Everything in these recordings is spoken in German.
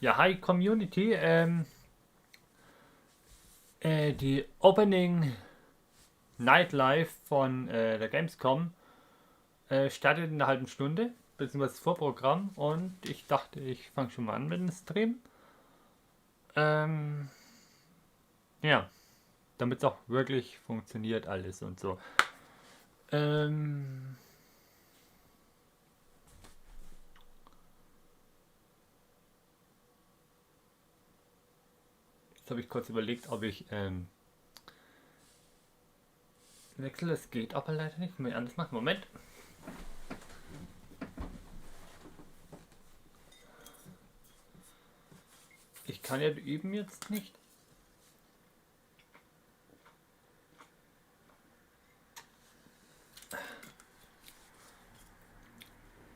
Ja, hi Community. Die Opening Nightlife von der Gamescom startet in einer halben Stunde, beziehungsweise das Vorprogramm. Und ich dachte, ich fange schon mal an mit dem Stream. Ähm, ja, damit es auch wirklich funktioniert alles und so. Ähm, Jetzt habe ich kurz überlegt, ob ich wechsle. Es geht aber leider nicht. Muss ich anders machen. Moment. Ich kann ja üben jetzt nicht.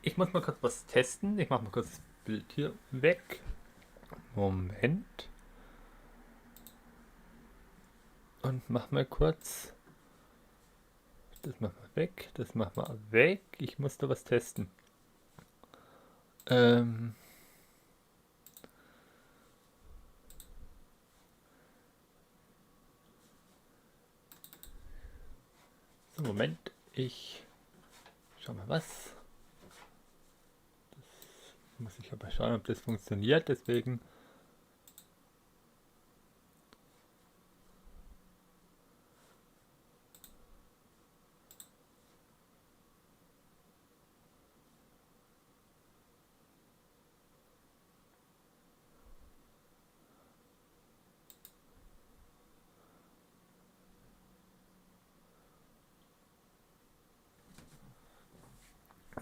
Ich muss mal kurz was testen. Ich mache mal kurz das Bild hier weg. Moment. Und mach mal kurz. Das machen wir weg. Das machen wir weg. Ich muss da was testen. Ähm. So, Moment. Ich schau mal was. Das muss ich aber schauen, ob das funktioniert. Deswegen.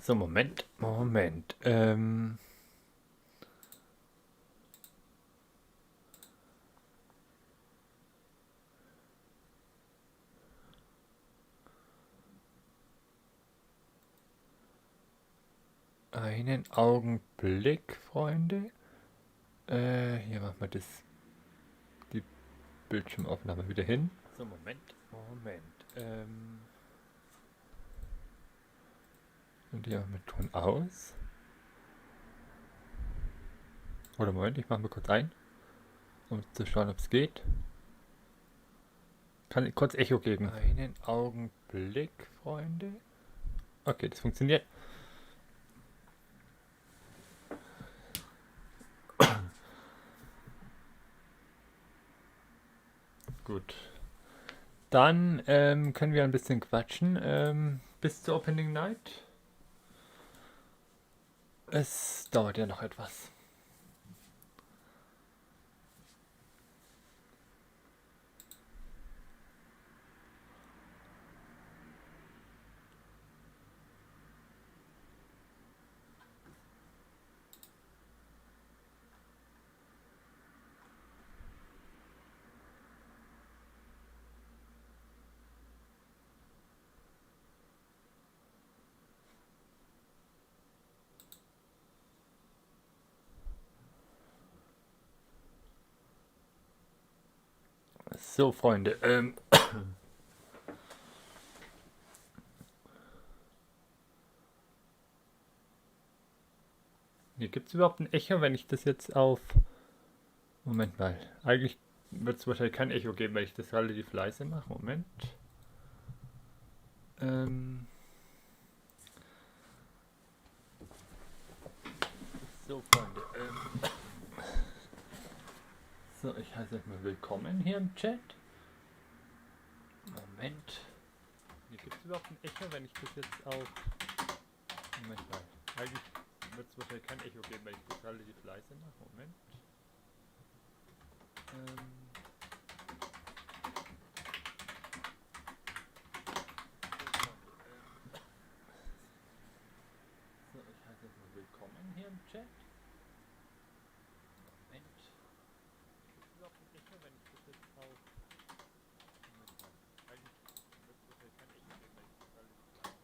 So, Moment. Moment. Einen Augenblick, Freunde. Hier machen wir die Bildschirmaufnahme wieder hin. So, Moment. Und hier machen wir Ton aus. Oder Moment, ich mache mal kurz ein, um zu schauen, ob es geht. Kann ich kurz Echo geben? Einen Augenblick, Freunde. Okay, das funktioniert. Gut. Dann können wir ein bisschen quatschen bis zur Opening Night. Es dauert ja noch etwas. So, Freunde. Hier gibt es überhaupt ein Echo, wenn ich das jetzt auf... Moment mal. Eigentlich wird es wahrscheinlich kein Echo geben, wenn ich das relativ leise mache. Moment. So, Freunde. So, ich heiße euch mal willkommen hier im Chat. Moment. Hier gibt es überhaupt ein Echo, wenn ich das jetzt auf... Moment mal. Eigentlich wird es wahrscheinlich kein Echo geben, wenn ich das relativ leise mache. Moment. So, ich heiße euch mal willkommen hier im Chat. Moment. Gibt es überhaupt ein Echo, wenn ich das jetzt auf... Moment mal. Eigentlich wird es wahrscheinlich kein Echo geben, wenn ich das relativ leise mache.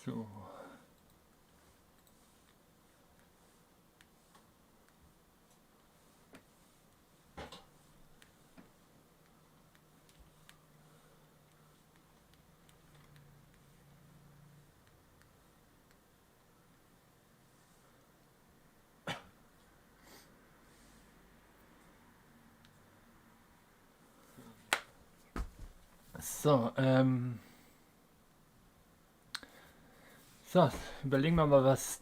So. So, so, überlegen wir mal, was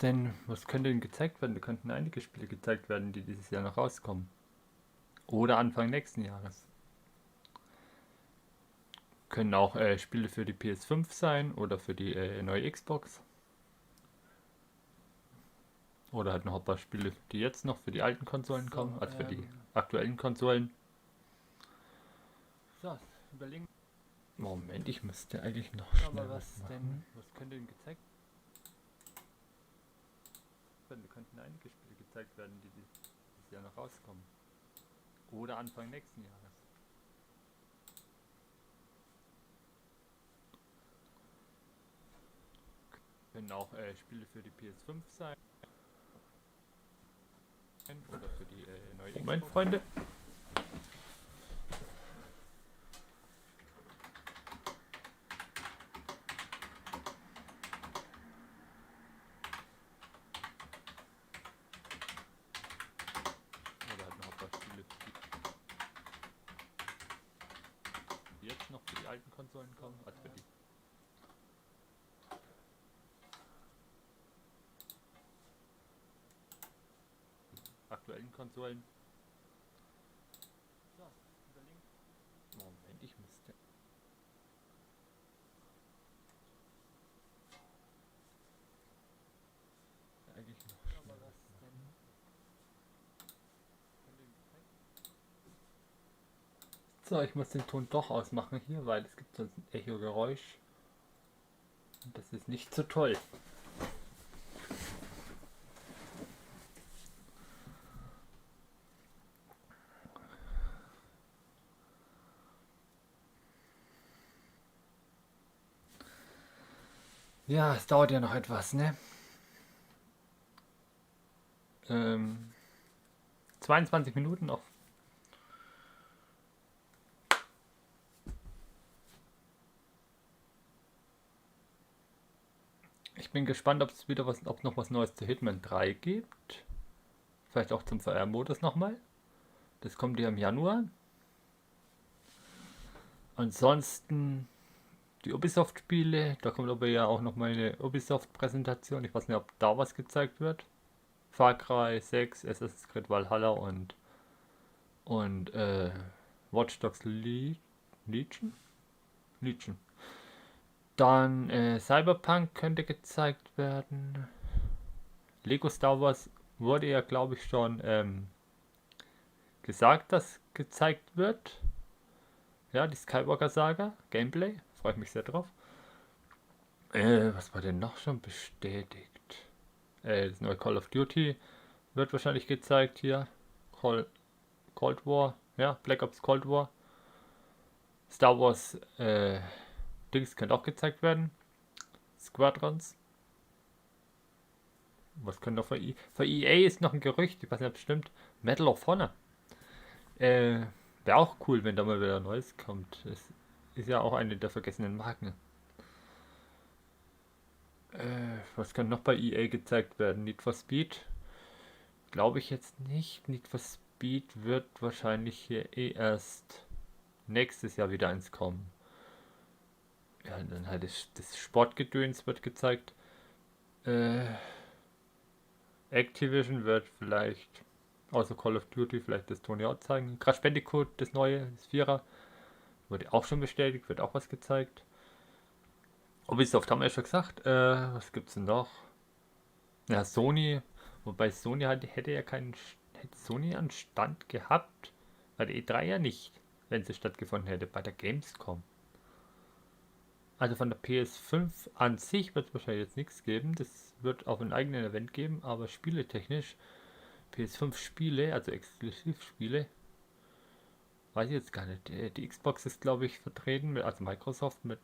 könnte denn gezeigt werden? Da könnten einige Spiele gezeigt werden, die dieses Jahr noch rauskommen. Oder Anfang nächsten Jahres. Können auch Spiele für die PS5 sein oder für die neue Xbox. Oder halt noch ein paar Spiele, die jetzt noch für die alten Konsolen kommen, also für die aktuellen Konsolen. So, überlegen. Moment, ich müsste eigentlich noch schnell was machen. Was könnte denn gezeigt werden? Da könnten einige Spiele gezeigt werden, die dieses Jahr noch rauskommen. Oder Anfang nächsten Jahres. Können auch Spiele für die PS5 sein. Oder für die neue Xbox. Moment, Freunde. Oder halt noch ein paar Spiele, die jetzt noch für die alten Konsolen kommen, also für die aktuellen Konsolen. So, überlegen. Moment, ich müsste. Eigentlich noch schnell was machen. So, ich muss den Ton doch ausmachen hier, weil es gibt sonst ein Echo-Geräusch. Und das ist nicht so toll. Ja, es dauert ja noch etwas, ne? 22 Minuten noch. Ich bin gespannt, ob es wieder ob noch was Neues zu Hitman 3 gibt. Vielleicht auch zum VR-Modus nochmal. Das kommt ja im Januar. Ansonsten die Ubisoft-Spiele. Da kommt aber ja auch noch mal eine Ubisoft-Präsentation. Ich weiß nicht, ob da was gezeigt wird. Far Cry 6, Assassin's Creed Valhalla und Watch Dogs Legion? Legion. Dann Cyberpunk könnte gezeigt werden. Lego Star Wars wurde ja, glaube ich, schon gesagt, dass gezeigt wird. Ja, die Skywalker Saga, Gameplay. Freue ich mich sehr drauf. Was war denn noch schon bestätigt? Das neue Call of Duty wird wahrscheinlich gezeigt hier. Cold War. Ja, Black Ops Cold War. Star Wars Dings könnte auch gezeigt werden. Squadrons. Was können noch für EA ist noch ein Gerücht, ich weiß nicht, ob es stimmt. Medal of Honor. Wäre auch cool, wenn da mal wieder Neues kommt. Das ist ja auch eine der vergessenen Marken. Was kann noch bei EA gezeigt werden? Need for Speed? Glaube ich jetzt nicht. Need for Speed wird wahrscheinlich hier erst nächstes Jahr wieder eins kommen. Ja, dann halt das Sportgedöns wird gezeigt. Activision wird vielleicht außer Call of Duty vielleicht das Tony Hawk zeigen. Crash Bandicoot, das neue, das Vierer, wurde auch schon bestätigt, wird auch was gezeigt. Ubisoft haben wir ja schon gesagt. Was gibt's denn noch? Ja, Sony, wobei Sony hätte ja hätte Sony einen Stand gehabt, bei der E3 ja nicht, wenn sie stattgefunden hätte, bei der Gamescom. Also von der PS5 an sich wird es wahrscheinlich jetzt nichts geben. Das wird auch einen eigenen Event geben, aber spieletechnisch PS5 Spiele, also Exklusivspiele, weiß ich jetzt gar nicht. Die Xbox ist, glaube ich, vertreten, also Microsoft mit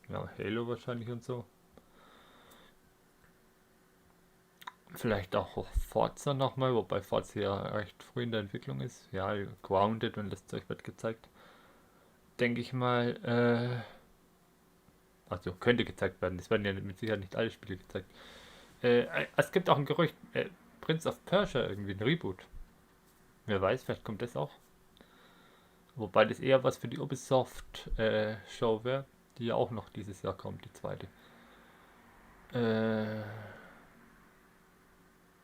ja, Halo wahrscheinlich und so. Vielleicht auch Forza nochmal, wobei Forza ja recht früh in der Entwicklung ist. Ja, Grounded und das Zeug wird gezeigt. Denke ich mal, also könnte gezeigt werden. Es werden ja mit Sicherheit nicht alle Spiele gezeigt. Es gibt auch ein Gerücht, Prince of Persia irgendwie ein Reboot. Wer weiß, vielleicht kommt das auch. Wobei das eher was für die Ubisoft Show wäre, die ja auch noch dieses Jahr kommt, die zweite.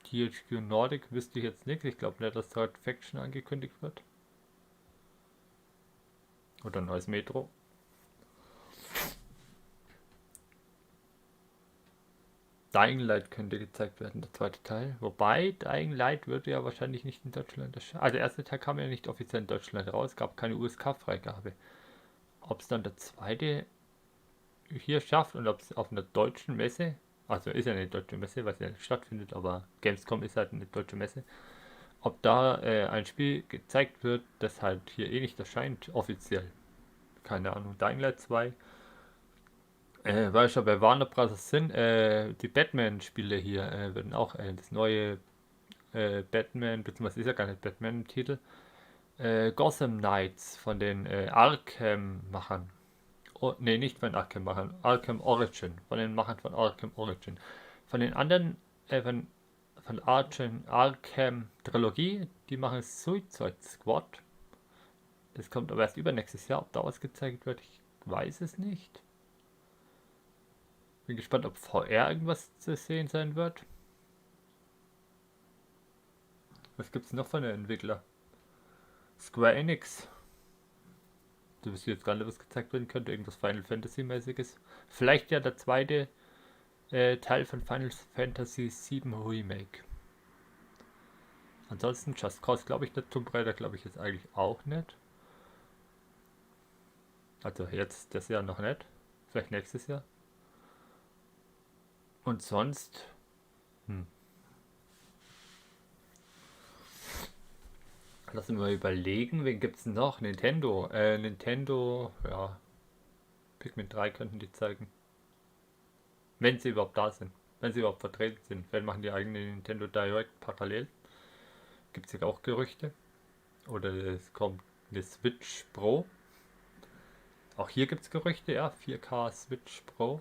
THQ Nordic wüsste ich jetzt nichts. Ich glaube nicht, dass Third Faction angekündigt wird. Oder ein neues Metro. Dying Light könnte gezeigt werden, der zweite Teil. Wobei, Dying Light würde ja wahrscheinlich nicht in Deutschland erscheinen. Also der erste Teil kam ja nicht offiziell in Deutschland raus, gab keine USK-Freigabe. Ob es dann der zweite hier schafft und ob es auf einer deutschen Messe, also ist ja eine deutsche Messe, was ja nicht stattfindet, aber Gamescom ist halt eine deutsche Messe, ob da ein Spiel gezeigt wird, das halt hier eh nicht erscheint, offiziell. Keine Ahnung, Dying Light 2. Weil schon bei Warner Bros. Sind, die Batman-Spiele hier werden auch das neue Batman, beziehungsweise ist ja gar nicht Batman im Titel, Gotham Knights von den Arkham-Machern. Oh, ne, nicht von Arkham-Machern, Arkham Origin, von den Machern von Arkham Origin. Von den anderen, von Arkham Trilogie, die machen Suicide Squad. Das kommt aber erst übernächstes Jahr. Ob da was gezeigt wird, ich weiß es nicht. Bin gespannt, ob VR irgendwas zu sehen sein wird. Was gibt es noch von den Entwicklern? Square Enix. Du wisst jetzt gar nicht, was gezeigt werden könnte. Irgendwas Final Fantasy mäßiges. Vielleicht ja der zweite Teil von Final Fantasy VII Remake. Ansonsten Just Cause glaube ich nicht. Tomb Raider glaube ich jetzt eigentlich auch nicht. Also jetzt das Jahr noch nicht. Vielleicht nächstes Jahr. Und sonst... Lass uns mal überlegen, wen gibt's noch? Nintendo. Nintendo, ja. Pikmin 3 könnten die zeigen. Wenn sie überhaupt da sind. Wenn sie überhaupt vertreten sind. Vielleicht machen die eigene Nintendo Direct parallel. Gibt es ja auch Gerüchte. Oder es kommt eine Switch Pro. Auch hier gibt es Gerüchte, ja. 4K Switch Pro.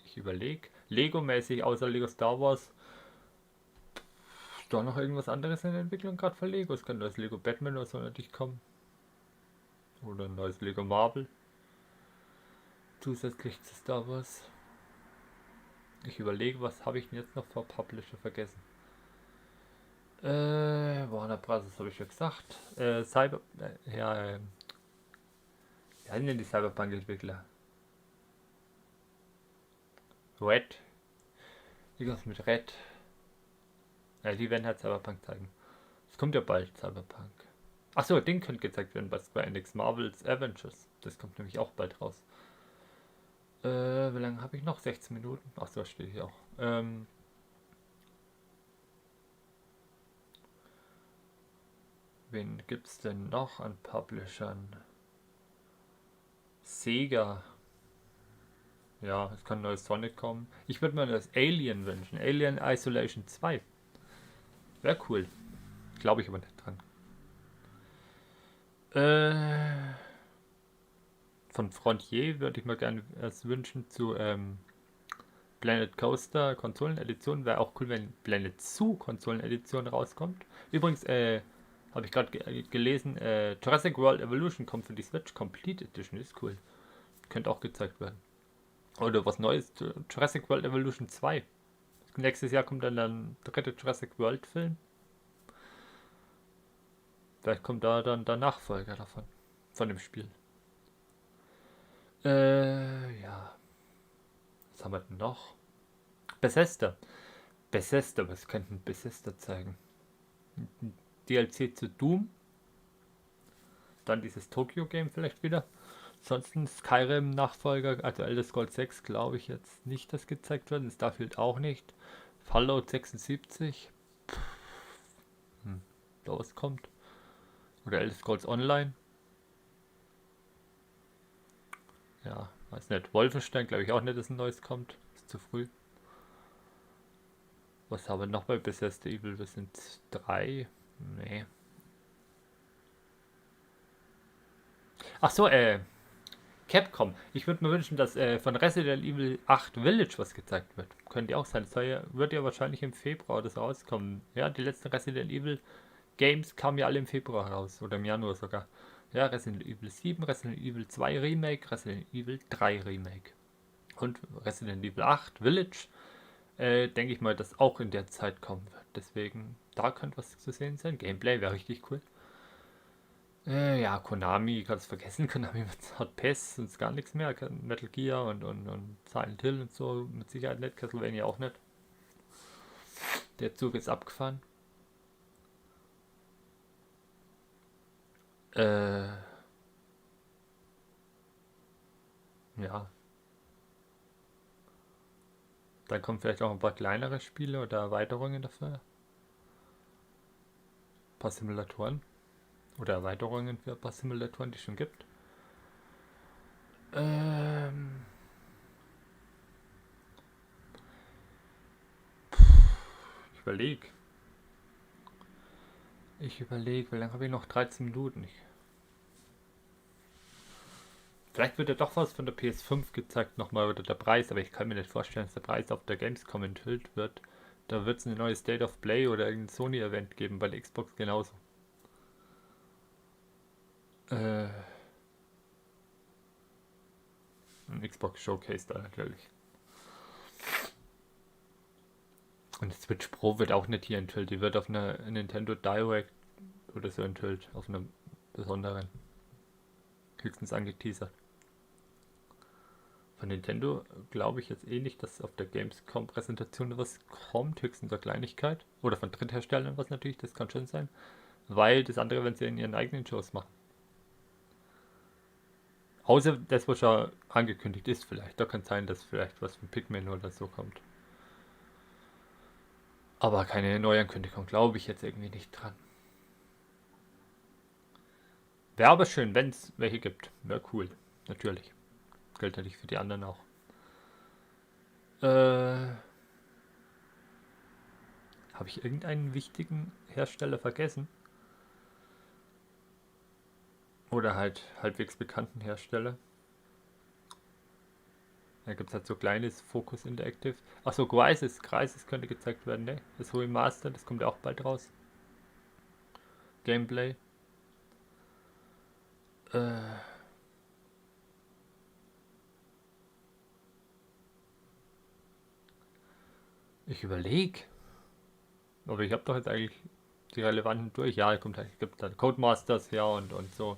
Ich überlege. Lego-mäßig, außer Lego Star Wars. Ist da noch irgendwas anderes in der Entwicklung gerade für Lego? Es kann das Lego Batman oder so natürlich kommen. Oder ein neues Lego Marvel. Zusätzlich zu Star Wars. Ich überlege, was habe ich denn jetzt noch vor Publisher vergessen? Warner Bros. Habe ich schon gesagt. Cyber... ja, wie heißen denn die Cyberpunk-Entwickler? Red. Irgendwas mit Red. Ja, die werden halt Cyberpunk zeigen. Es kommt ja bald, Cyberpunk. Achso, Ding könnte gezeigt werden bei Square Enix. Marvel's Avengers. Das kommt nämlich auch bald raus. Wie lange habe ich noch? 16 Minuten? Achso, steht hier auch. Wen gibt's denn noch an Publishern? Sega. Ja, es kann ein neues Sonic kommen. Ich würde mir das Alien wünschen. Alien Isolation 2. Wäre cool. Glaube ich aber nicht dran. Von Frontier würde ich mir gerne erst wünschen zu Planet Coaster Konsolenedition. Wäre auch cool, wenn Planet Zoo Konsolenedition rauskommt. Übrigens, habe ich gerade gelesen, Jurassic World Evolution kommt für die Switch Complete Edition. Ist cool. Könnte auch gezeigt werden. Oder was Neues, Jurassic World Evolution 2. Nächstes Jahr kommt dann der dritte Jurassic World Film. Vielleicht kommt da dann der Nachfolger davon. Von dem Spiel. Ja. Was haben wir denn noch? Bethesda. Bethesda, was könnten Bethesda zeigen? DLC zu Doom. Dann dieses Tokyo Game vielleicht wieder. Ansonsten Skyrim Nachfolger, also Elder Scrolls 6 glaube ich jetzt nicht, dass gezeigt wird. Starfield auch nicht. Fallout 76. Da was kommt. Oder Elder Scrolls Online. Ja, weiß nicht. Wolfenstein glaube ich auch nicht, dass ein neues kommt. Ist zu früh. Was haben wir noch bei Bethesda Evil? Das sind 3. Nee. Ach so, Capcom. Ich würde mir wünschen, dass von Resident Evil 8 Village was gezeigt wird. Könnte ja auch sein. Das soll ja, wird ja wahrscheinlich im Februar das rauskommen. Ja, die letzten Resident Evil Games kamen ja alle im Februar raus. Oder im Januar sogar. Ja, Resident Evil 7, Resident Evil 2 Remake, Resident Evil 3 Remake. Und Resident Evil 8 Village. Denke ich mal, dass auch in der Zeit kommen wird. Deswegen, da könnte was zu sehen sein. Gameplay wäre richtig cool. Ja, Konami, kannst vergessen. Konami hat PES, sonst gar nichts mehr. Metal Gear und Silent Hill und so mit Sicherheit nicht. Castlevania auch nicht. Der Zug ist abgefahren. Ja. Dann kommen vielleicht auch ein paar kleinere Spiele oder Erweiterungen dafür. Ein paar Simulatoren. Oder Erweiterungen für ein paar Simulatoren, die es schon gibt. Ich überlege, wie lange habe ich noch? 13 Minuten. Vielleicht wird ja doch was von der PS5 gezeigt nochmal oder der Preis, aber ich kann mir nicht vorstellen, dass der Preis auf der Gamescom enthüllt wird. Da wird es eine neue State of Play oder irgendein Sony-Event geben, bei der Xbox genauso. Ein Xbox Showcase da natürlich. Und die Switch Pro wird auch nicht hier enthüllt, die wird auf einer Nintendo Direct oder so enthüllt, auf einer besonderen. Höchstens angeteasert. Von Nintendo glaube ich jetzt eh nicht, dass auf der Gamescom-Präsentation was kommt, höchstens eine Kleinigkeit. Oder von Drittherstellern was natürlich, das kann schon sein. Weil das andere, wenn sie in ihren eigenen Shows machen. Außer das, was schon angekündigt ist vielleicht. Da kann es sein, dass vielleicht was von Pikmin oder so kommt. Aber keine Neuankündigung, glaube ich jetzt irgendwie nicht dran. Wäre aber schön, wenn es welche gibt. Wäre cool, natürlich. Gilt natürlich für die anderen auch. Habe ich irgendeinen wichtigen Hersteller vergessen? Oder halt halbwegs bekannten Hersteller? Da gibt es halt so kleines Focus Interactive. Achso, Crysis könnte gezeigt werden, ne? Das Remaster, das kommt ja auch bald raus. Gameplay. Ich überlege. Aber ich habe doch jetzt eigentlich die relevanten durch. Ja, gibt dann Codemasters her und so.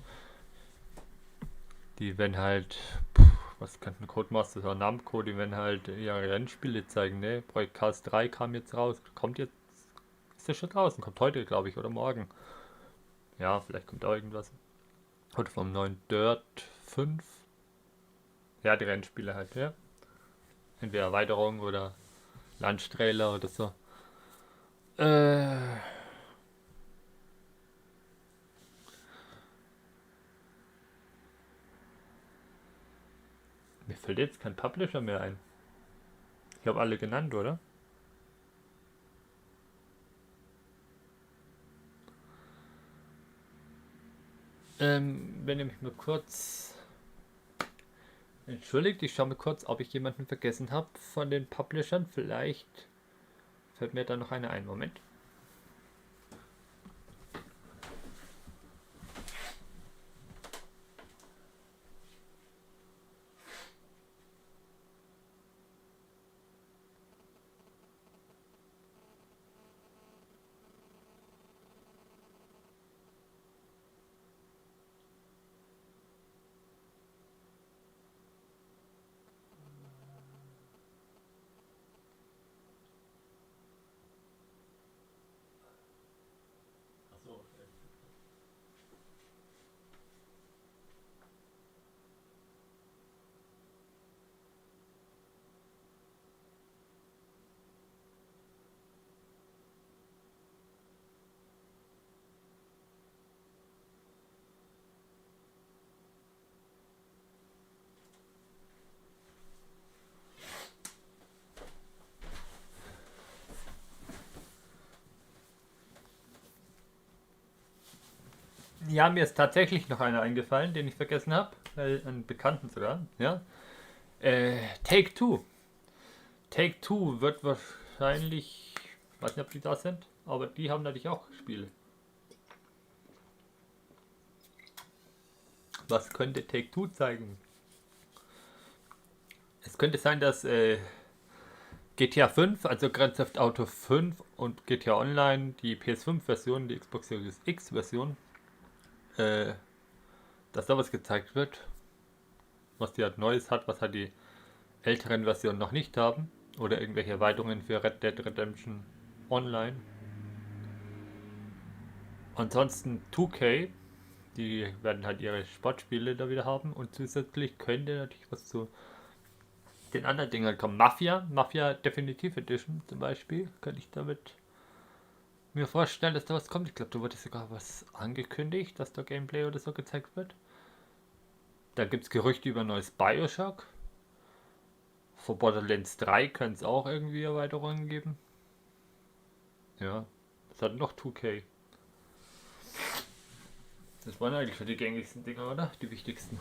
Die werden halt, was könnten Codemasters oder Namco, die werden halt ihre Rennspiele zeigen, ne? Projekt Cars 3 kam jetzt raus. Kommt jetzt, ist das schon draußen? Kommt heute, glaube ich, oder morgen. Ja, vielleicht kommt auch irgendwas. Heute vom neuen Dirt 5. Ja, die Rennspiele halt, ja. Entweder Erweiterung oder Lunch-Trailer oder so. Mir fällt jetzt kein Publisher mehr ein. Ich habe alle genannt, oder? Wenn ihr mich mal kurz entschuldigt, ich schaue mal kurz, ob ich jemanden vergessen habe von den Publishern. Vielleicht fällt mir da noch einer ein. Moment. Ja, mir ist tatsächlich noch einer eingefallen, den ich vergessen habe. einen Bekannten sogar, ja. Take Two. Take Two wird wahrscheinlich, weiß nicht, ob die da sind, aber die haben natürlich auch Spiele. Was könnte Take Two zeigen? Es könnte sein, dass GTA 5, also Grand Theft Auto 5 und GTA Online, die PS5-Version, die Xbox Series X-Version, dass da was gezeigt wird, was die halt Neues hat, was halt die älteren Versionen noch nicht haben, oder irgendwelche Erweiterungen für Red Dead Redemption Online. Ansonsten 2K, die werden halt ihre Sportspiele da wieder haben und zusätzlich könnte natürlich was zu den anderen Dingen kommen. Mafia Definitive Edition zum Beispiel, könnte ich damit mir vorstellen, dass da was kommt. Ich glaube, da wurde sogar was angekündigt, dass da Gameplay oder so gezeigt wird. Da gibt es Gerüchte über ein neues Bioshock. Für Borderlands 3 können es auch irgendwie Erweiterungen geben. Ja, das hat noch 2K. Das waren eigentlich schon die gängigsten Dinger, oder? Die wichtigsten.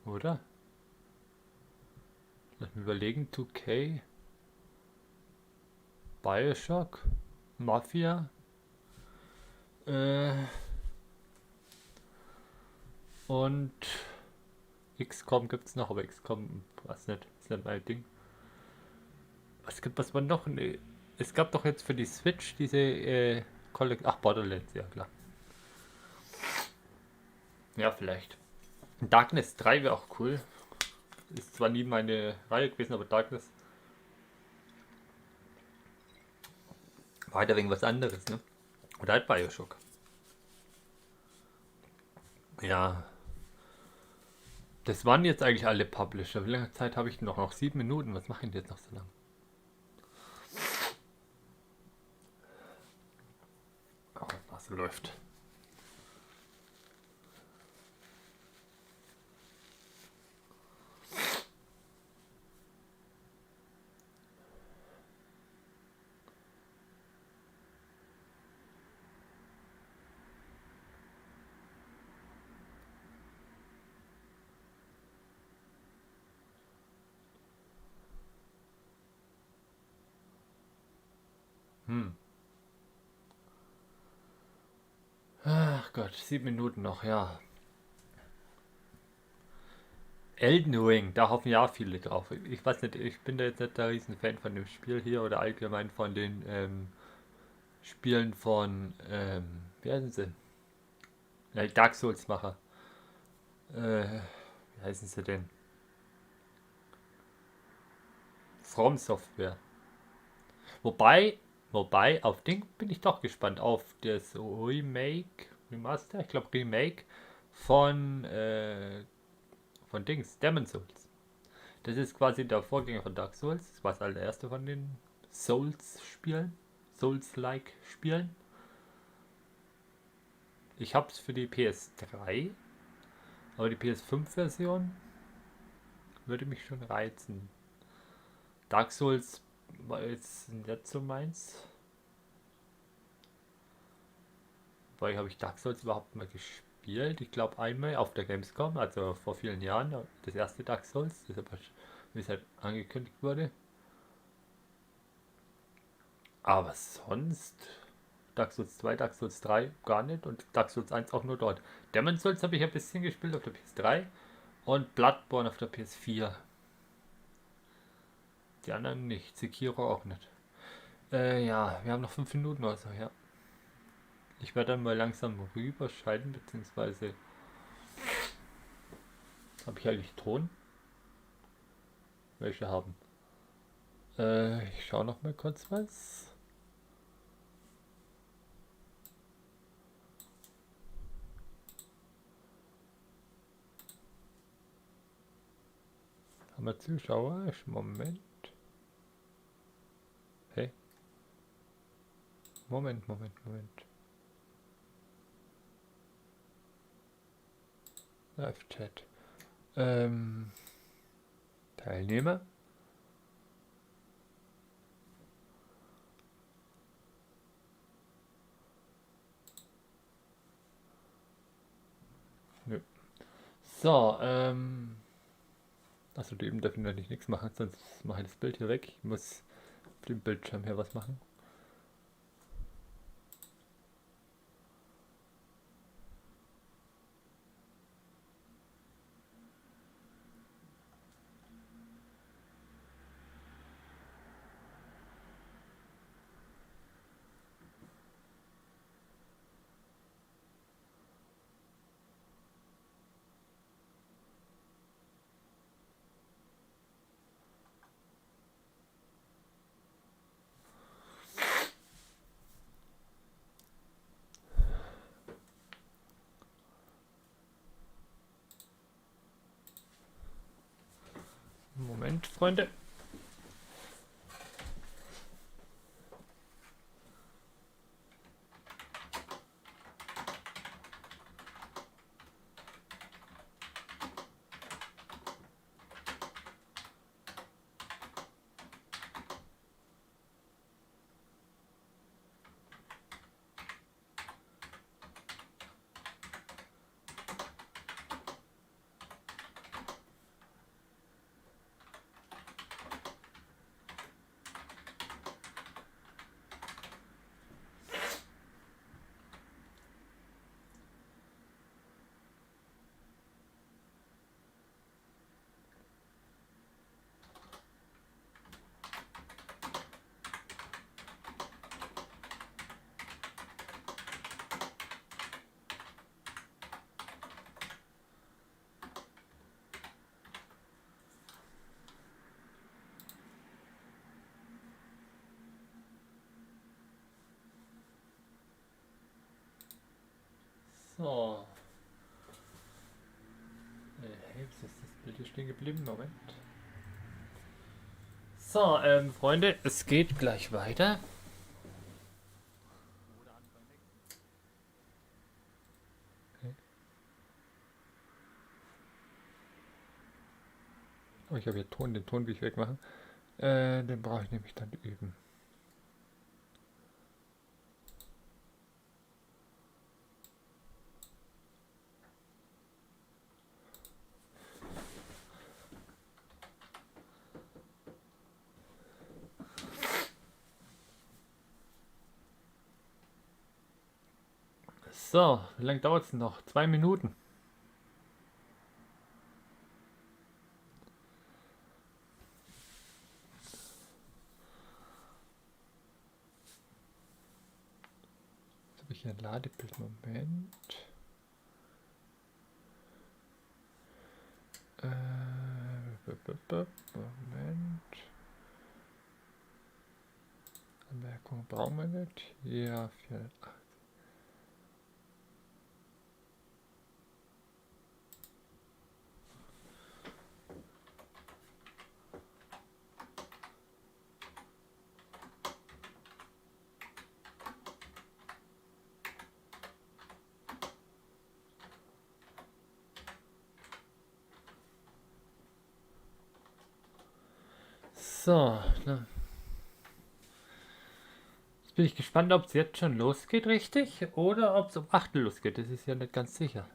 Oder? Lass mich überlegen, 2K, Bioshock, Mafia, und XCOM gibt es noch, aber XCOM, was nicht, ist nicht mein Ding. Was man noch? Nee. Es gab doch jetzt für die Switch diese Borderlands, ja klar. Ja, vielleicht. Darkness 3 wäre auch cool. Ist zwar nie meine Reihe gewesen, aber Darkness war halt wegen was anderes, ne? Oder halt Bioshock. Ja. Das waren jetzt eigentlich alle Publisher. Wie lange Zeit habe ich noch? Noch 7 Minuten. Was mache ich denn jetzt noch so lang? Oh, was läuft. Ach Gott, 7 Minuten noch, ja. Elden Ring, da hoffen ja viele drauf. Ich weiß nicht, ich bin da jetzt nicht der Riesenfan von dem Spiel hier oder allgemein von den Spielen von, wie heißen sie? Ja, Dark Souls Macher. Wie heißen sie denn? From Software. Wobei, auf Ding bin ich doch gespannt. Auf das Remaster, ich glaube Remake von Dings, Demon Souls. Das ist quasi der Vorgänger von Dark Souls. Das war das allererste von den Souls-Spielen. Souls-like-Spielen. Ich hab's für die PS3, aber die PS5-Version würde mich schon reizen. Dark Souls war jetzt nicht so meins. Weil habe ich Dark Souls überhaupt mal gespielt? Ich glaube einmal auf der Gamescom, also vor vielen Jahren, das erste Dark Souls, wie es halt angekündigt wurde. Aber sonst Dark Souls 2, Dark Souls 3 gar nicht und Dark Souls 1 auch nur dort. Demon Souls habe ich ein bisschen gespielt auf der PS3 und Bloodborne auf der PS4. Die anderen nicht, Sekiro auch nicht. Ja, wir haben noch 5 Minuten oder so, ja. Ich werde dann mal langsam rüberschalten, beziehungsweise habe ich eigentlich Ton? Welche haben? Ich schaue noch mal kurz was. Haben wir Zuschauer? Moment. Hey. Moment. Live-Chat. Teilnehmer. So, also die eben dürfen natürlich nichts machen, sonst mache ich das Bild hier weg. Ich muss auf dem Bildschirm hier was machen. Moment, Freunde. So. Hey, jetzt ist das Bild hier stehen geblieben. Moment. So, Freunde, es geht gleich weiter. Okay. Oh, ich habe hier Ton, den Ton will ich wegmachen. Den brauche ich nämlich dann üben. So, wie lange dauert es noch? 2 Minuten. Jetzt habe ich hier ein Ladebild. Moment. Moment. Anmerkung brauchen wir nicht. Ja, 480. So, na. Jetzt bin ich gespannt, ob es jetzt schon losgeht, richtig? Oder ob es um 8 losgeht. Das ist ja nicht ganz sicher.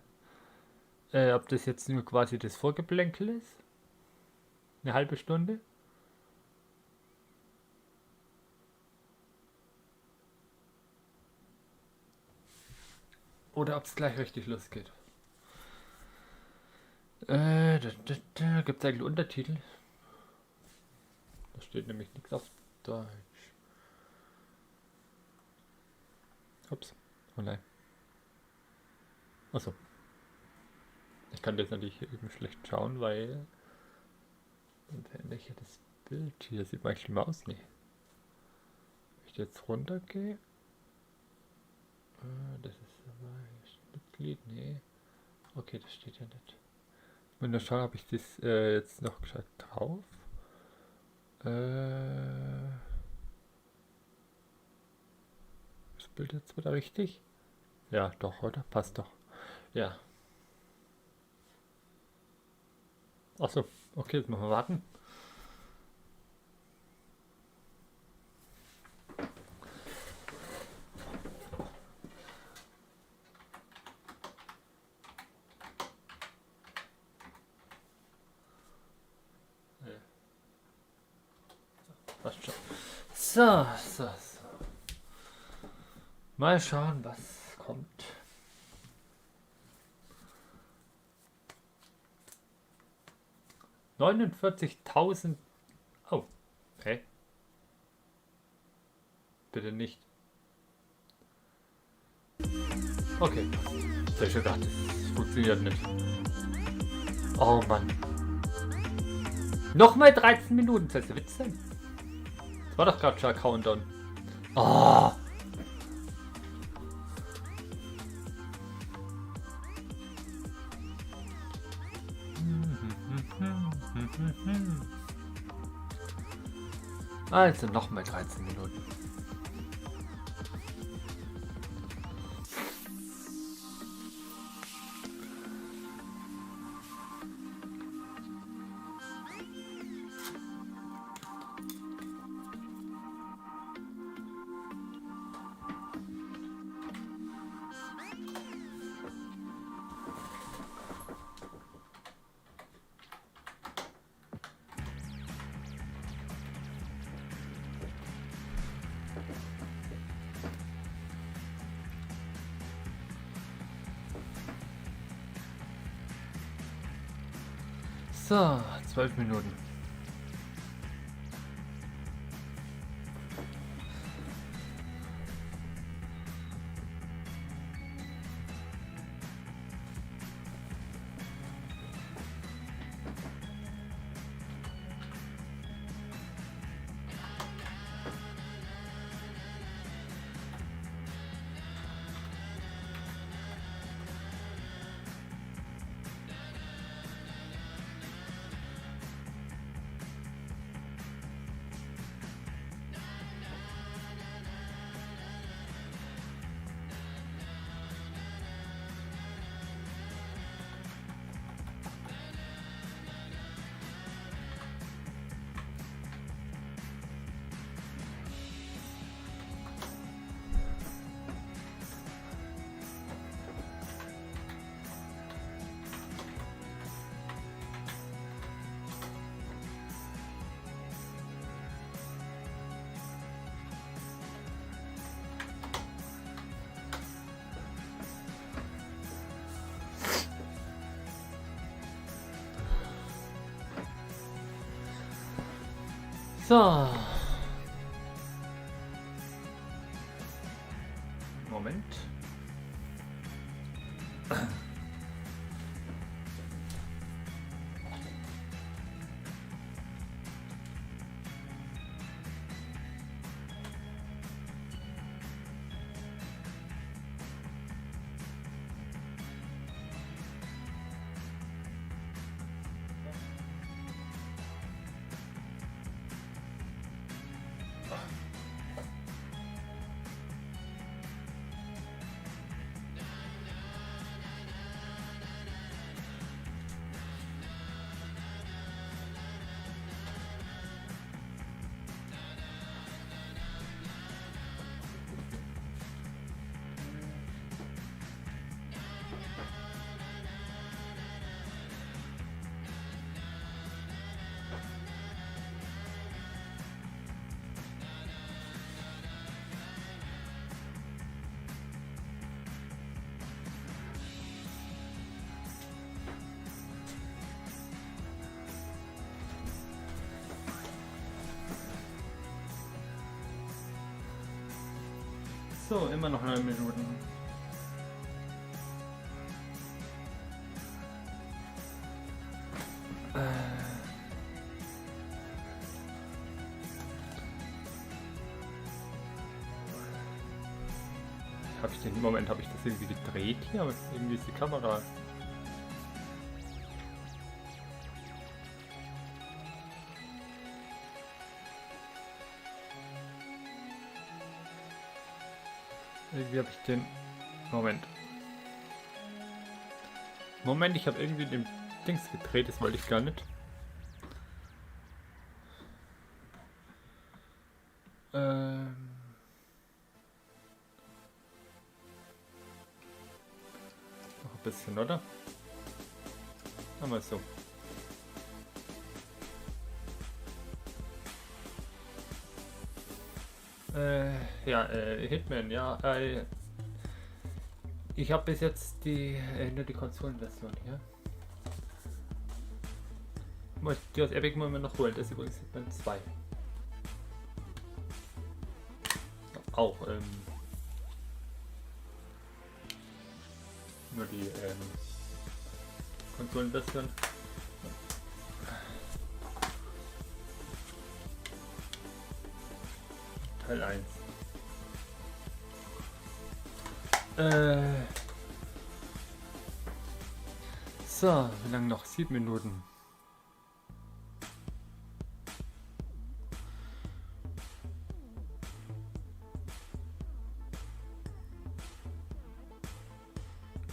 Ob das jetzt nur quasi das Vorgeplänkel ist. Eine halbe Stunde. Oder ob es gleich richtig losgeht. Gibt es eigentlich Untertitel? Da steht nämlich nichts auf Deutsch. Ups. Oh nein. Achso. Ich kann das natürlich eben schlecht schauen, weil dann verändere ich ja das Bild. Hier sieht man eigentlich die Maus nicht. Wenn ich jetzt runtergehe. Das ist aber Mitglied. Nee. Okay, das steht ja nicht. Ich muss nur schauen, ob ich das jetzt noch gescheit drauf. Das Bild jetzt wieder richtig? Ja, doch, oder? Passt doch. Ja. Achso, okay, jetzt müssen wir warten. passt schon. So. Mal schauen, was kommt. $49.000. Oh, okay. Bitte nicht. Okay. Das hab ich schon gedacht, das funktioniert nicht. Oh Mann. Nochmal 13 Minuten, das heißt, Witz sein. Das war doch gerade schon ein Countdown. Oh. Also nochmal 13 Minuten. So, 12 Minuten. So. Moment. So, immer noch 9 Minuten. Habe ich den Moment, habe ich das irgendwie gedreht hier? Aber irgendwie ist die Kamera. Irgendwie habe ich den... Moment, ich habe irgendwie den Dings gedreht, das wollte ich gar nicht. Noch ein bisschen, oder? Machen wir es so. Ja, Hitman, ja. Ich habe bis jetzt nur die Konsolenversion hier. Die aus Epic muss man noch holen, das ist übrigens Hitman 2. Auch nur die Konsolenversion. Teil 1. So, wie lange noch? 7 Minuten.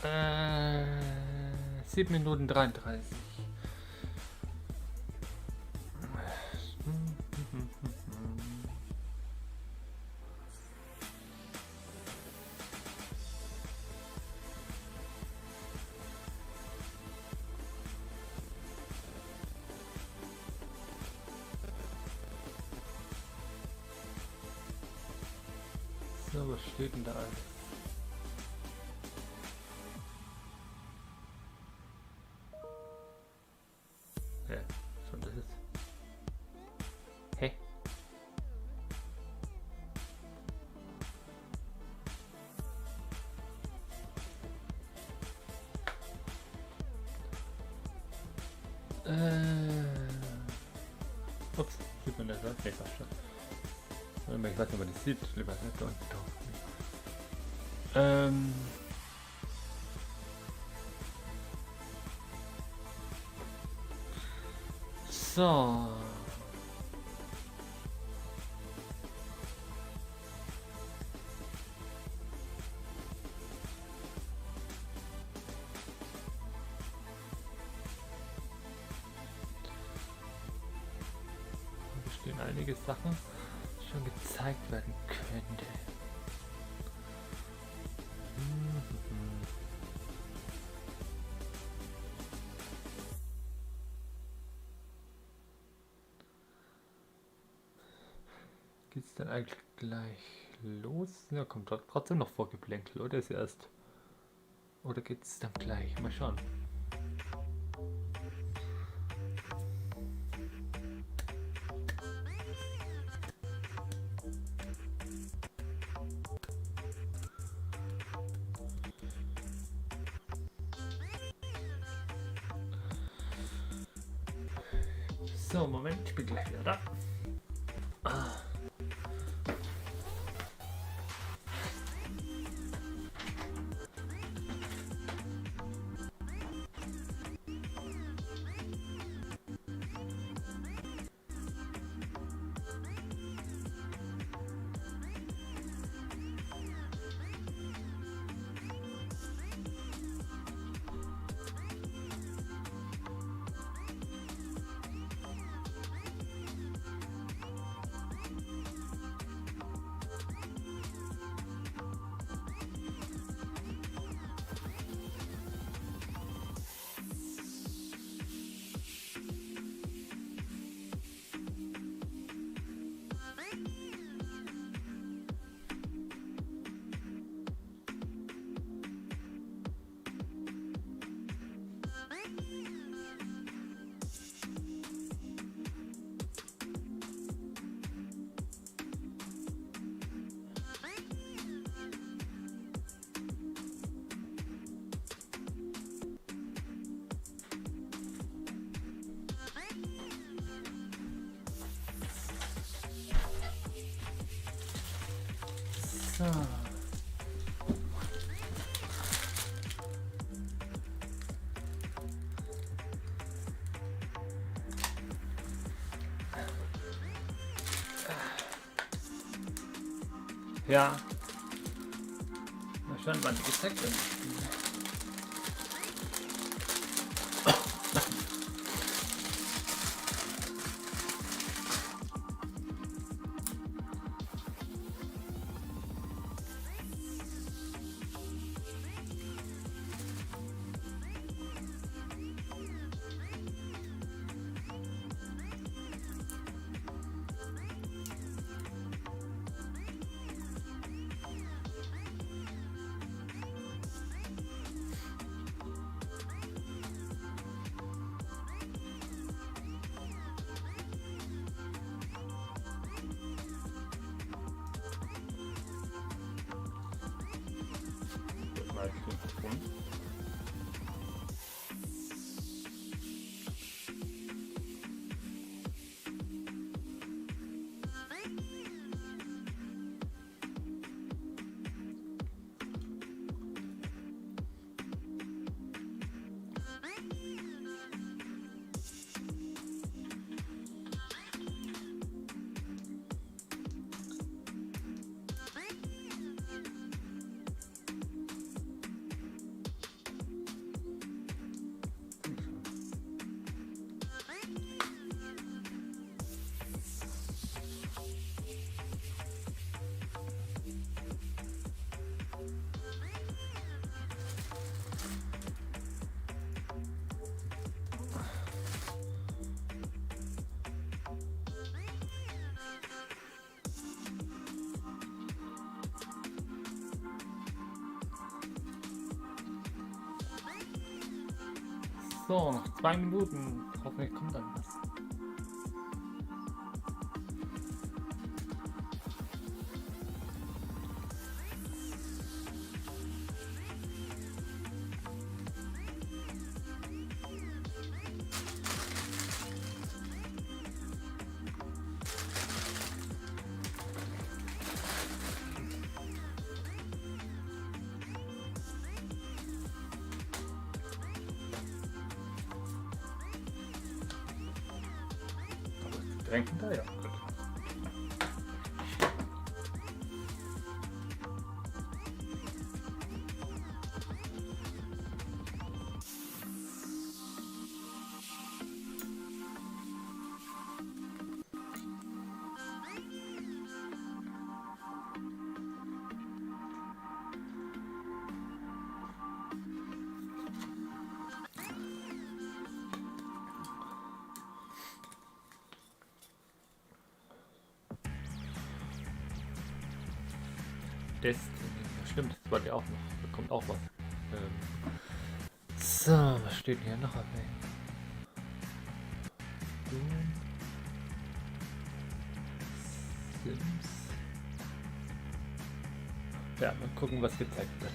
Äh, 7 Minuten 33. So, was steht denn da alles? Ja, schon das ist. Hä? Ups, sieht man das? Ne, Quatsch. Ich weiß nicht, ob man das sieht. Lieber nicht da unten drauf. So. Hier stehen einige Sachen, die schon gezeigt werden könnte. Geht's dann eigentlich gleich los? Ja, kommt trotzdem noch Vorgeplänkel, oder ist erst? Oder geht's dann gleich? Mal schauen. So, Moment, ich bin gleich wieder da. So. Ja. Mal schauen, wann die gezeigt werden. So, noch 2 Minuten. Hoffentlich kommt dann was. Direkt hinterher. Gut. Destiny. Stimmt, das war ja auch noch. Da kommt auch was. So, was steht hier noch? Sims. Ja, mal gucken, was gezeigt wird.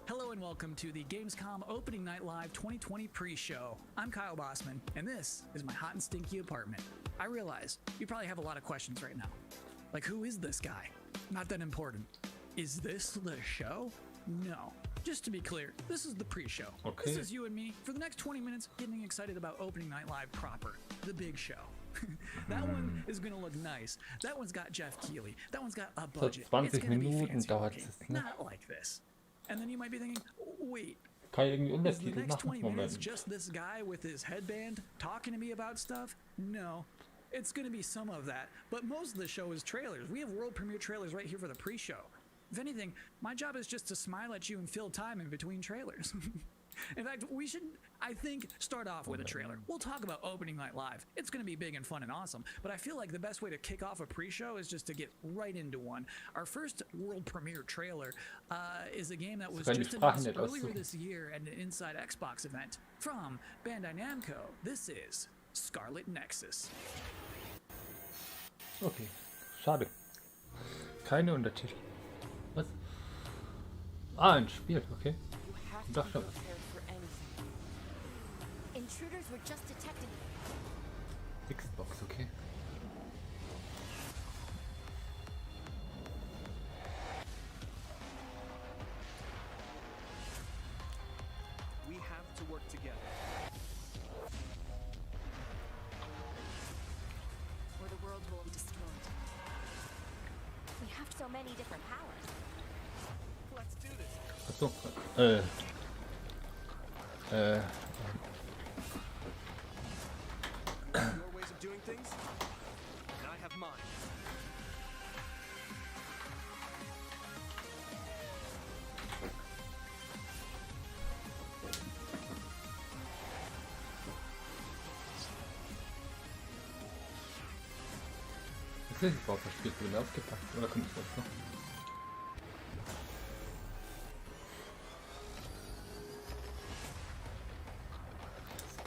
Hello and welcome to the Gamescom Opening Night Live 2020 pre-show. I'm Kyle Bossman, and this is my hot and stinky apartment. I realize you probably have a lot of questions right now. Like, who is this guy? Not that important. Is this the show? No. Just to be clear, this is the pre-show. Okay. This is you and me for the next 20 minutes getting excited about Opening Night Live proper, the big show. That one is gonna look nice. That one's got Jeff Keighley. That one's got a budget. So 20 It's gonna be Minuten fancy dauert looking. es, ne? Not like this. And then you might be thinking, wait, Kann ich irgendwie is the Untertitel next machen? 20 minutes Moment. just this guy with his headband talking to me about stuff? No. It's going to be some of that, but most of the show is trailers. We have world premiere trailers right here for the pre-show. If anything, my job is just to smile at you and fill time in between trailers. In fact, we should, I think, start off with a trailer. We'll talk about Opening Night Live. It's going to be big and fun and awesome, but I feel like the best way to kick off a pre-show is just to get right into one. Our first world premiere trailer is a game that was just announced earlier this year at an Inside Xbox event from Bandai Namco. This is Scarlet Nexus. Okay, schade. Keine Untertitel. Was? Ah, ein Spiel, okay. Doch schon. Intruders were just detected. Xbox, okay. We have to work together. Or the world will be destroyed. We have so many different powers. Let's do this. Achso, Your ways of doing things, and I have mine. ist das überhaupt das Spiel wieder aufgepackt? Oder kommt das jetzt noch?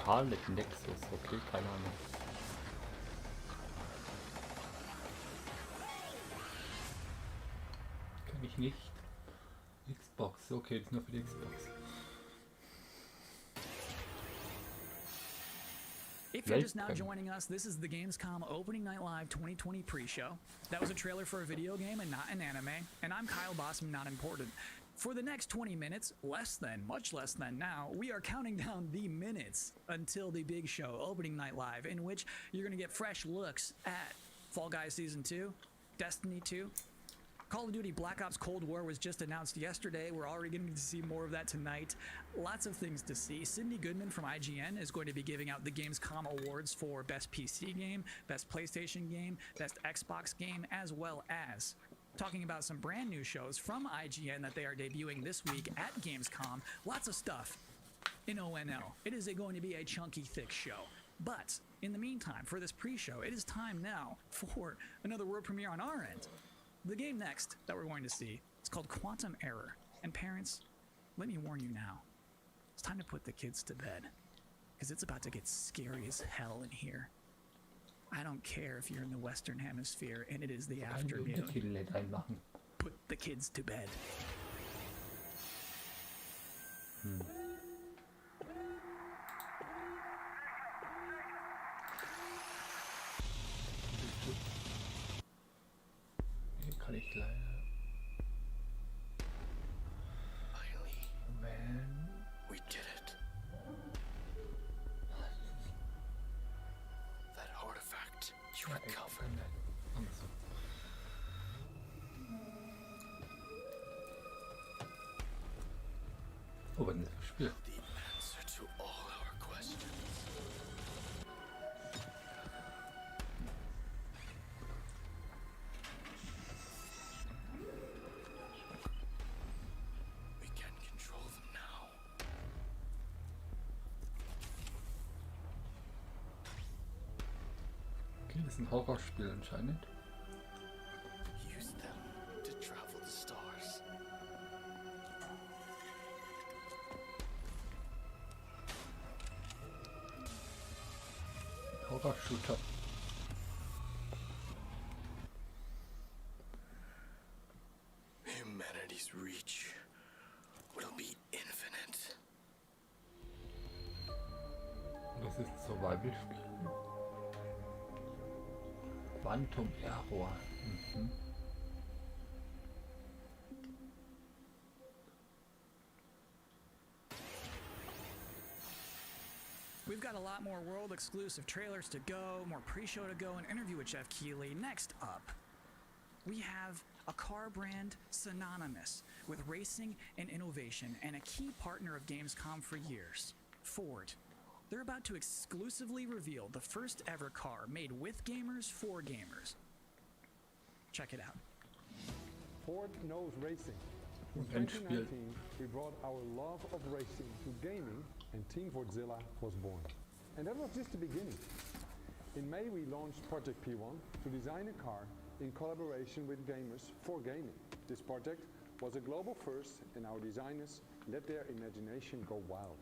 Scarlet Nexus, okay, keine Ahnung. Kann ich nicht. Xbox, okay, das ist nur für die Xbox. If you're just now joining us, this is the Gamescom Opening Night Live 2020 pre-show. That was a trailer for a video game and not an anime. And I'm Kyle Bossman, not important. For the next 20 minutes, much less than now, we are counting down the minutes until the big show, opening night live, in which you're going to get fresh looks at Fall Guys Season 2, Destiny 2, Call of Duty Black Ops Cold War was just announced yesterday. We're already getting to see more of that tonight. Lots of things to see. Sydney Goodman from IGN is going to be giving out the Gamescom awards for Best PC Game, Best PlayStation Game, Best Xbox Game, as well as talking about some brand new shows from IGN that they are debuting this week at Gamescom. Lots of stuff in ONL. It is going to be a chunky, thick show. But in the meantime, for this pre-show, it is time now for another world premiere on our end. The game next that we're going to see is called Quantum Error. And parents, let me warn you now, it's time to put the kids to bed, because it's about to get scary as hell in here. I don't care if you're in the Western Hemisphere and it is the afternoon. Put the kids to bed. Kann ich leider. Finally, Man. we did it. That artifact you recovered. Oh, was ist das für ein Spiel? The answer to all our questions. We can control them now. Okay, das ist ein Horrorspiel anscheinend. Use them to travel the stars. Horror-Shooter. Humanity's reach will be infinite. Das ist ein Survival-Spiel. Quantum Error. Mhm. We've got a lot more world exclusive trailers to go, more pre-show to go, an interview with Jeff Keighley. Next up, we have a car brand synonymous with racing and innovation and a key partner of Gamescom for years, Ford. They're about to exclusively reveal the first ever car made with gamers for gamers. Check it out. Ford knows racing. In Rennspiel. 2019, we brought our love of racing to gaming, and Team Fordzilla was born. And that was just the beginning. In May, we launched Project P1 to design a car in collaboration with gamers for gaming. This project was a global first, and our designers let their imagination go wild.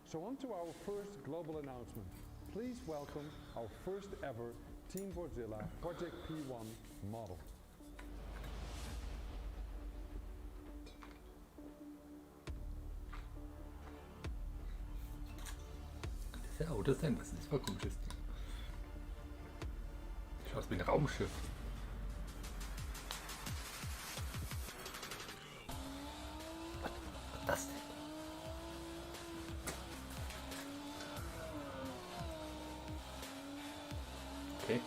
So on to our first global announcement. Please welcome our first ever Team Fordzilla Project P1 model. Das ist ja Auto sein, was ist das für ein komisches Ding? Schaut aus wie ein Raumschiff. Was ist das denn? Okay.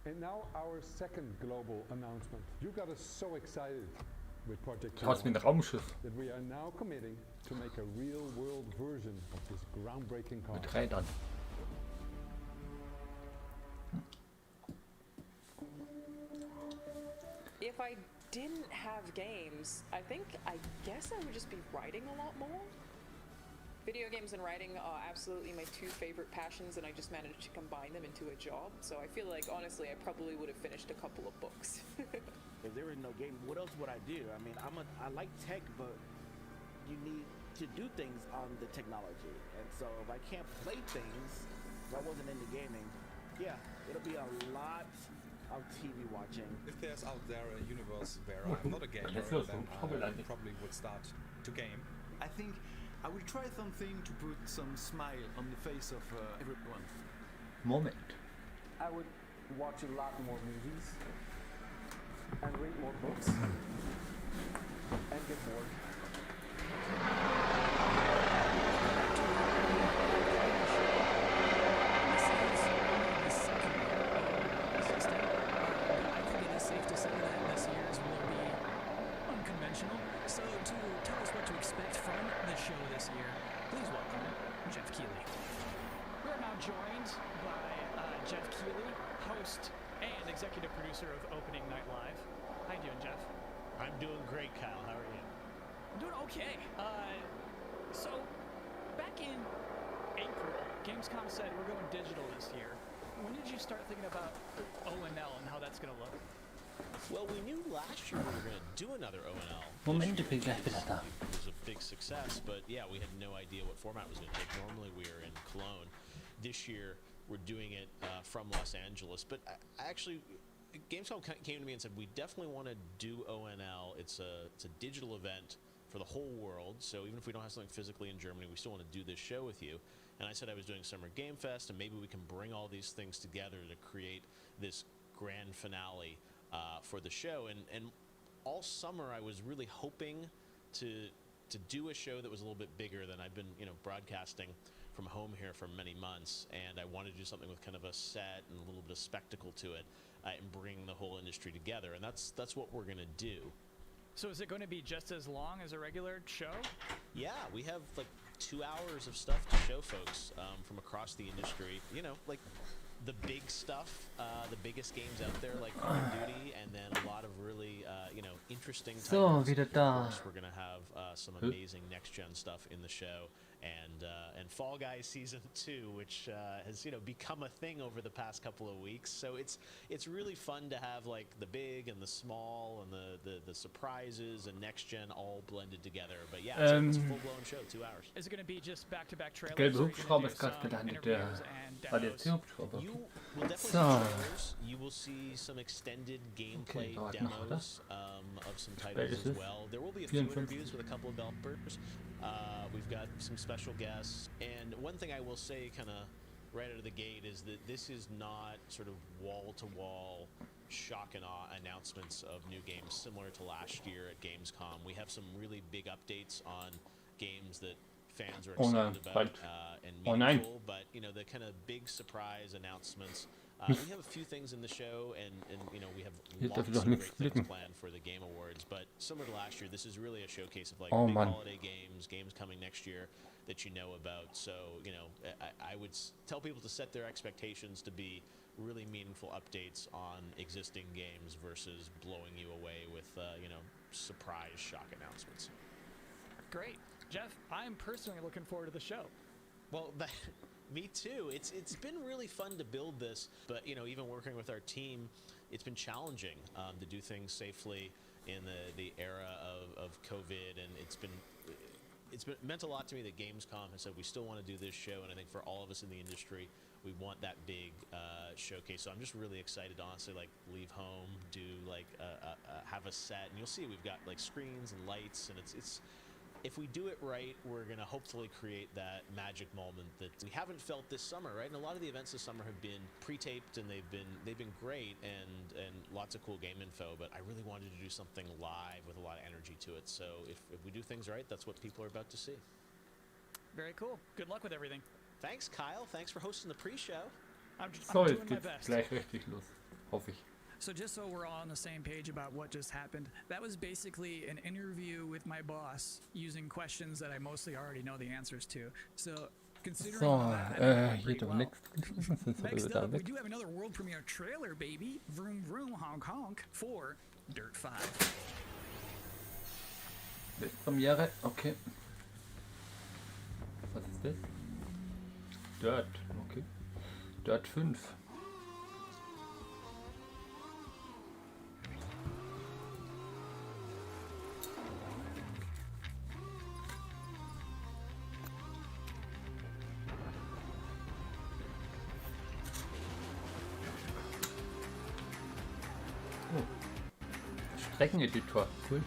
And now our second global announcement. You got us so excited with Project Schaut aus wie ein P1 Raumschiff that we are now committing to make a real-world version of this groundbreaking car. mit Rädern. If I didn't have games, I guess I would just be writing a lot more. Video games and writing are absolutely my two favorite passions, and I just managed to combine them into a job. So I feel like, honestly, I probably would have finished a couple of books. If there was no game, what else would I do? I mean, I like tech, but you need to do things on the technology. And so if I can't play things, if I wasn't into gaming, yeah, it'll be a lot of TV watching. If there's out there a universe where I'm not a gamer, Let's go, then probably. I probably would start to game. I think I will try something to put some smile on the face of everyone. Moment. I would watch a lot more movies and read more books and get bored. Safe to say that this year's will be unconventional. So to tell us what to expect from the show this year, please welcome Jeff Keighley. We're now joined by Jeff Keighley, host and executive producer of Opening Night Live. How you doing, Jeff? I'm doing great, Kyle. How are you? I'm doing okay. So back in April, Gamescom said we're going digital this year. When did you start thinking about O&L and how that's going to look? Well, we knew last year we were going to do another O&L. Moment, ich bin gleich wieder da. It was a big success, but yeah, we had no idea what format it was going to take. Normally we were in Cologne. This year we're doing it from Los Angeles, but I actually, Gamescom came to me and said, we definitely want to do O&L. It's a digital event for the whole world, so even if we don't have something physically in Germany, we still want to do this show with you. And I said I was doing Summer Game Fest, and maybe we can bring all these things together to create this grand finale for the show. And all summer I was really hoping to do a show that was a little bit bigger than I've been, broadcasting from home here for many months, and I wanted to do something with kind of a set and a little bit of spectacle to it, and bring the whole industry together. And that's what we're gonna do. So is it going to be just as long as a regular show? Yeah, we have like 2 hours of stuff to show folks from across the industry. Like the big stuff, the biggest games out there, like Call of Duty, and then a lot of really, interesting titles. So, wieder da. Of course, we're gonna have some amazing next-gen stuff in the show, and Fall Guys Season 2, which has become a thing over the past couple of weeks. So it's really fun to have like the big and the small and the surprises and next-gen all blended together. But yeah, it's a full-blown show, 2 hours. Is it going to be just back-to-back trailers? Gelbe or are you Hubschrauber gonna ist do gerade some gelandet, interviews der and demos? ADAC-Hubschrauber. You will definitely see So. trailers. You will see some extended gameplay dauert noch, oder? demos of some titles ist as es? well. There will be a few 54. interviews with a couple of developers. We've got some special guests. And one thing I will say kind of right out of the gate is that this is not sort of wall-to-wall shock and awe announcements of new games similar to last year at Gamescom. We have some really big updates on games that fans are excited about and meaningful, but the kind of big surprise announcements. We have a few things in the show, and we have lots of great things planned for the Game Awards. But similar to last year, this is really a showcase of like big holiday games coming next year that you know about. So I would tell people to set their expectations to be really meaningful updates on existing games versus blowing you away with surprise shock announcements. Great. Jeff, I'm personally looking forward to the show. Well, me too. It's been really fun to build this, but even working with our team, it's been challenging to do things safely in the era of COVID, and it's meant a lot to me that Gamescom has said we still want to do this show, and I think for all of us in the industry, we want that big showcase. So I'm just really excited to honestly like leave home, do like have a set, and you'll see we've got like screens and lights, and it's. If we do it right, we're going to hopefully create that magic moment that we haven't felt this summer, right? And a lot of the events this summer have been pre-taped, and they've been great and lots of cool game info, but I really wanted to do something live with a lot of energy to it. So if we do things right, that's what people are about to see. Very cool. Good luck with everything. Thanks, Kyle. Thanks for hosting the pre-show. I'm So, doing jetzt my geht's best. gleich richtig los. Hoffe ich. So just so we're all on the same page about what just happened, that was basically an interview with my boss using questions that I mostly already know the answers to. So considering So, all that, I think it went hier pretty doch well. nichts. Sonst hat er Next wieder up, we weg. do have another world premiere trailer, baby. Vroom vroom honk honk for Dirt 5. Premiere, okay. Was ist das? Dirt, okay. Dirt 5. Oh. Streckeneditor, cool.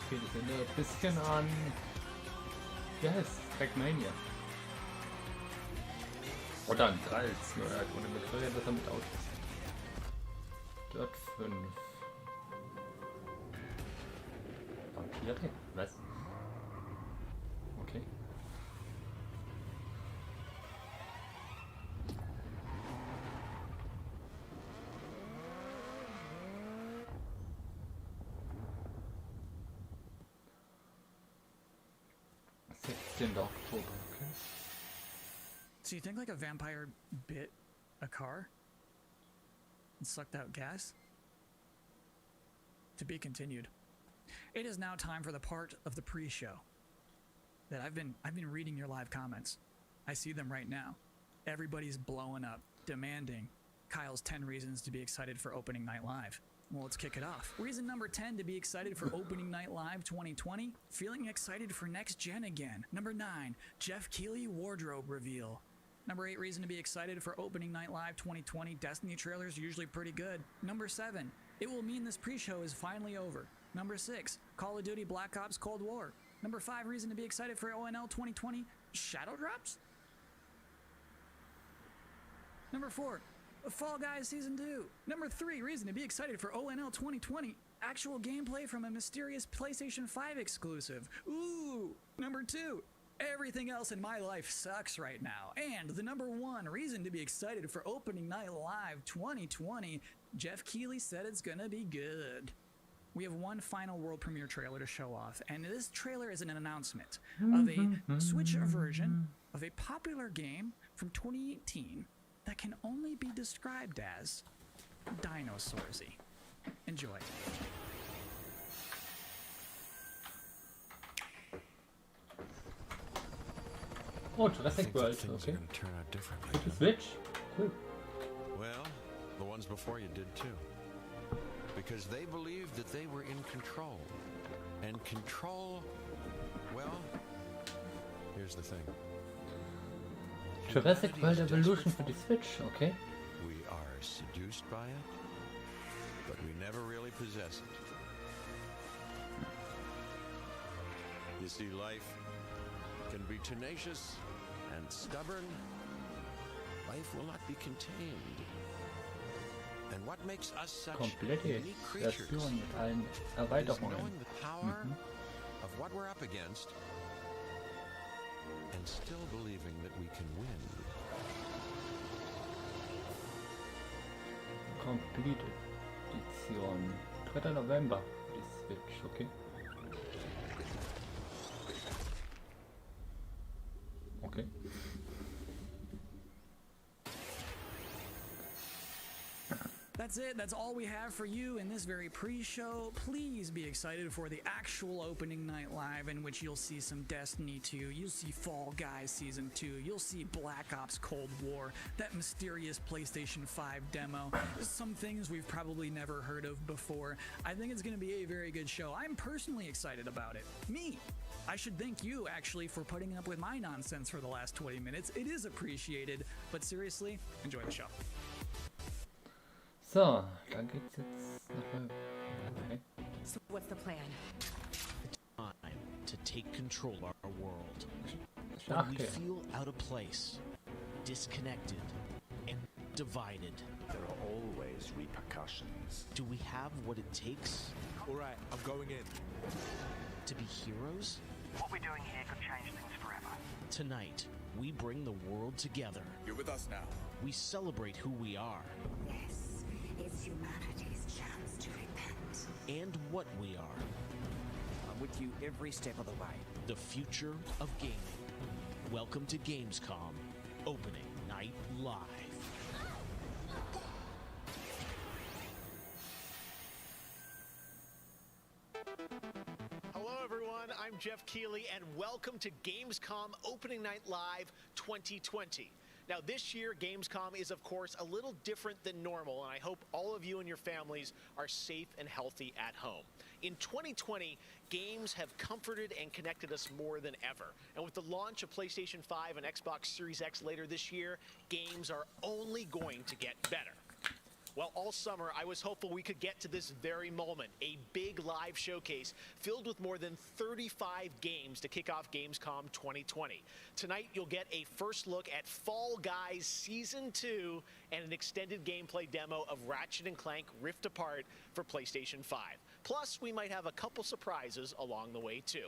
Spiele sind ein bisschen an. Wie heißt Trackmania? Oder an Trials, nur halt ohne Motorrad, das mit Autos. Dort 5. Vampire? Was? Okay. Oktober, okay. So you think like a vampire bit a car and sucked out gas? To be continued. It is now time for the part of the pre-show that I've been reading your live comments. I see them right now. Everybody's blowing up, demanding Kyle's 10 reasons to be excited for opening night live. Well, let's kick it off. Reason number 10 to be excited for opening night live 2020, feeling excited for next gen again. Number 9, Jeff Keighley wardrobe reveal. Number 8 reason to be excited for opening night live 2020, Destiny trailers are usually pretty good. Number 7, it will mean this pre-show is finally over. Number 6, Call of Duty Black Ops Cold War. Number 5 reason to be excited for ONL 2020, Shadow Drops. Number 4, Fall Guys Season 2. Number 3 reason to be excited for ONL 2020, actual gameplay from a mysterious PlayStation 5 exclusive. Ooh. Number 2, everything else in my life sucks right now. And the number 1 reason to be excited for opening night live 2020, Jeff Keighley said it's gonna be good. We have one final world premiere trailer to show off, and this trailer is an announcement of a Switch version of a popular game from 2018 that can only be described as Dinosaursy. Enjoy. Oh, Jurassic World, okay. Turn out differently. With the Switch? Cool. Well, the ones before you did too. Because they believed that they were in control. And control, well, here's the thing. Jurassic World Evolution for the Switch, okay. We are seduced by it, but we never really possess it. You see, life can be tenacious and stubborn. Life will not be contained. And what makes us such Komplette unique creatures Version mit allen is Erweiterungen. knowing the power of what we're up against and still believing that we can win. Complete Edition. 3. November für die Switch, okay. Okay. That's it. That's all we have for you in this very pre-show. Please be excited for the actual opening night live, in which you'll see some Destiny 2, you'll see Fall Guys Season 2, you'll see Black Ops Cold War, that mysterious PlayStation 5 demo, some things we've probably never heard of before. I think it's going to be a very good show. I'm personally excited about it. Me. I should thank you, actually, for putting up with my nonsense for the last 20 minutes. It is appreciated, but seriously, enjoy the show. So, dann geht's jetzt nach. Okay. So what's the plan? Time to take control of our world. When we feel out of place, disconnected, and divided, there are always repercussions. do we have what it takes? All right, I'm going in. To be heroes? What we're doing here could change things forever. Tonight, we bring the world together. You're with us now. We celebrate who we are. Yes, it's humanity's chance to repent. And what we are. I'm with you every step of the way. The future of gaming. Welcome to Gamescom, opening night live. Hello everyone, I'm Jeff Keighley and welcome to Gamescom Opening Night Live 2020. Now this year, Gamescom is of course a little different than normal, and I hope all of you and your families are safe and healthy at home. In 2020, games have comforted and connected us more than ever. And with the launch of PlayStation 5 and Xbox Series X later this year, games are only going to get better. Well, all summer, I was hopeful we could get to this very moment, a big live showcase filled with more than 35 games to kick off Gamescom 2020. Tonight, you'll get a first look at Fall Guys Season 2 and an extended gameplay demo of Ratchet & Clank Rift Apart for PlayStation 5. Plus, we might have a couple surprises along the way, too.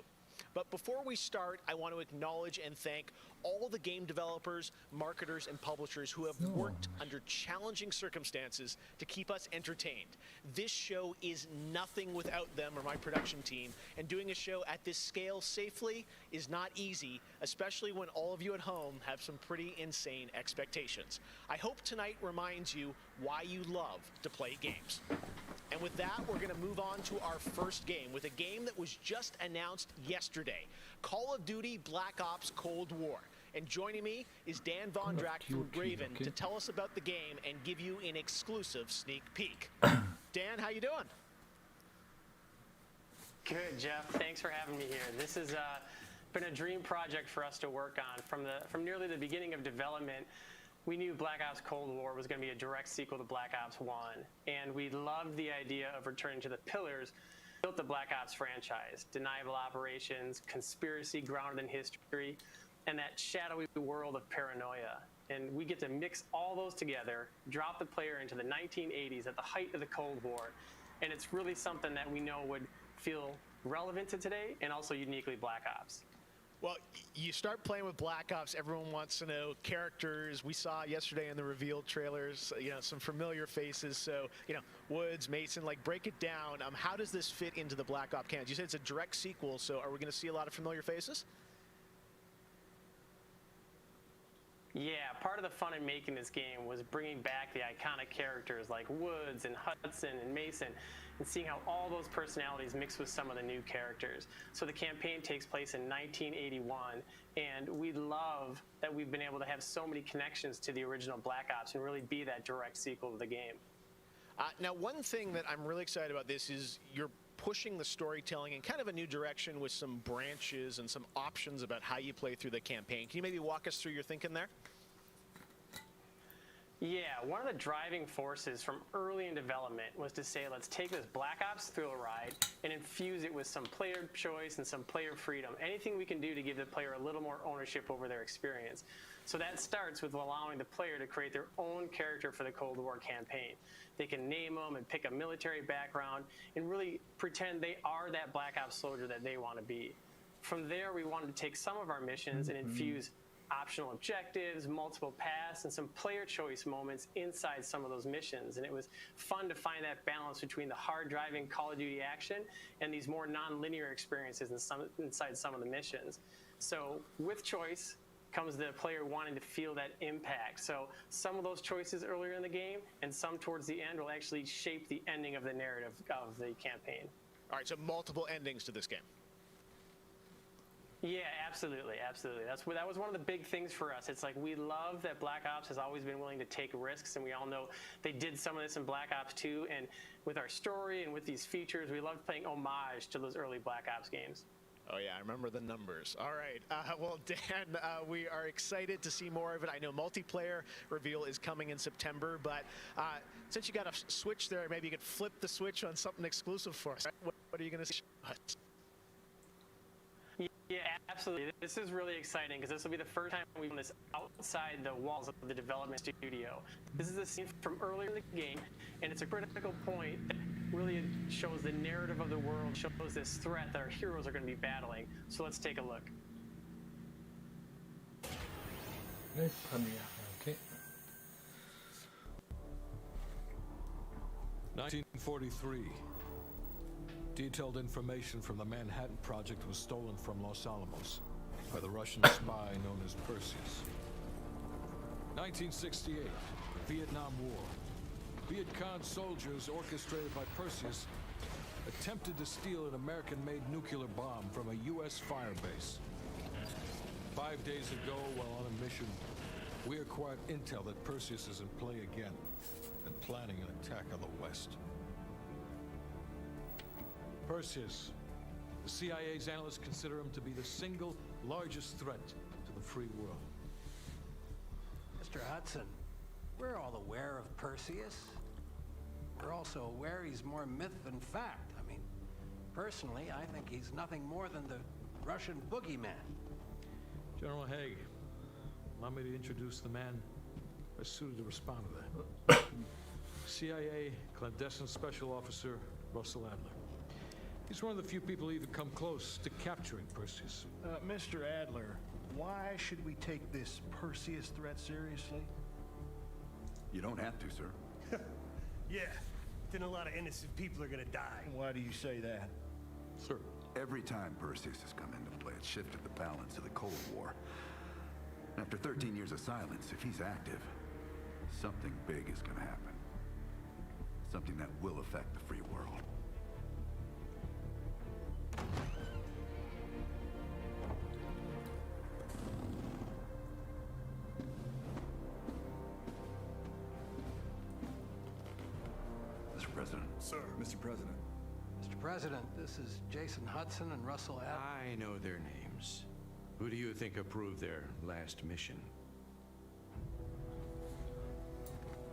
But before we start, I want to acknowledge and thank all the game developers, marketers, and publishers who have worked under challenging circumstances to keep us entertained. This show is nothing without them or my production team, and doing a show at this scale safely is not easy, especially when all of you at home have some pretty insane expectations. I hope tonight reminds you why you love to play games. And with that, we're going to move on to our first game with a game that was just announced yesterday, Call of Duty Black Ops Cold War. And joining me is Dan Vondrak from Raven to tell us about the game and give you an exclusive sneak peek. Dan, how you doing? Good, Jeff. Thanks for having me here. This has been a dream project for us to work on. From nearly the beginning of development, we knew Black Ops Cold War was going to be a direct sequel to Black Ops 1, and we loved the idea of returning to the pillars built the Black Ops franchise: deniable operations, conspiracy grounded in history, and that shadowy world of paranoia. And we get to mix all those together, drop the player into the 1980s at the height of the Cold War, and it's really something that we know would feel relevant to today and also uniquely Black Ops. Well, you start playing with Black Ops, everyone wants to know characters. We saw yesterday in the reveal trailers, some familiar faces. So, Woods, Mason, break it down. How does this fit into the Black Ops canon? You said it's a direct sequel, so are we going to see a lot of familiar faces? Yeah, part of the fun in making this game was bringing back the iconic characters like Woods and Hudson and Mason, and seeing how all those personalities mix with some of the new characters. So the campaign takes place in 1981, and we love that we've been able to have so many connections to the original Black Ops and really be that direct sequel to the game. Now, one thing that I'm really excited about this is you're pushing the storytelling in kind of a new direction with some branches and some options about how you play through the campaign. Can you maybe walk us through your thinking there? Yeah, one of the driving forces from early in development was to say, let's take this Black Ops thrill ride and infuse it with some player choice and some player freedom. Anything we can do to give the player a little more ownership over their experience. So that starts with allowing the player to create their own character for the Cold War campaign. They can name them and pick a military background and really pretend they are that Black Ops soldier that they want to be. From there, we wanted to take some of our missions and infuse optional objectives, multiple paths, and some player choice moments inside some of those missions. And it was fun to find that balance between the hard-driving Call of Duty action and these more non-linear experiences inside some of the missions. So with choice comes the player wanting to feel that impact. So some of those choices earlier in the game and some towards the end will actually shape the ending of the narrative of the campaign. All right, so multiple endings to this game. Yeah, absolutely, absolutely. That was one of the big things for us. It's like we love that Black Ops has always been willing to take risks, and we all know they did some of this in Black Ops 2. And with our story and with these features, we loved playing homage to those early Black Ops games. Oh, yeah, I remember the numbers. All right. Well, Dan, we are excited to see more of it. I know multiplayer reveal is coming in September, but since you got a Switch there, maybe you could flip the switch on something exclusive for us. What are you going to see? Yeah, absolutely. This is really exciting because this will be the first time we've done this outside the walls of the development studio. This is a scene from earlier in the game, and it's a critical point that really shows the narrative of the world, shows this threat that our heroes are going to be battling. So let's take a look. Okay. 1943. Detailed information from the Manhattan Project was stolen from Los Alamos by the Russian spy known as Perseus. 1968, Vietnam War. Viet Cong soldiers orchestrated by Perseus attempted to steal an American-made nuclear bomb from a U.S. firebase. 5 days ago, while on a mission, we acquired intel that Perseus is in play again and planning an attack on the West. Perseus. The CIA's analysts consider him to be the single largest threat to the free world. Mr. Hudson, we're all aware of Perseus. we're also aware he's more myth than fact. I mean, personally, I think he's nothing more than the Russian boogeyman. General Haig, allow me to introduce the man best suited to respond to that. CIA clandestine special officer Russell Adler. He's one of the few people who even come close to capturing Perseus. Mr. Adler, why should we take this Perseus threat seriously? You don't have to, sir. Yeah, then a lot of innocent people are gonna die. Why do you say that? Sir. Every time Perseus has come into play, it shifted the balance of the Cold War. After 13 years of silence, if he's active, something big is gonna happen. Something that will affect the free world. Mr. President. Sir. Mr. President. Mr. President, this is Jason Hudson and Russell Adler. I know their names. Who do you think approved their last mission?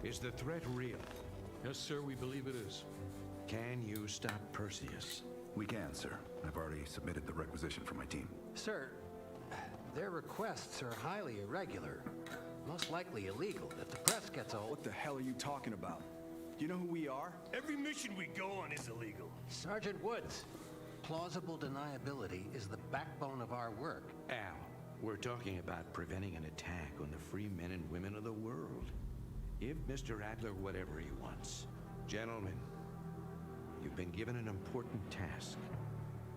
Is the threat real? Yes, sir, we believe it is. Can you stop Perseus? We can, sir. I've already submitted the requisition for my team. Sir, their requests are highly irregular, most likely illegal. If the press gets old... What the hell are you talking about? Do you know who we are? Every mission we go on is illegal. Sergeant Woods, plausible deniability is the backbone of our work. Al, we're talking about preventing an attack on the free men and women of the world. Give Mr. Adler whatever he wants. Gentlemen, you've been given an important task.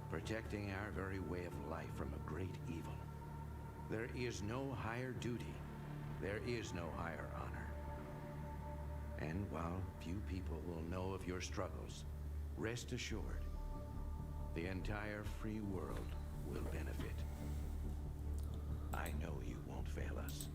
Protecting our very way of life from a great evil. There is no higher duty. There is no higher honor. And while few people will know of your struggles, rest assured, the entire free world will benefit. I know you won't fail us.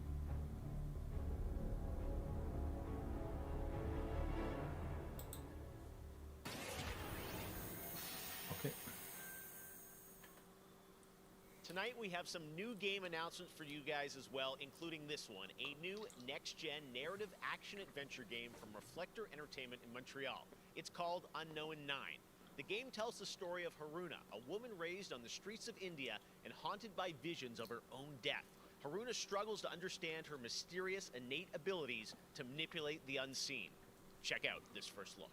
Tonight we have some new game announcements for you guys as well, including this one, a new next-gen narrative action-adventure game from Reflector Entertainment in Montreal. It's called Unknown 9. The game tells the story of Haruna, a woman raised on the streets of India and haunted by visions of her own death. Haruna struggles to understand her mysterious innate abilities to manipulate the unseen. Check out this first look.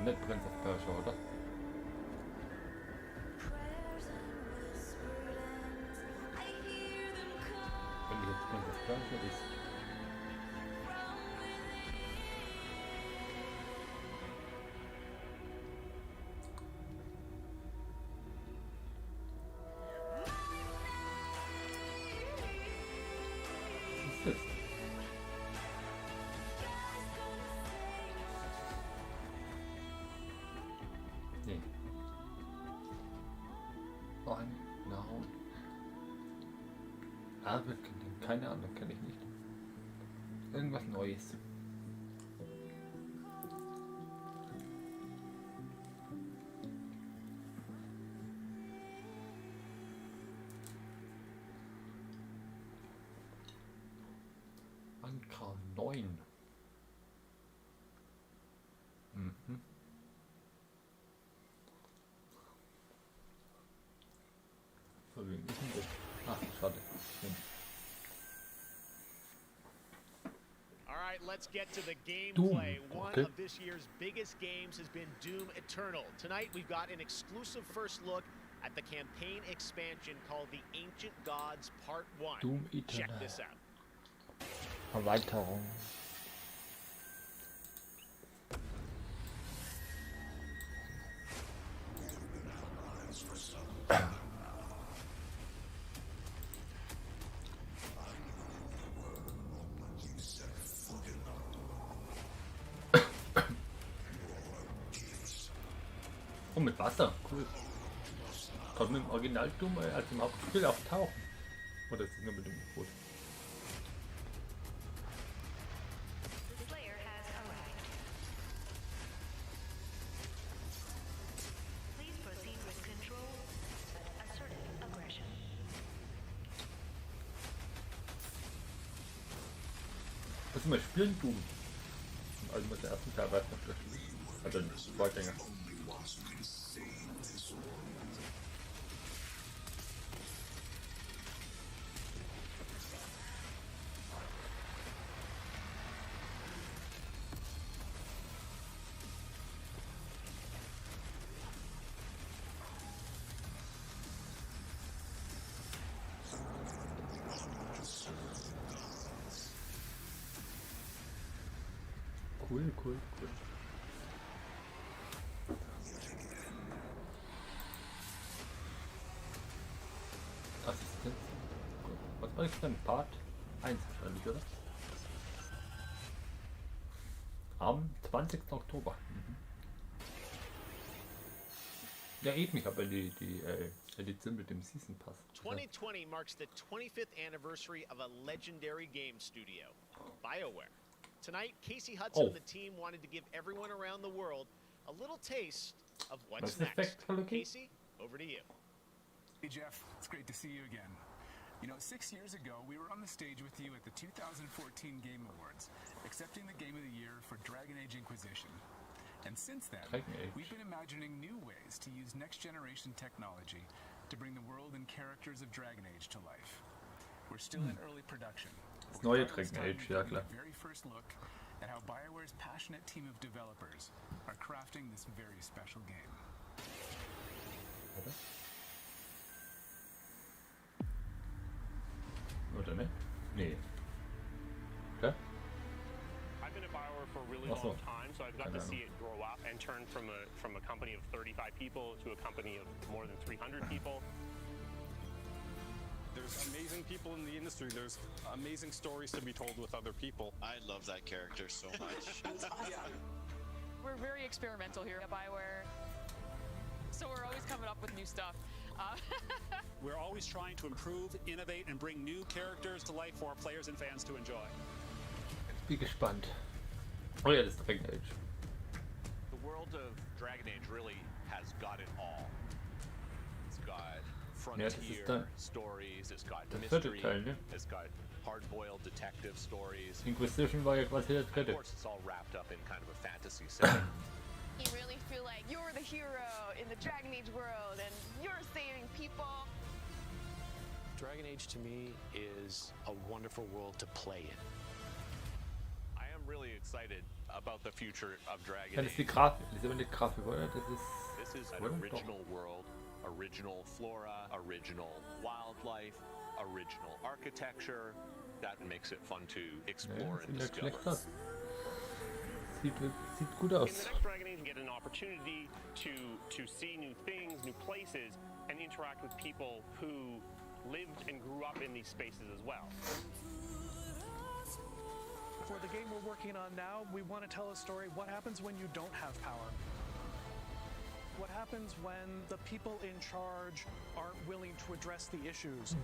Nicht Prince of Persia, oder? Wenn die jetzt Prince of Persia ist. Was ist das? Nee. Unknown. Keine Ahnung, kenne ich nicht. Irgendwas Neues. Anker 9. Mhm. So, wie ist denn das? Ach, schade. All right, let's get to the gameplay. Doom. One Okay. of this year's biggest games has been Doom Eternal. Tonight, we've got an exclusive first look at the campaign expansion called The Ancient Gods Part 1. Doom Check Eternal. this out. Erweiterung. Oh, mit Wasser. Cool. Kommt mit dem Original Doom als im Hauptspiel auftauchen? Oder ist es nur mit dem U-Boot? Was immer spielen Doom? Also mit der ersten Teil war es noch schlecht. Also ein Vorgänger. Cool. Assistenz. Was war das denn? Part 1 wahrscheinlich, oder? Am 20. Oktober. Ja, eben, ich habe die Edition mit dem Season Pass. 2020 marks the 25th anniversary of a legendary game studio, BioWare. Tonight, Casey Hudson and the team wanted to give everyone around the world a little taste of what's next. Casey, over to you. Hey Jeff, it's great to see you again. You know, 6 years ago, we were on the stage with you at the 2014 Game Awards, accepting the Game of the Year for Dragon Age Inquisition. And since then, we've been imagining new ways to use next-generation technology to bring the world and characters of Dragon Age to life. We're still in early production. Das neue Dragon Age, ja klar. Very first look at how BioWare's passionate team of developers are crafting this very special game. Oder ne? Nee. Okay. I've been at BioWare for a really long time, so I've got to see it grow up and turn from a company of 35 people to a company of more than 300 people. There's amazing people in the industry. There's amazing stories to be told with other people. I love that character so much. That's awesome. We're very experimental here at BioWare, so we're always coming up with new stuff. We're always trying to improve, innovate, and bring new characters to life for our players and fans to enjoy. Bin gespannt. Oh ja, das ist Dragon Age. The world of Dragon Age really has got it all. It's got frontier stories, it's got mystery, it's got hard-boiled detective stories. Inquisition war ja quasi der dritte. Of course, it's all wrapped up in kind of a fantasy setting. You really feel like you're the hero in the Dragon Age world and you're saving people. Dragon Age to me is a wonderful world to play in. I am really excited about the future of Dragon Das Age. ist die Grafik, das ist aber nicht Grafik, oder? This is an original world, original flora, original wildlife, original architecture. That makes it fun to explore and discover. Sieht gut aus. In the next Dragon Age, you get an opportunity to see new things, new places, and interact with people who lived and grew up in these spaces as well. For the game we're working on now, we want to tell a story. What happens when you don't have power? What happens when the people in charge aren't willing to address the issues?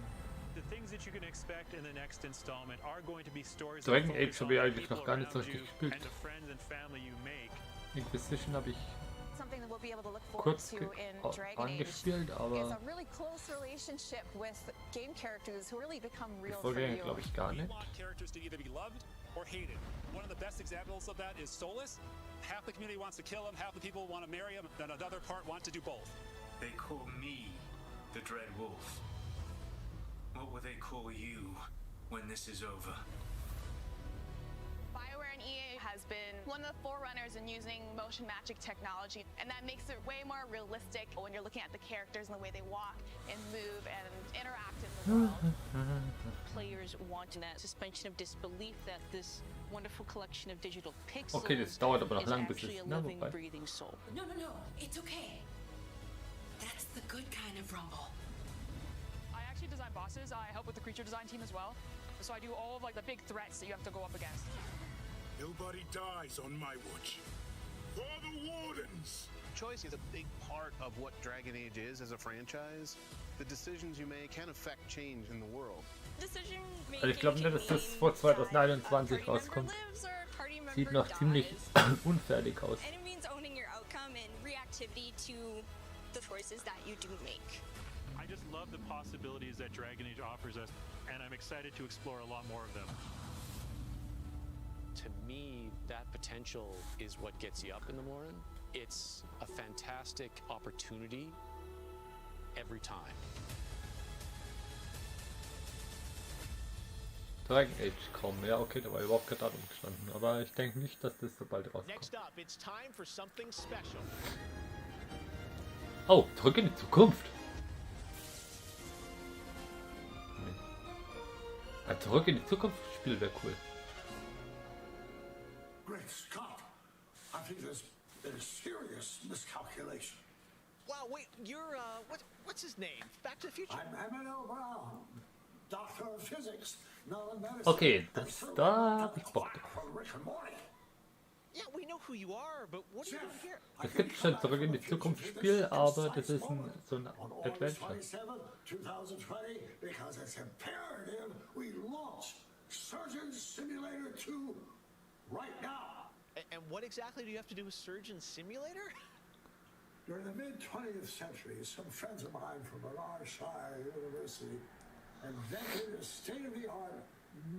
The things that you can expect in the next installment are going to be stories Dragon Age habe ich eigentlich noch gar nicht so richtig gespielt. and the friends and family you make. Inquisition habe ich Something that we'll be able to look forward kurz to in Dragon Age angespielt, is aber a really close relationship with game characters who really become die real for Vorgänger you. glaube ich gar We nicht. want characters to either be loved or hated. One of the best examples of that is Solus. Half the community wants to kill him, half the people want to marry him, then another part want to do both. They call me the Dread Wolf. What will they call you when this is over? BioWare and EA has been one of the forerunners in using motion magic technology, and that makes it way more realistic when you're looking at the characters and the way they walk and move and interact in the world. Players want that suspension of disbelief that this wonderful collection of digital pixels Okay, das dauert aber noch is lang, bis actually es a living, breathing soul. No, it's okay. That's the good kind of rumble. I actually design bosses. I help with the creature design team as well. So I do all of like the big threats that you have to go up against. Nobody dies on my watch. For the Wardens! choice is a big part of what Dragon Age is as a franchise. The decisions you make can affect change in the world. Also ich glaube nicht, dass das vor 2021 rauskommt. Sieht noch ziemlich unfertig aus. And it means owning your outcome and reactivity to the choices that you do make. I just love the possibilities that Dragon Age offers us, and I'm excited to explore a lot more of them. To me, that potential is what gets you up in the morning. It's a fantastic opportunity every time. Dragon Age kommen, ja okay, da war überhaupt kein Datum gestanden, aber ich denke nicht, dass das so bald rauskommt. Next up, it's time for something special. Oh, zurück in die Zukunft. Ein Zurück in die Zukunft Spiel wäre cool. Great Scott! I think there's been a serious miscalculation. Wow, wait, you're, what's his name? Back to the Future? I'm Emmanuel Brown, Doctor of Physics, not a medicine. Okay, da hab ich Bock drauf. From Rick and Morty. Yeah, we know who you are, but what are you doing here? Es gibt schon Zurück in die Zukunft Spiel, aber das ist so ein Adventure. 2020, because it's imperative we launch Surgeon Simulator 2 right now. And what exactly do you have to do with Surgeon Simulator? During the mid-20th century, some friends of mine from Shire University invented a state-of-the-art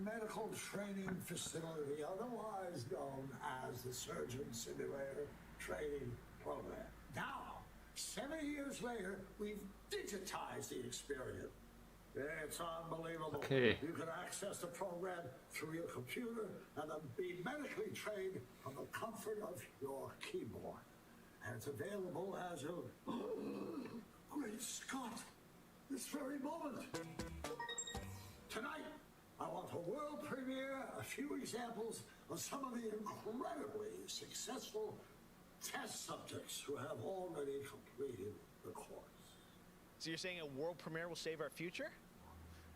medical training facility, otherwise known as the Surgeon Simulator Training Program. Now, 70 years later, we've digitized the experience. It's unbelievable. Okay. You can access the program through your computer and then be medically trained from the comfort of your keyboard. And it's available as of Great Scott, this very moment. Tonight, I want to world premiere a few examples of some of the incredibly successful test subjects who have already completed the course. So you're saying a world premiere will save our future?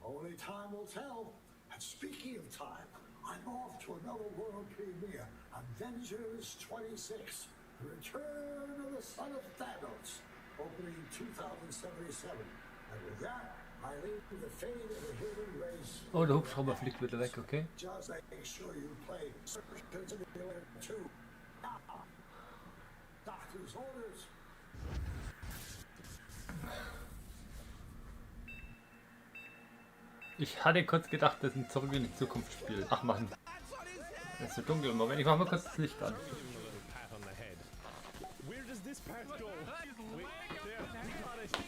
Only time will tell. And speaking of time, I'm off to another world premiere, Avengers 26, The Return of the Son of Thanos, opening 2077. And with that, I leave the fate of the human race. Oh, der Hubschrauber fliegt wieder weg, okay? Just make sure you play Surgeon Simulator 2. Doctor's orders. Ich hatte kurz gedacht, das ist ein Zurück in die Zukunft Spiel. Ach man, es ist so dunkel im Moment. Ich mach mal kurz das Licht an. Where does this path go? Wait, there.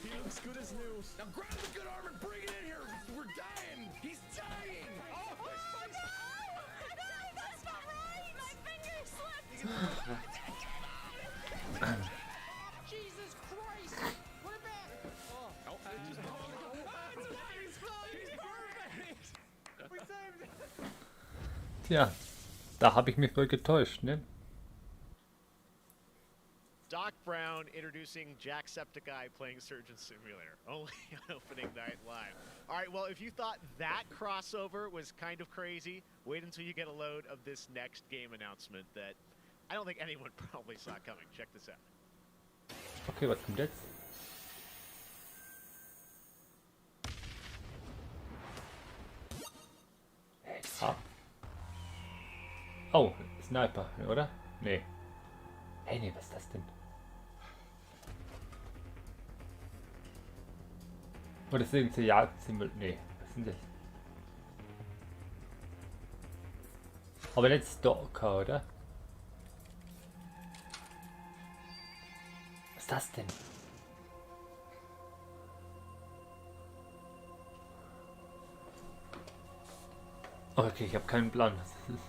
He looks good as new. Now grab the good arm and bring it in here. We're dying. He's dying. Oh, That's not right. My finger slipped. Jesus Christ! Put it back. Oh, he's perfect. We saved it. Tja, da habe ich mich wohl getäuscht, ne? Doc Brown introducing Jacksepticeye playing Surgeon Simulator, only on opening night live. All right, well, if you thought that crossover was kind of crazy, wait until you get a load of this next game announcement that I don't think anyone probably saw coming. Check this out. Okay, was kommt jetzt? Ah. Oh, Sniper, oder? Nee. Hey, nee, was ist das denn? Oh, das sind sie Jagdsymbol. Nee, was sind das? Aber nicht Stalker, oder? Was ist das denn? Oh, okay, ich habe keinen Plan, was das ist.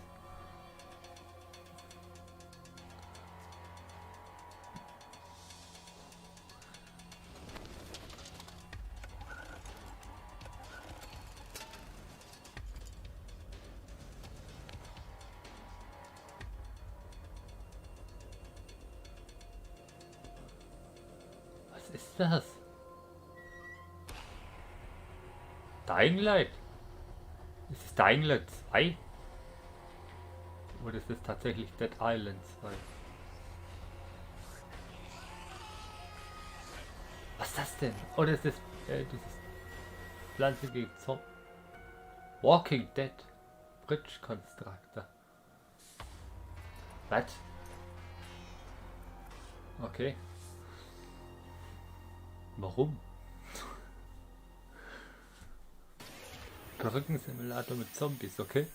Was ist das? Dying Light? Ist es Dying Light 2? Oder ist es tatsächlich Dead Island 2? denn? Oh, das ist dieses Pflanze gegen Zombie. Walking Dead. Bridge Constructor. Was? Okay. Warum? Perückensimulator mit Zombies, okay?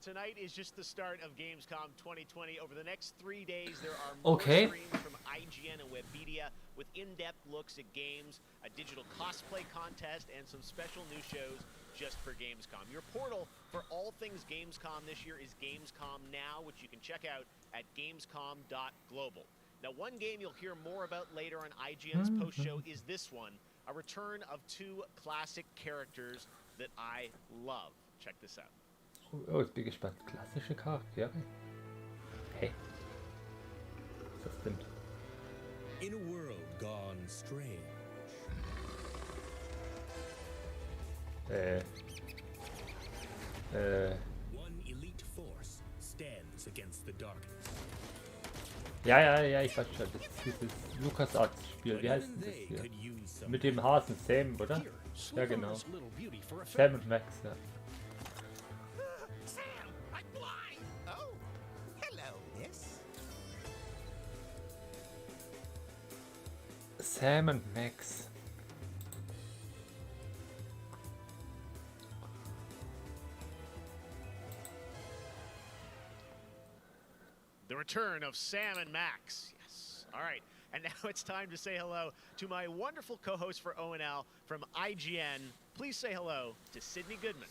Tonight is just the start of Gamescom 2020. Over the next 3 days, there are more streams from IGN and Webedia with in-depth looks at games, a digital cosplay contest, and some special new shows just for Gamescom. Your portal for all things Gamescom this year is Gamescom Now, which you can check out at gamescom.global. Now, one game you'll hear more about later on IGN's post-show is this one, a return of 2 classic characters that I love. Check this out. Oh, jetzt bin ich gespannt. Klassische Charaktere? Hey. Was ist das denn? In a world gone strange. One elite force stands against the darkness. Ja, ich weiß schon. Das ist dieses LucasArts-Spiel. Wie heißt denn das hier? Mit dem Hasen Sam, oder? Ja, genau. Sam und Max, ja. Sam und Max. The return of Sam and Max. Yes. All right. And now it's time to say hello to my wonderful co-host for ONL from IGN. Please say hello to Sydney Goodman.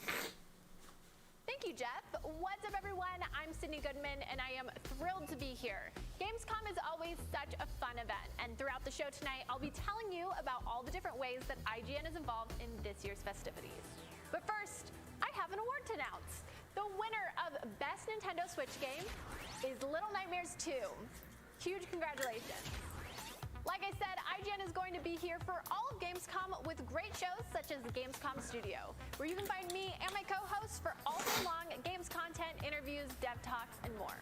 Thank you, Jeff. What's up, everyone? I'm Sydney Goodman, and I am thrilled to be here. Gamescom is always such a fun event, and throughout the show tonight, I'll be telling you about all the different ways that IGN is involved in this year's festivities. But first, I have an award to announce. The winner of Best Nintendo Switch Game is Little Nightmares 2. Huge congratulations. Like I said, IGN is going to be here for all of Gamescom with great shows such as the Gamescom Studio, where you can find me and my co-hosts for all day long games content, interviews, dev talks, and more.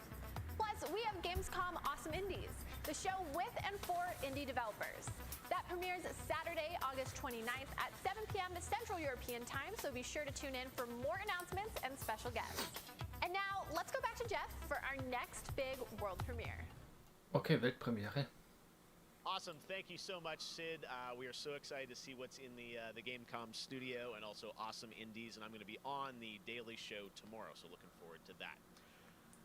Plus, we have Gamescom Awesome Indies, the show with and for indie developers. That premieres Saturday, August 29th at 7 p.m. Central European Time, so be sure to tune in for more announcements and special guests. And now, let's go back to Jeff for our next big world premiere. Okay, Weltpremiere. Awesome. Thank you so much, Sid. We are so excited to see what's in the Gamescom studio and also Awesome Indies, and I'm going to be on the Daily Show tomorrow, so looking forward to that.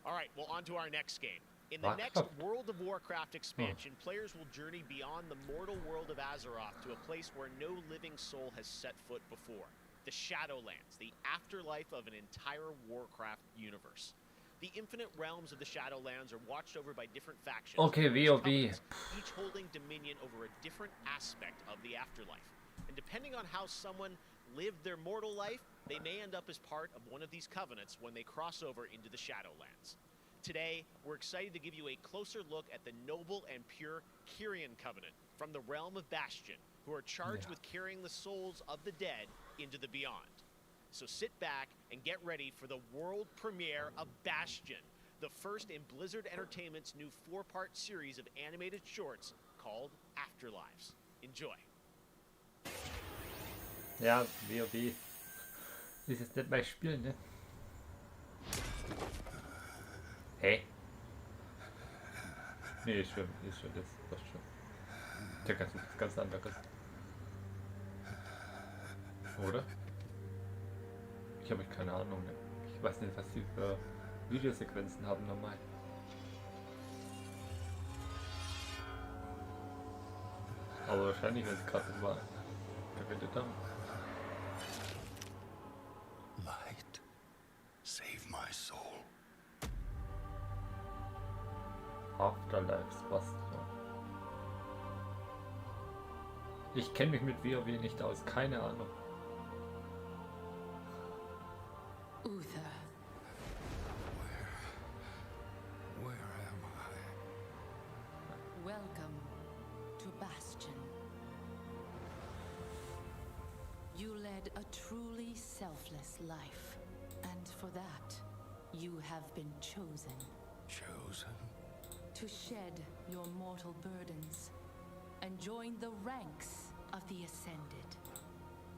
All right, well, on to our next game. In the next World of Warcraft expansion, players will journey beyond the mortal world of Azeroth to a place where no living soul has set foot before. The Shadowlands, the afterlife of an entire Warcraft universe. The infinite realms of the Shadowlands are watched over by different factions. Okay, VOB. Each holding dominion over a different aspect of the afterlife. And depending on how someone lived their mortal life, they may end up as part of one of these covenants when they cross over into the Shadowlands. Today, we're excited to give you a closer look at the noble and pure Kyrian Covenant from the realm of Bastion, who are charged with carrying the souls of the dead into the beyond. So sit back and get ready for the world premiere of Bastion, the first in Blizzard Entertainment's new 4-part series of animated shorts called Afterlives. Enjoy. Ja, WoW. Ist jetzt nicht mein Spiel, ne? Hey? Nee, ist schon das passt schon. Der ganz anderes. Oder? Ich habe keine Ahnung, ne? Ich weiß nicht, was die für Videosequenzen haben normal. Aber wahrscheinlich, wenn sie gerade mal geredet haben. Light, save my soul. Afterlives Bastion. Ich kenne mich mit WoW nicht aus, keine Ahnung. Uther. Where am I? Welcome to Bastion. You led a truly selfless life, and for that, you have been chosen. Chosen? To shed your mortal burdens and join the ranks of the Ascended,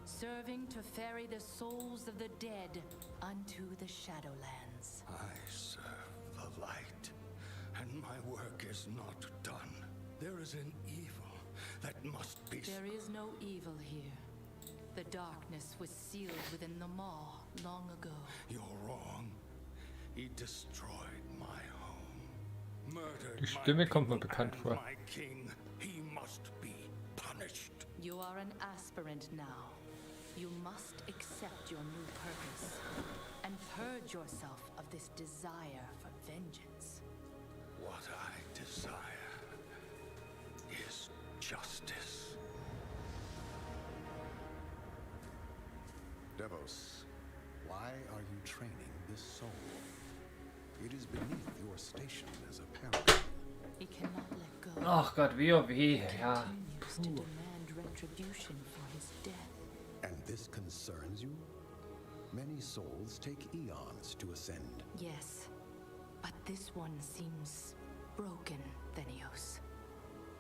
serving to ferry the souls of the dead unto the Shadowlands. I serve the light, and my work is not done. There is an evil that must be... There is no evil here. The darkness was sealed within the Maw long ago. You're wrong. He destroyed my home. Murdered Die Stimme my kommt mir people bekannt and vor. my king. He must be punished. You are an aspirant now. You must accept your new purpose and purge yourself of this desire for vengeance. What I desire is justice. Devos, why are you training this soul? It is beneath your station as a paragon. He cannot let go. Ach Gott, WoW, ja. Continues to demand retribution for his death. And this concerns you? Many souls take eons to ascend. Yes, but this one seems broken, Thenios.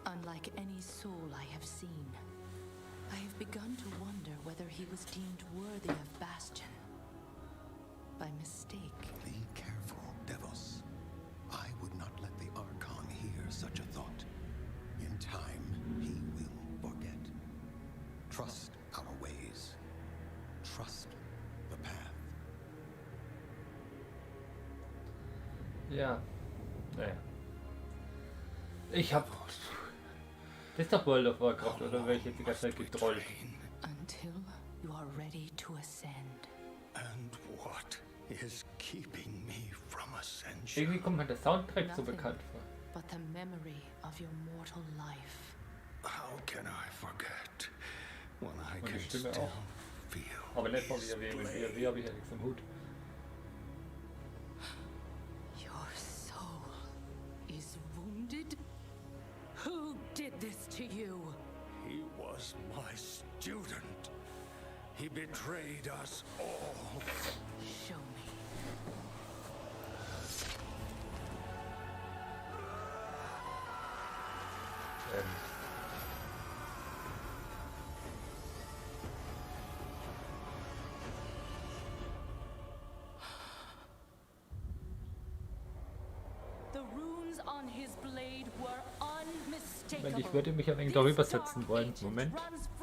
Unlike any soul I have seen. I have begun to wonder whether he was deemed worthy of Bastion. By mistake. Be careful, Devos. I would not let the Archon hear such a thought. In time, he will forget. Trust our ways. Trust the path. Ja. Naja. Ich hab... Das ist doch World of Warcraft, oder werde ich jetzt die ganze Zeit getrollt? Until you are ready to ascend. And what is keeping me from ascension? Irgendwie kommt mir der Soundtrack so bekannt vor. But the memory of your mortal life. How can I forget when I Und die can Stimme still auch. feel Aber nicht von his WoW, mit blade? WoW habe ich ja nichts am Hut. Your soul is wounded? Who did this to you? He was my student. He betrayed us all. Show me. The runes on his blade were unmistakable. Moment, ich würde mich ein wenig darüber setzen wollen. Moment.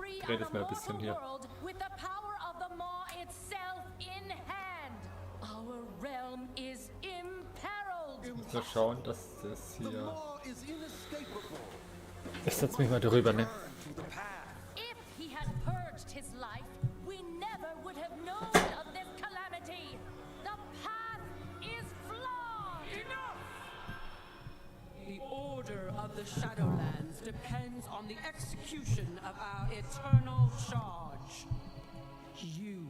Ich drehe das mal ein bisschen hier. With the power of the Maw itself in hand. Our realm is imperiled. Ich muss mal schauen, dass das hier... Ich setze mich mal darüber, ne? If he had purged his life, we never would have known of this calamity. The path is flawed. Enough! The order of the Shadowlands depends on the execution of our eternal charge. You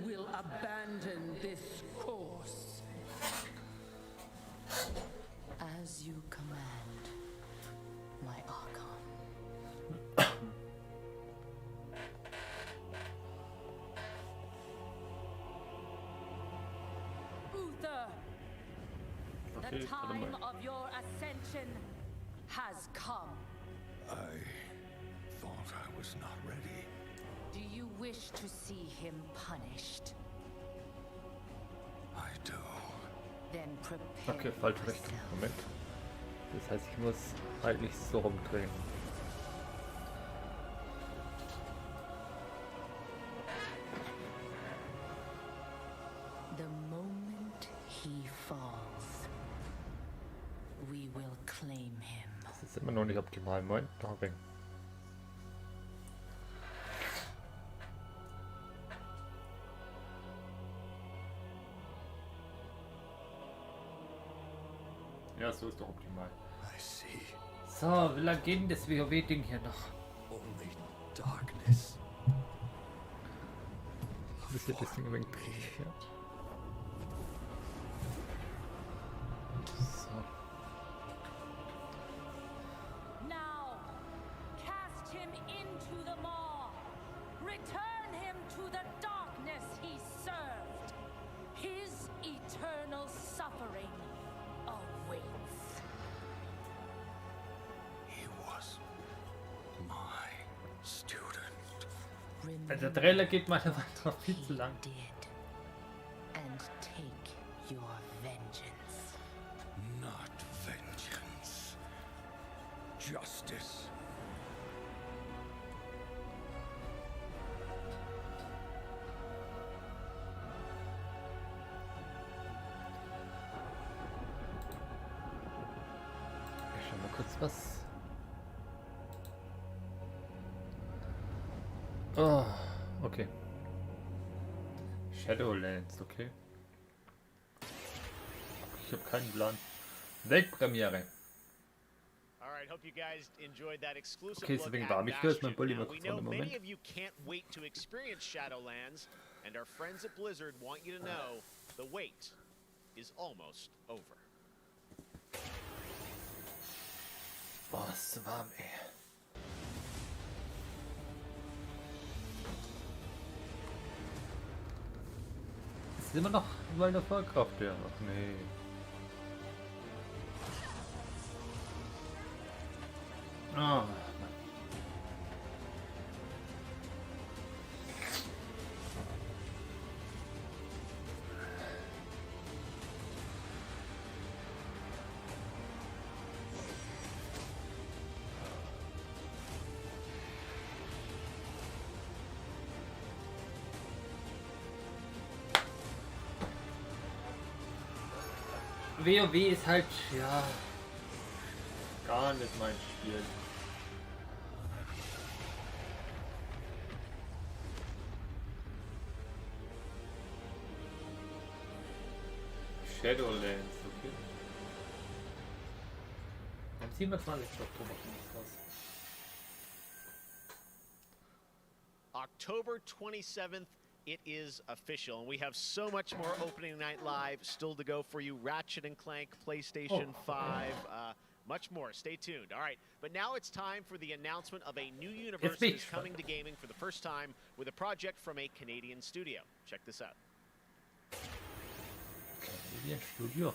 will abandon this course. As you command, my Archon. Uther, the time of your ascension has come. I thought I was not ready. Do you wish to see him punished? I do. Then prepare Okay, falsche Richtung. Moment. Das heißt, ich muss eigentlich so rumdrehen. The moment he falls, we will claim him. Das ist immer noch nicht optimal. Moment, noch weg. Ja, so ist doch optimal. I see. So, wie lange geht denn das WoW-Ding hier noch? Only darkness. Ich muss hier das Ding ein wenig drehen. Ja. So. Now, cast him into the maw. Return him to the darkness he served. His eternal suffering awaits. He was Der Trailer geht meiner Meinung nach viel zu lang. And take your vengeance. Not vengeance. Justice. Ich schau mal kurz was. Oh, okay. Shadowlands, okay. Ich habe keinen Plan. Weltpremiere. All right, hope you guys enjoyed that exclusive Okay, look deswegen at war mich für mein Bulli Bastion. mal Now, we kurz know einen many Moment. of you can't wait to experience Shadowlands, and our friends at Blizzard want you to know the wait is almost over. Boah, ist so warm, ey. Ist immer noch mal eine Vollkraft, ja. Ach nee. Ah, Mann. WoW ist halt, ja, gar nicht mein Spiel. Shadowlands, okay. Am 27. Oktober kommt es raus. October 27th, it is official, and we have so much more opening night live still to go for you. Ratchet and Clank, PlayStation 5, much more. Stay tuned. All right, but now it's time for the announcement of a new universe that is coming to gaming for the first time with a project from a Canadian studio. Check this out. Canadian Studio.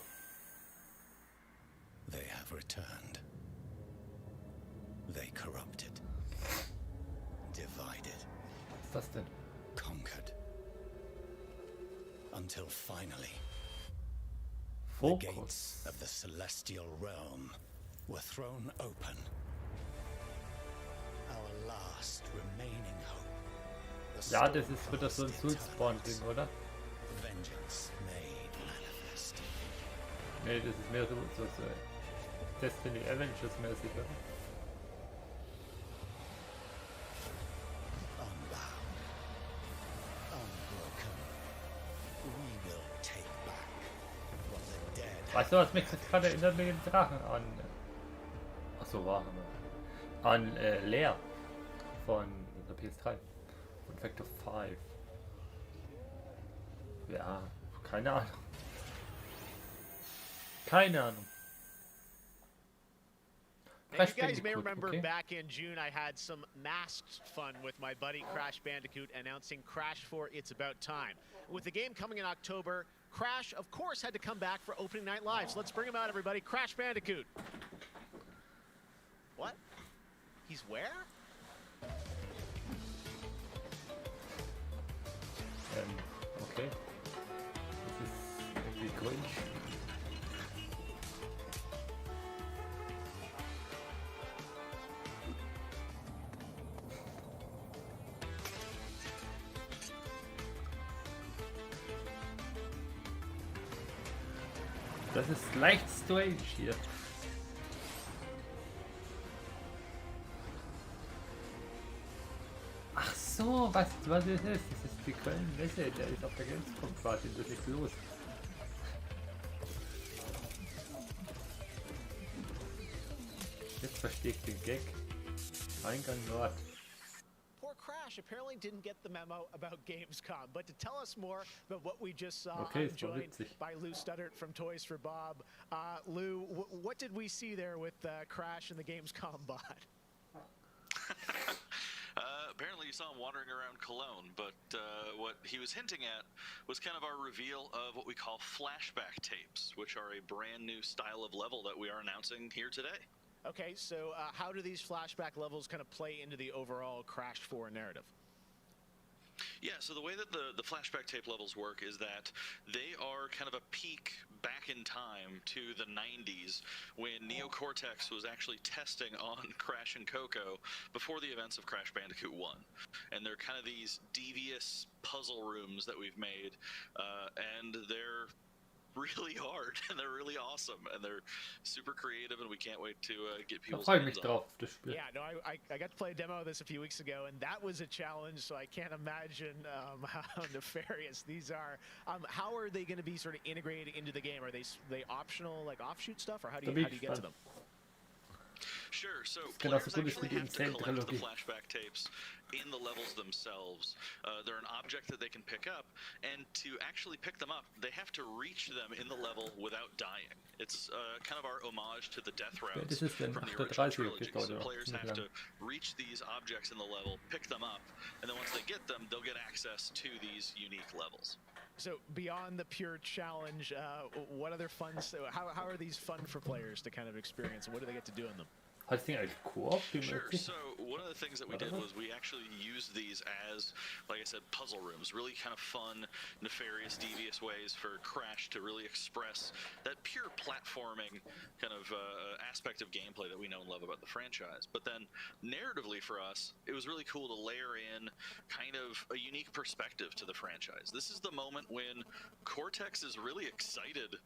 They have returned. They corrupted. Divided. Was ist das denn? Conquered. Until finally, Focus. the gates of the celestial realm were thrown open. Our last remaining hope. The Ja, das ist wieder so ein Soulspawn-Ding, oder? vengeance made manifest. Nee, das ist mehr so Destiny Avengers mäßig, oder? Weißt du, was mich jetzt gerade erinnert mit dem Drachen an? Achso, war an Leer von der PS3 von Factor 5. Ja, keine Ahnung. Keine Ahnung. And you guys may remember back in June, I had some masked fun with my buddy Crash Bandicoot announcing Crash 4 It's About Time. With the game coming in October, Crash, of course, had to come back for opening night live. So let's bring him out, everybody. Crash Bandicoot. What? He's where? Okay. Das ist irgendwie cringe. Das ist leicht strange hier. Ach so, was ist das? Das ist die Köln-Messe, der ist auf der Gamescom quasi, das ist los. Jetzt verstehe ich den Gag. Eingang Nord. Poor Crash apparently didn't get the memo about Gamescom, but to tell us more about what we just saw, Okay, I'm joined by Lou Studdert from Toys for Bob. Lou, what did we see there with Crash and the Gamescom bot? Apparently you saw him wandering around Cologne, but what he was hinting at was kind of our reveal of what we call flashback tapes, which are a brand new style of level that we are announcing here today. Okay, so how do these flashback levels kind of play into the overall Crash 4 narrative? Yeah, so the way that the flashback tape levels work is that they are kind of a peek back in time to the 90s when Neo Cortex was actually testing on Crash and Coco before the events of Crash Bandicoot 1. And they're kind of these devious puzzle rooms that we've made, and they're really hard and they're really awesome and they're super creative and we can't wait to get people's hands on. Yeah, no, I got to play a demo of this a few weeks ago and that was a challenge, so I can't imagine how nefarious these are. How are they going to be sort of integrated into the game? Are they optional, like offshoot stuff, or how do you get to them? Sure, so players actually have to collect the flashback tapes in the levels themselves. They're an object that they can pick up, and to actually pick them up, they have to reach them in the level without dying. It's kind of our homage to the death routes from the original trilogy. So players have to reach these objects in the level, pick them up, and then once they get them, they'll get access to these unique levels. So beyond the pure challenge, what other fun? How are these fun for players to kind of experience, and what do they get to do in them? Hat das Ding eigentlich Koop? Sure, so one of the things that we did was we actually used these as, like I said, puzzle rooms. Really kind of fun, nefarious, devious ways for Crash to really express that pure platforming kind of aspect of gameplay that we know and love about the franchise. But then, narratively for us, it was really cool to layer in kind of a unique perspective to the franchise. This is the moment when Cortex is really excited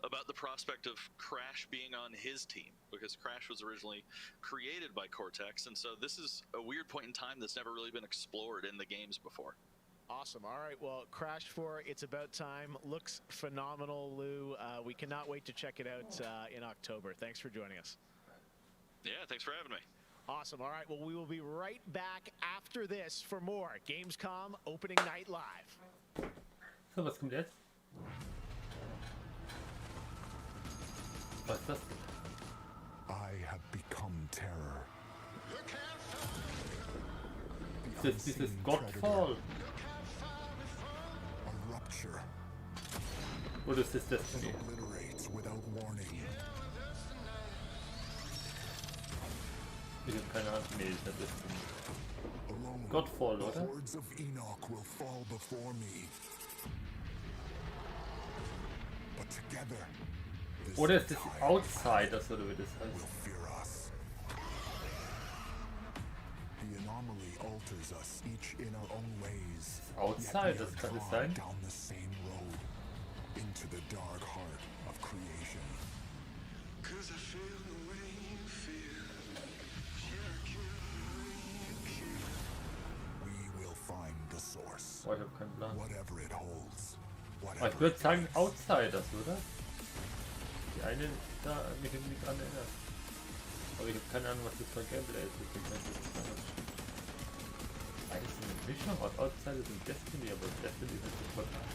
about the prospect of Crash being on his team, because Crash was originally created by Cortex, and so this is a weird point in time that's never really been explored in the games before. Awesome. All right, well, Crash 4, It's About Time looks phenomenal, Lou. We cannot wait to check it out in October. Thanks for joining us. Yeah, thanks for having me. Awesome. All right, well, we will be right back after this for more Gamescom Opening Night Live. So, was kommt jetzt? Was ist das? I have become terror. Dieses Godfall. A rupture. Oder ist das Destiny? Obliterates without warning. Ich hab keine Ahnung. Nee, das ist Destiny. Godfall, oder? The hordes of Enoch will fall before me. But together. Oder ist das Outsiders, oder wie das heißt? The anomaly alters us each in our own ways. Outsiders, kann es sein? Down the same road into the dark heart of creation. 'Cause I feel the way you feel. We will find the source. Oh, ich hab keinen Plan. Whatever it holds. Aber ich würde sagen Outsiders, oder? Die eine da mich nicht dran erinnert. Aber ich habe keine Ahnung, was das für ein Gameplay ist. Ich denke, das ist eigentlich eine Mischung aus Outsiders und Destiny, aber Destiny ist nicht so total.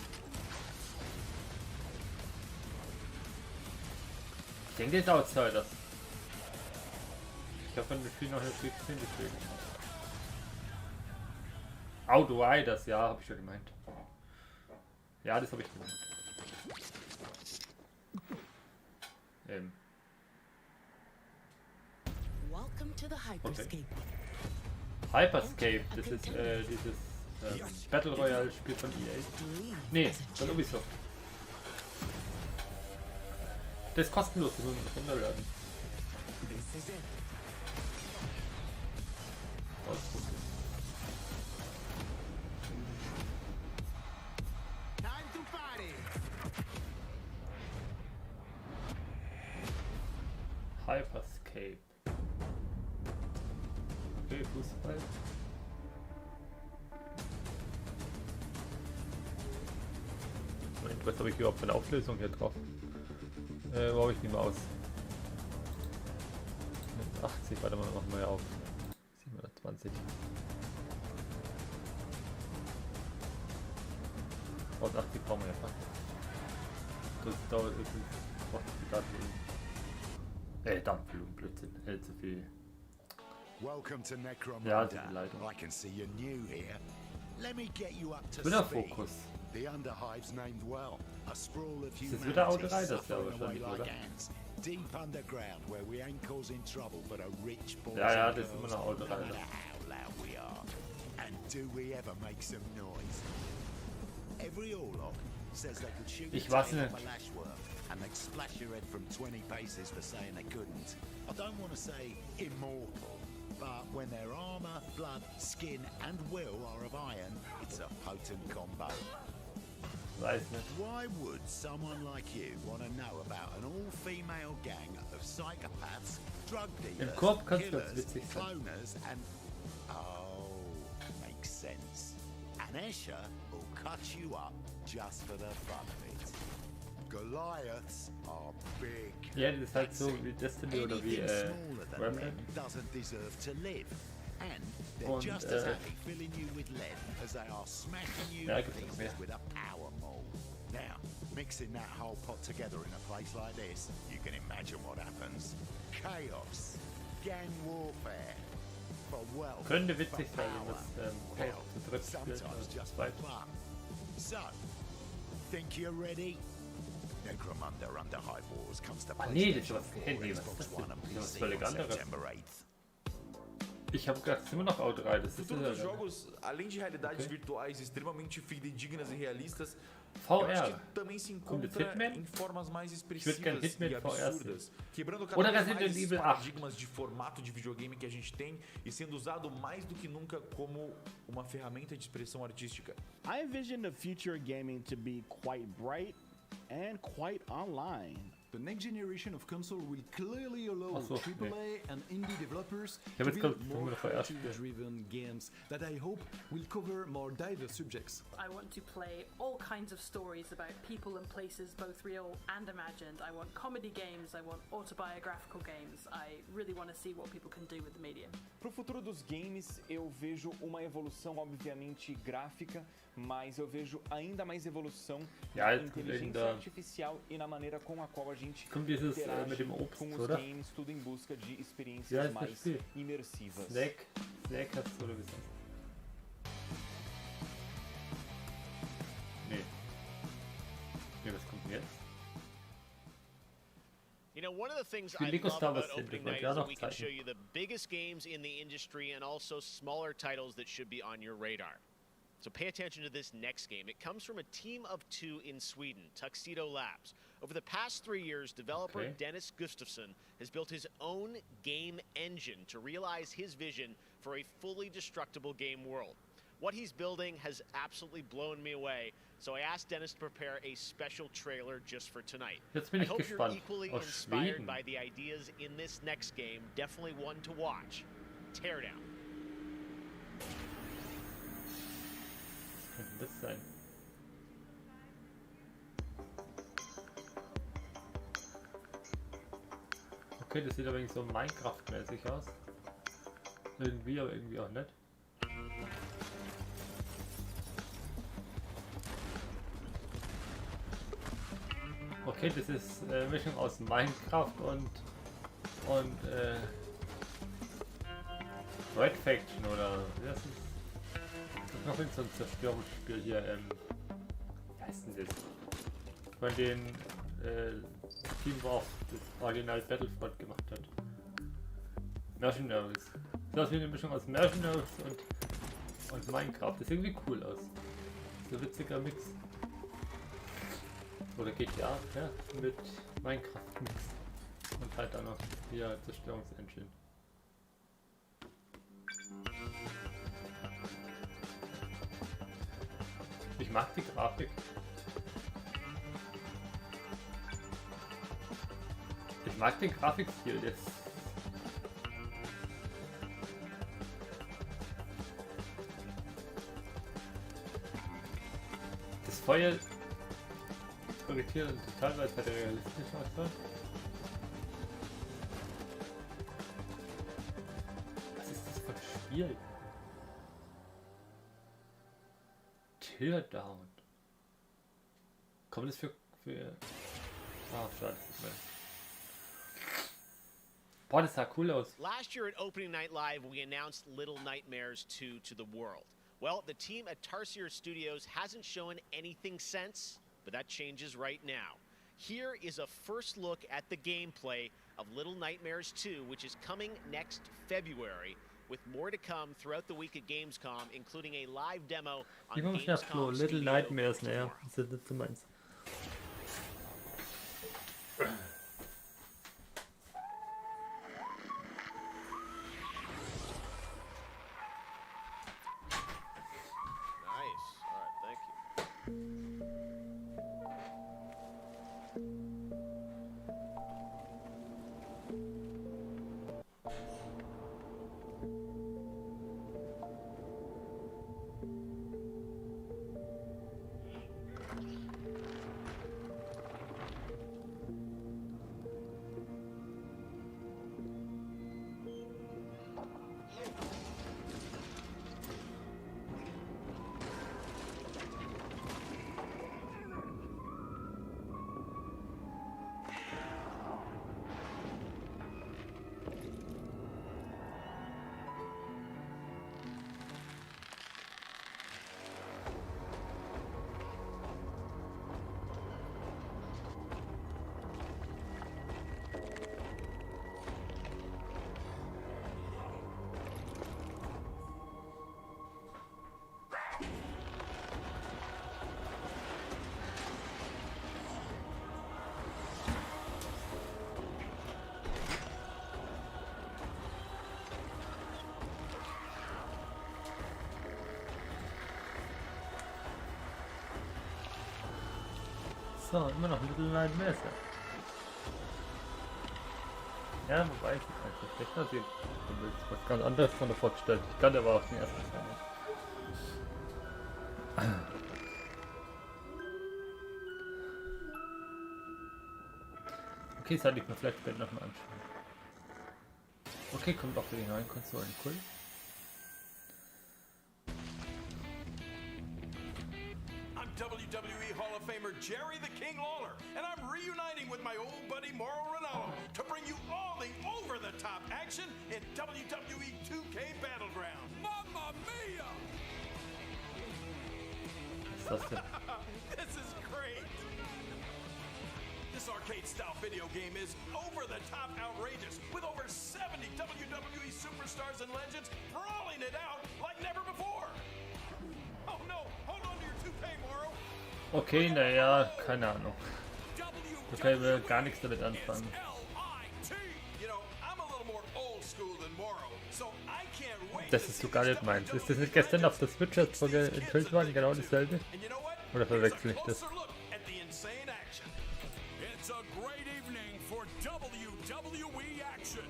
Ich denke, das ist Outsiders. Ich habe von dem Spiel noch nicht viel gesehen, deswegen. Outriders, ja, habe ich schon gemeint. Ja, das habe ich gemeint. Okay. Hyperscape, das ist dieses Battle Royale Spiel von EA. Nee, von Ubisoft. Das ist kostenlos, das muss man runterladen. Hyperscape. Okay, Fußball. Was habe ich überhaupt für eine Auflösung hier drauf? Wo habe ich die mal aus? 80, warte mal, machen wir ja auf. 720. 1080 brauchen wir ja fast. Das dauert wirklich. Datenvolumen, Blödsinn. Zu viel. Welcome to Ja, tut mir leid. I can see you're new here. Let me get you up to Wieder speed. Fokus. The Underhive's named well. A sprawl of Das ist wieder humanity Outriders, ja, suffering away wahrscheinlich, like oder? ants. Deep underground where we ain't causing trouble but a rich poison Ja, das ist girls, immer noch Outriders. no matter how loud we are. And do we ever make some noise? Every Orlok says they could shoot Ich your weiß tail nicht. off a lashworm and they'd splash your head from 20 paces for saying they couldn't. I don't want to say immortal, but when their armor, blood, skin and will are of iron, it's a potent combo. Weiß nicht. Why would someone like you want to know about an all-female gang of psychopaths, drug dealers, Koop kann's ganz killers, witzig sein. cloners and... Oh, makes sense. And Escher will cut you up just for the fun of it. Goliaths are big. Ja, das ist halt so wie Destiny oder wie Anything smaller than Warfare. them doesn't deserve to live. And they're Und, just as happy filling you with lead as they are smashing you Ja, to gibt's noch pieces mehr. with a power maul. Now, mixing that whole pot together in a place like this, you can imagine what happens. Chaos, gang warfare, for wealth, Könnte witzig for sein, wenn power. das zu dritt spielt Sometimes oder just zu for zweit. fun. So, think you're ready? Necromunda Under High Wars comes to Nee, das ist PlayStation was 4, Handy, was Xbox ist das One denn? and Das ist was PC völlig on anderes. September 8th. Ich habe gedacht, es ist immer noch Auto 3, das O ist futuro dos ja jogos, além de realidades virtuais extremamente fidedignas e realistas, VR. eu acho que também se Kommt jetzt encontra Hitman? em formas mais Ich würde expressivas gern Hitman e VR absurdas, sehen. quebrando cada Oder vez Resident mais esses Evil 8. paradigmas de formato de videogame que a gente tem e sendo usado mais do que nunca como uma ferramenta de expressão artística. I envision the future of gaming to be quite bright and quite online. The next generation of console will clearly allow Ach so, AAA and indie developers Ich to habe jetzt build gerade more nur VR spielen. character-driven games that I hope will cover more diverse subjects. I want to play all kinds of stories about people and places, both real and imagined. I want comedy games, I want autobiographical games. I really want to see what people can do with the medium. Pro futuro dos games, eu vejo uma evolução, obviamente, gráfica, mas eu vejo ainda mais evolução Ja, na jetzt inteligência wegen der- artificial e na maneira com a qual a gente Kommt dieses, interage mit dem Obst, com os oder? games, tudo em busca de Wie experiências heißt das mais Spiel? imersivas. Snack hast du oder wie heißt Nee. Nee, was kommt denn jetzt? You know, one of the things Spiel I Lego love Star Wars about Center, opening wollte night ich auch is that noch we can zeigen. show you the biggest games in the industry and also smaller titles that should be on your radar. So pay attention to this next game. It comes from a team of two in Sweden, Tuxedo Labs. Over the past 3 years, developer Okay. Dennis Gustafsson has built his own game engine to realize his vision for a fully destructible game world. What he's building has absolutely blown me away, so I asked Dennis to prepare a special trailer just for tonight. Jetzt bin I ich hope you're gespannt. equally Aus inspired Schweden. by the ideas in this next game. Definitely one to watch. Teardown. Was könnte das sein? Okay, das sieht aber irgendwie so Minecraft-mäßig aus. Irgendwie, aber irgendwie auch nicht. Okay, das ist Mischung aus Minecraft und Red Faction oder das ist noch so ein Zerstörungsspiel hier. Wie heißt denn das? Von den Team, wo auch das Original Battlefront gemacht hat. Mercenaries. Das ist wie eine Mischung aus Mercenaries und Minecraft. Das sieht irgendwie cool aus. So ein witziger Mix. Oder GTA, ja, mit Minecraft Mix. Und halt dann noch hier Zerstörungsengine. Ich mag die Grafik. Ich mag den Grafikstil jetzt. Das Feuer irritiert total, weil es halt realistisch ausschaut. Was ist das für ein Spiel? Teardown. Kommt das für... Ah, schade. Boah, das sah cool aus. Last year at Opening Night Live, we announced Little Nightmares 2 to the world. Well, the team at Tarsier Studios hasn't shown anything since, but that changes right now. Here is a first look at the gameplay of Little Nightmares 2, which is coming next February, with more to come throughout the week at Gamescom, including a live demo on Die machen nach Flo, Gamescom Little Studio Nightmares, naja, tomorrow. das ist nicht so meins. Nice. All right, thank you. So, immer noch Little Nightmares. Ja, wobei ich einfach schlechter sieht. Du willst was ganz anderes von der vorgestellt. Ich kannte aber auch den ersten Teil nicht. Okay, das hatte ich mir vielleicht später nochmal anschauen. Okay, kommt auch für die neuen Konsolen. Cool. I'm WWE Hall of Famer Jerry the King Lawler, and I'm reuniting with my old buddy Mauro Ranallo to bring you all the over-the-top action in WWE 2K Battlegrounds. Mamma mia! Was ist das denn? This is great! This arcade-style video game is over-the-top outrageous, with over 70 WWE superstars and legends brawling it out like never before. Oh no, hold on to your toupee, Mauro. Okay, naja, keine Ahnung. Da können wir gar nichts damit anfangen. Das ist so gar nicht meins. Ist das nicht gestern auf der Switch jetzt enthüllt worden? Genau dasselbe? Oder verwechsel ich das? It's a great evening for WWE action.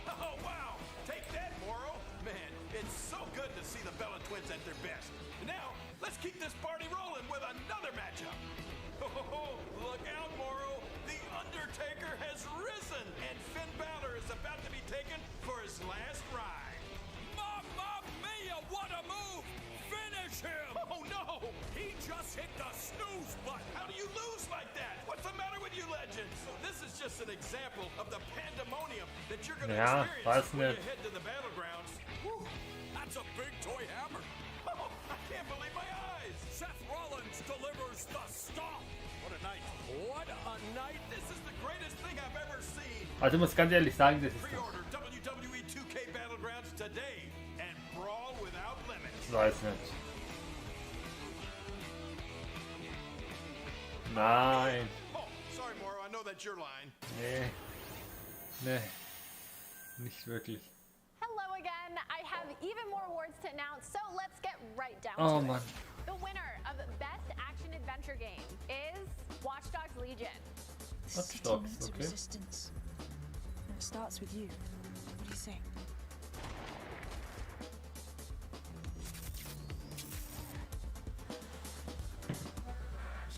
Oh wow! Take that, Mauro! Man, it's so good to see the Bella Twins at their best. Now, let's keep this party rolling with another matchup. Oh, look out, Mauro! The Undertaker has risen, and Finn Balor is about to be taken for his last ride. Mamma mia, what a move! Finish him! Oh no! He just hit the snooze button. How do you lose like that? What's the matter with you legends? This is just an example of the pandemonium that you're going to experience when you head to the battlegrounds. Whew, that's a big toy hammer. Oh, I can't believe my eyes! Seth Rollins delivers the stomp. What a night. What a night. This is the greatest thing I've ever seen. Also muss ganz ehrlich sagen, das ist Pre-order WWE 2K Battlegrounds today and brawl without limits. Ich weiß nicht. Nein. Oh, sorry, Mauro. I know that's your line. Nee. Nee. Nicht wirklich. Hello again. I have even more awards to announce, so let's get right down Oh to Mann. it. The winner of Best Action Adventure Game is Watch Dogs Legion. Watch Dogs, okay. Resistance. And it starts with you. What do you think?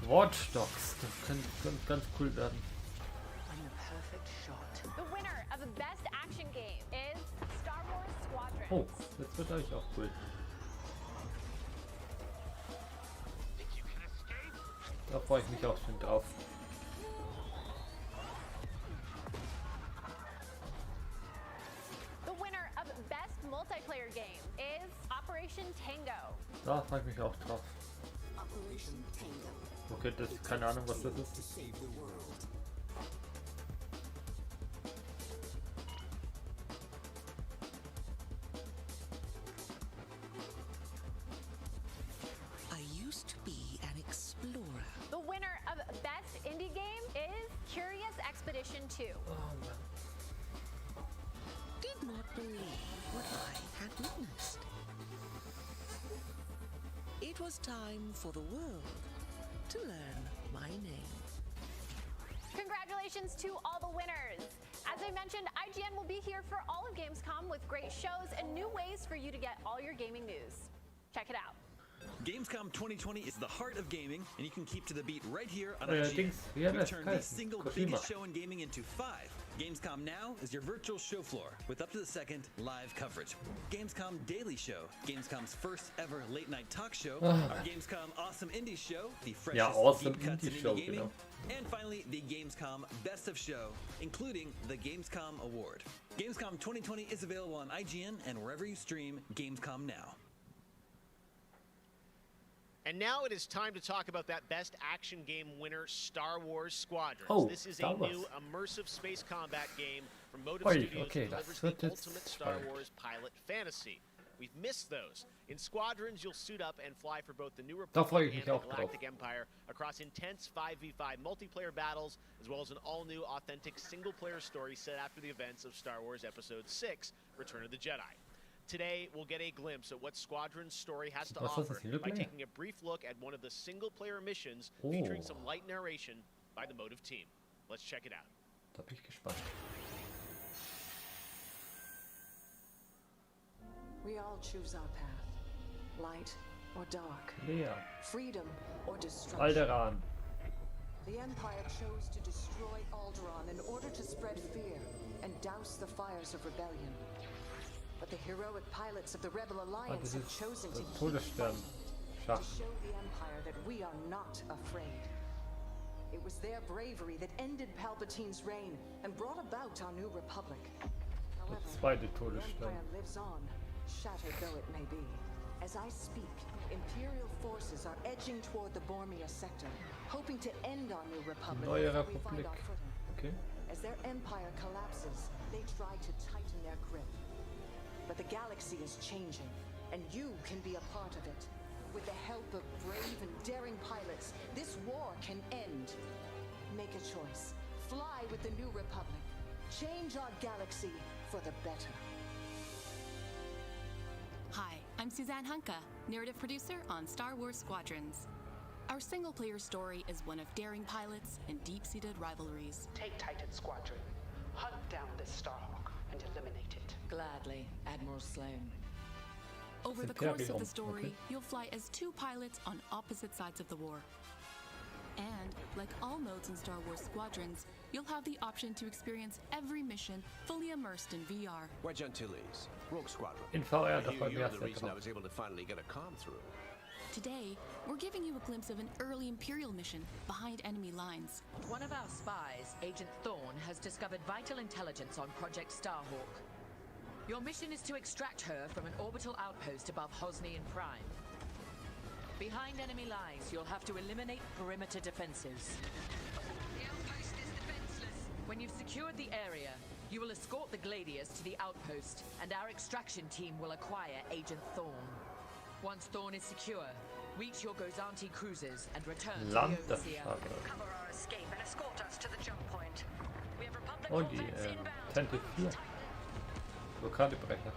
Watch Dogs, das könnte ganz cool werden. The winner of Best Action Game is Star Wars Squadron. Oh, jetzt wird eigentlich auch cool. Da freue ich mich auch schon drauf. The winner of Best Multiplayer Game is Operation Tango. Da freue ich mich auch drauf. Okay, das ist keine Ahnung, was das ist. too. Did not believe what I had witnessed. It was time for the world to learn my name. Congratulations to all the winners. As I mentioned, IGN will be here for all of Gamescom with great shows and new ways for you to get all your gaming news. Check it out. Gamescom 2020 is the heart of gaming, and you can keep to the beat right here on IGN. IGN. Yeah, We've that's turned kind the of single Kojima. biggest show in gaming into 5. Gamescom Now is your virtual show floor with up-to-the-second live coverage. Gamescom Daily Show, Gamescom's first ever late-night talk show, our Gamescom Awesome Indie Show, the freshest Awesome deep cuts in Indie indie Show, gaming, and finally the Gamescom Best of Show, including the Gamescom Award. Gamescom 2020 is available on IGN and wherever you stream Gamescom Now. And now it is time to talk about that best action game winner, Star Wars Squadrons. Oh, this is Star a Wars. new immersive space combat game from Motive Oi, Studios okay, that das delivers wird the jetzt ultimate Star spannend. Wars pilot fantasy. We've missed those. In Squadrons, you'll suit up and fly for both the New Da freue Republic ich and mich the auch drauf. Galactic Empire across intense 5v5 multiplayer battles, as well as an all-new, authentic single-player story set after the events of Star Wars Episode 6, Return of the Jedi. Today, we'll get a glimpse at what Squadron's story has to Was das, offer ein Singleplayer? by taking a brief look at one of the single-player missions featuring some light narration by the Motive team. Let's check it out. Da bin ich gespannt. We all choose our path, light or dark, Lea. freedom or destruction. Alderan. The Empire chose to destroy Alderaan in order to spread fear and douse the fires of rebellion. But the heroic pilots of the Rebel Alliance das have ist chosen to der keep Todesstern. fighting, Schach. to show the Empire that we are not afraid. It was their bravery that ended Palpatine's reign and brought about our new republic. However, zweite the Todesstern. Empire lives on, shattered though it may be. As I speak, Imperial forces are edging toward the Bormia sector, hoping to end our new republic Neue before we find Republik. our footing. Okay. As their empire collapses, they try to tighten their grip. But the galaxy is changing, and you can be a part of it. With the help of brave and daring pilots, this war can end. Make a choice. Fly with the New Republic. Change our galaxy for the better. Hi, I'm Suzanne Hunka, narrative producer on Star Wars Squadrons. Our single-player story is one of daring pilots and deep-seated rivalries. Take Titan Squadron. Hunt down this Starhawk and eliminate it. Gladly, Admiral Sloan. Over the course of the story, you'll fly as 2 pilots on opposite sides of the war. And, like all modes in Star Wars Squadrons, you'll have the option to experience every mission fully immersed in VR. Wedge Antilles, Rogue Squadron. In VR, da I hear freut mich you're erst the reason I drauf. was able to finally get a comm through. Today, we're giving you a glimpse of an early Imperial mission behind enemy lines. One of our spies, Agent Thorne, has discovered vital intelligence on Project Starhawk. Your mission is to extract her from an orbital outpost above Hosnian Prime. Behind enemy lines, you'll have to eliminate perimeter defenses. The outpost is defenseless. When you've secured the area, you will escort the Gladius to the outpost, and our extraction team will acquire Agent Thorne. Once Thorne is secure, reach your Gozanti cruisers and return to the Overseer. Landabfahrer. Cover our escape and escort us to the jump point. We have Republic Und die Corvettes inbound. Tente 4. Blockadebrecher.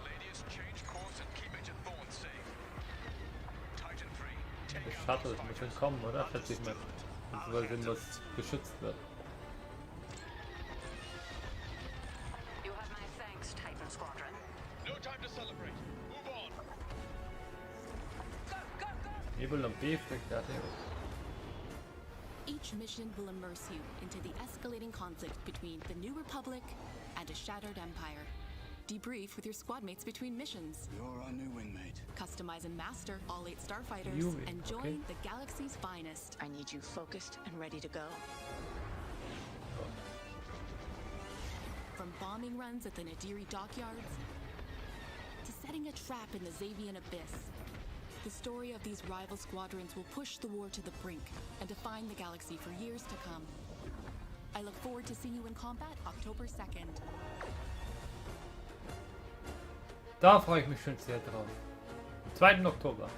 Der Shuttle muss schon kommen, oder? Schätze ich mal. Weil sie muss geschützt wird. You have my thanks, Titan Squadron. No time to celebrate. Move on. Nebel und B fliegt fertig. Each mission will immerse you into the escalating conflict between the New Republic and a shattered empire. Debrief with your squad mates between missions. You're our new wingmate. Customize and master all 8 starfighters U-wing, and join okay. the galaxy's finest. I need you focused and ready to go. From bombing runs at the Nadiri dockyards to setting a trap in the Xavian abyss, the story of these rival squadrons will push the war to the brink and define the galaxy for years to come. I look forward to seeing you in combat October 2nd. Da freue ich mich schon sehr drauf. Am 2. Oktober.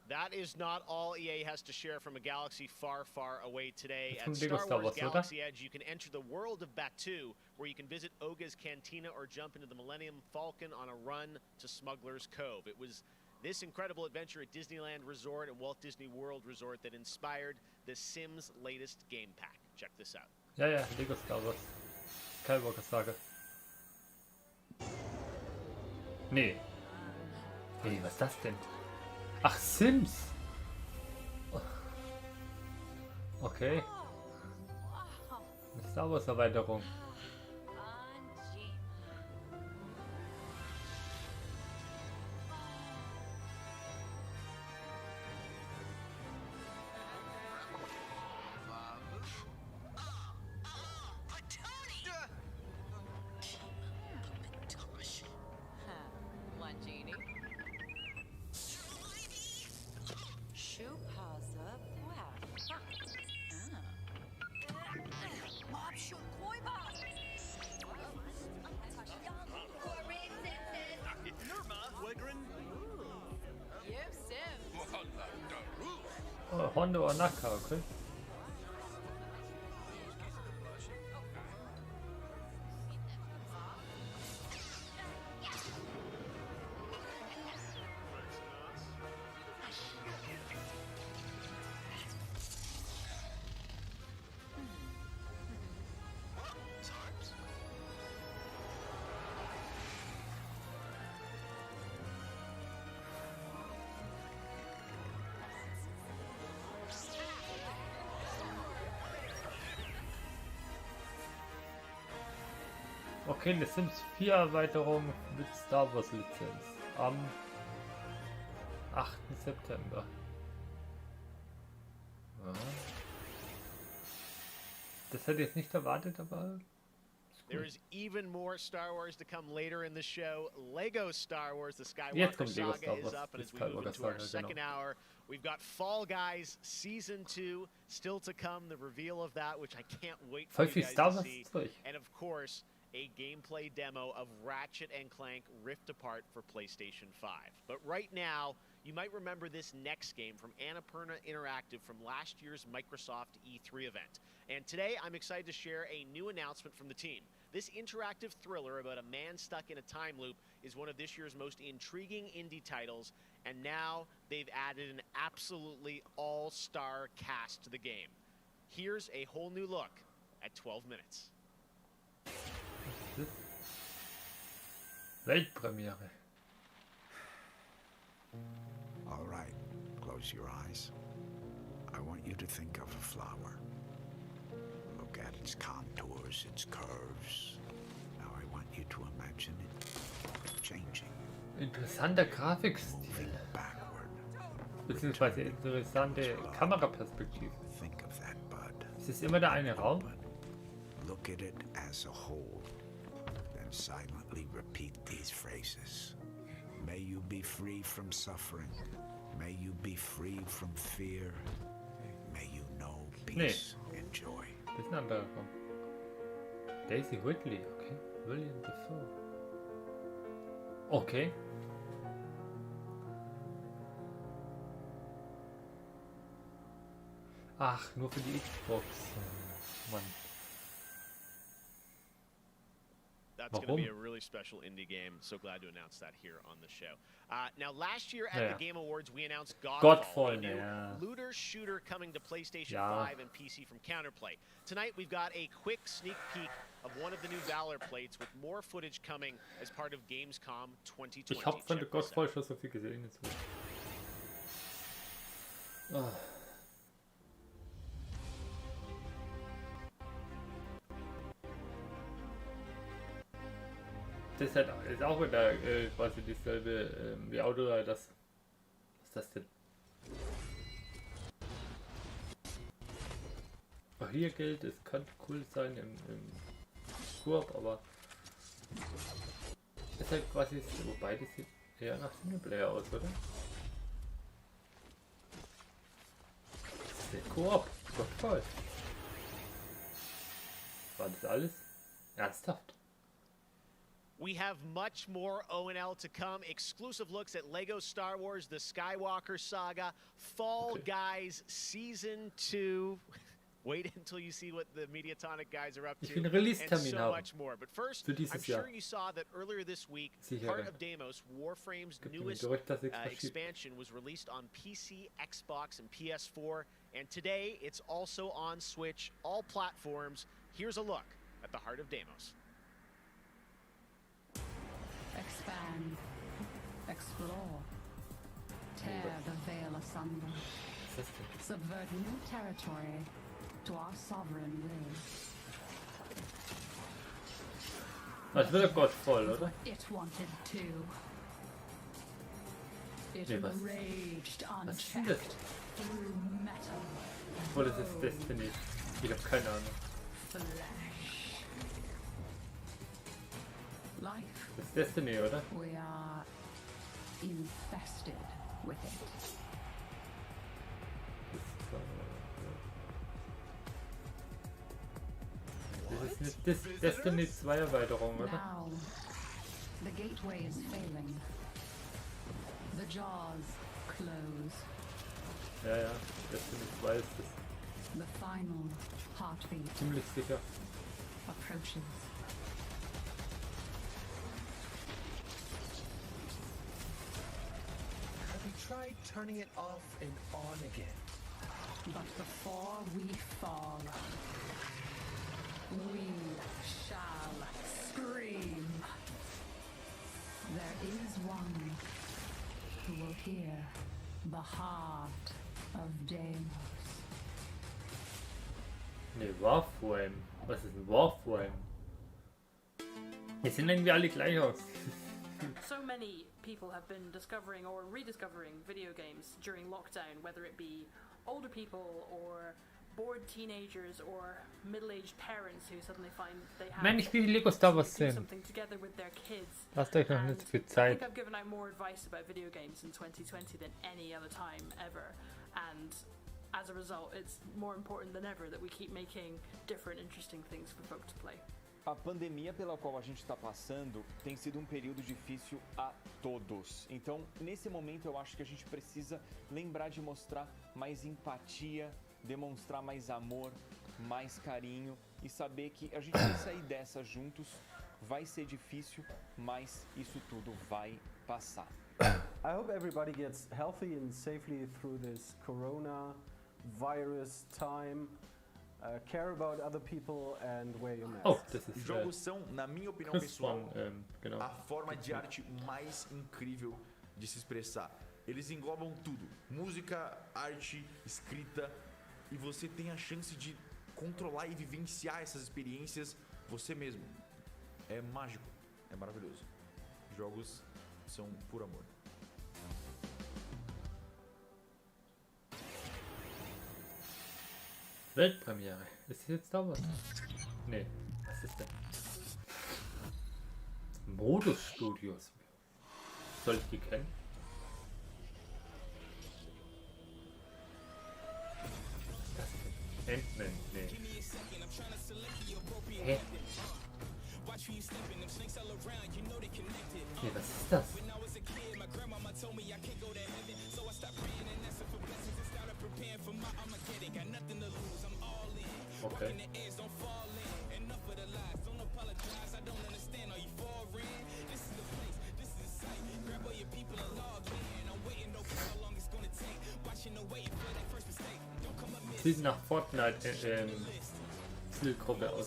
That is not all EA has to share from a galaxy far, far away today. Jetzt At kommt Lego Star Star Wars Wars, oder? Galaxy Edge, you can enter the world of Batuu, where you can visit Oga's Cantina or jump into the Millennium Falcon on a run to Smuggler's Cove. It was this incredible adventure at Disneyland Resort and Walt Disney World Resort that inspired the Sims latest game pack. Check this out. Ja, ja, Lego Star Wars. Skywalker Saga. Nee. Hey, was ist das denn? Ach, Sims! Okay. Eine Star Wars Erweiterung. Oh, Hondo Onaka, okay. Okay, eine Sims 4 Erweiterung mit Star Wars Lizenz am 8. September. Ja. Das hätte ich jetzt nicht erwartet, aber There is even more Star Wars to come later in the show. Lego Star Wars, the jetzt Skywalker kommt Lego Saga Star is Wars, up, and die as we move Skywalker into our Saga, second genau. hour, we've got Fall Guys Season 2 still to come, the reveal of that, which I can't wait for Voll you viel guys Star to Wars see. Zeug. And of course, a gameplay demo of Ratchet & Clank Rift Apart for PlayStation 5. But right now, you might remember this next game from Annapurna Interactive from last year's Microsoft E3 event. And today, I'm excited to share a new announcement from the team. This interactive thriller about a man stuck in a time loop is one of this year's most intriguing indie titles, and now they've added an absolutely all-star cast to the game. Here's a whole new look at 12 minutes. Weltpremiere. All right, close your eyes. I want you to think of a flower. Look at its contours, its curves. Now I want you to imagine it changing. Interessanter Grafikstil. Beziehungsweise interessante Kameraperspektive. Think of that bud. Es ist immer der eine Raum. Look at it as a whole. Then silently repeat these phrases. May you be free from suffering. May you be free from fear. May you know peace and joy. Das ist ein anderer Raum. Daisy Whitley, okay. William Dafoe. Okay. Ach, nur für die Xbox. Mann. That's going to be a really special indie game. So glad to announce that here on the show. Now, last year at the Game Awards, we announced Godfall, a new looter shooter coming to PlayStation 5 and PC from Counterplay. Tonight, we've got a quick sneak peek of one of the new Valor plates with more footage coming as part of Gamescom 2020. Ich habe von der Godfall schon so viel gesehen jetzt. Das ist auch wieder quasi dieselbe wie Outlaw. Was ist das denn? Auch hier gilt, es könnte cool sein im Koop, aber ist halt quasi, wobei das sieht eher nach Singleplayer aus, oder? Das ist der Koop, Gott voll. War das alles? Ernsthaft? We have much more O&L to come. Exclusive looks at Lego Star Wars, The Skywalker Saga, Fall Guys Season 2. Wait until you see what the Mediatonic guys are up to, and so much more. But first, I'm sure you saw that earlier this week, Heart of Deimos, Warframe's newest expansion, was released on PC, Xbox, and PS4. And today, it's also on Switch, all platforms. Here's a look at the Heart of Deimos. Expand, explore, tear the veil asunder, subvert new territory to our sovereign will. Das wird Gott voll, oder? It wanted to. It raged unchecked through metal. Oh, das ist Destiny. Ich hab keine Ahnung. Flesh. Life. Das ist Destiny, oder? We are infested with it. Das ist eine Destiny 2 Erweiterung, oder? Now, the gateway is failing. The jaws close. Ja, ja, Destiny 2 ist das. The final heartbeat Ziemlich sicher. approaches. Have you tried turning it off and on again? But before we fall, we shall scream. There is one who will hear the heart of Deimos. Ne, Warframe. Was ist ein Warframe? Die sehen irgendwie alle gleich aus. So many people have been discovering or rediscovering video games during lockdown, whether it be older people or bored teenagers or middle-aged parents who suddenly find they have Nein, ich will Lego Star Wars to do sehen. something together with their kids. Lasst euch noch nicht so viel I Zeit. think I've given out more advice about video games in 2020 than any other time ever, and as a result, it's more important than ever that we keep making different, interesting things for folk to play. A pandemia pela qual a gente está passando tem sido um período difícil a todos. Então, nesse momento, eu acho que a gente precisa lembrar de mostrar mais empatia, demonstrar mais amor, mais carinho e saber que a gente vai sair dessa juntos. Vai ser difícil, mas isso tudo vai passar. I hope everybody gets healthy and safely through this coronavirus time. Care about other people and wear your mask. Oh, das ist, Jogos são, na minha opinião pessoal, a forma de arte mais incrível de se expressar. Eles englobam tudo: música, arte, escrita, e você tem a chance de controlar e vivenciar essas experiências você mesmo. É mágico, é maravilhoso. Jogos são por amor. Weltpremiere. Ist das jetzt Star Wars? Nee, was ist denn? Modus Studios. Soll ich die kennen? Das ist Ant-Man, nee. Hä? Nee, was ist das? Okay. Sieht nach Fortnite Zielgruppe aus.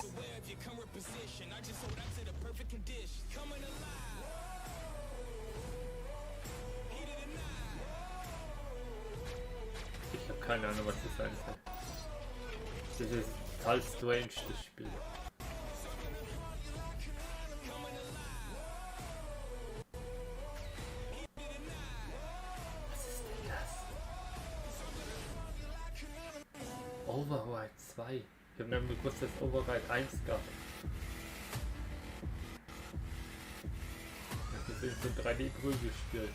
Ich habe keine Ahnung, was das sein soll. Das ist total strange, das Spiel. Was ist denn das? Override 2. Ich habe nämlich gewusst, dass Override 1 gab. Das ist so ein 3D-Prügelspiel.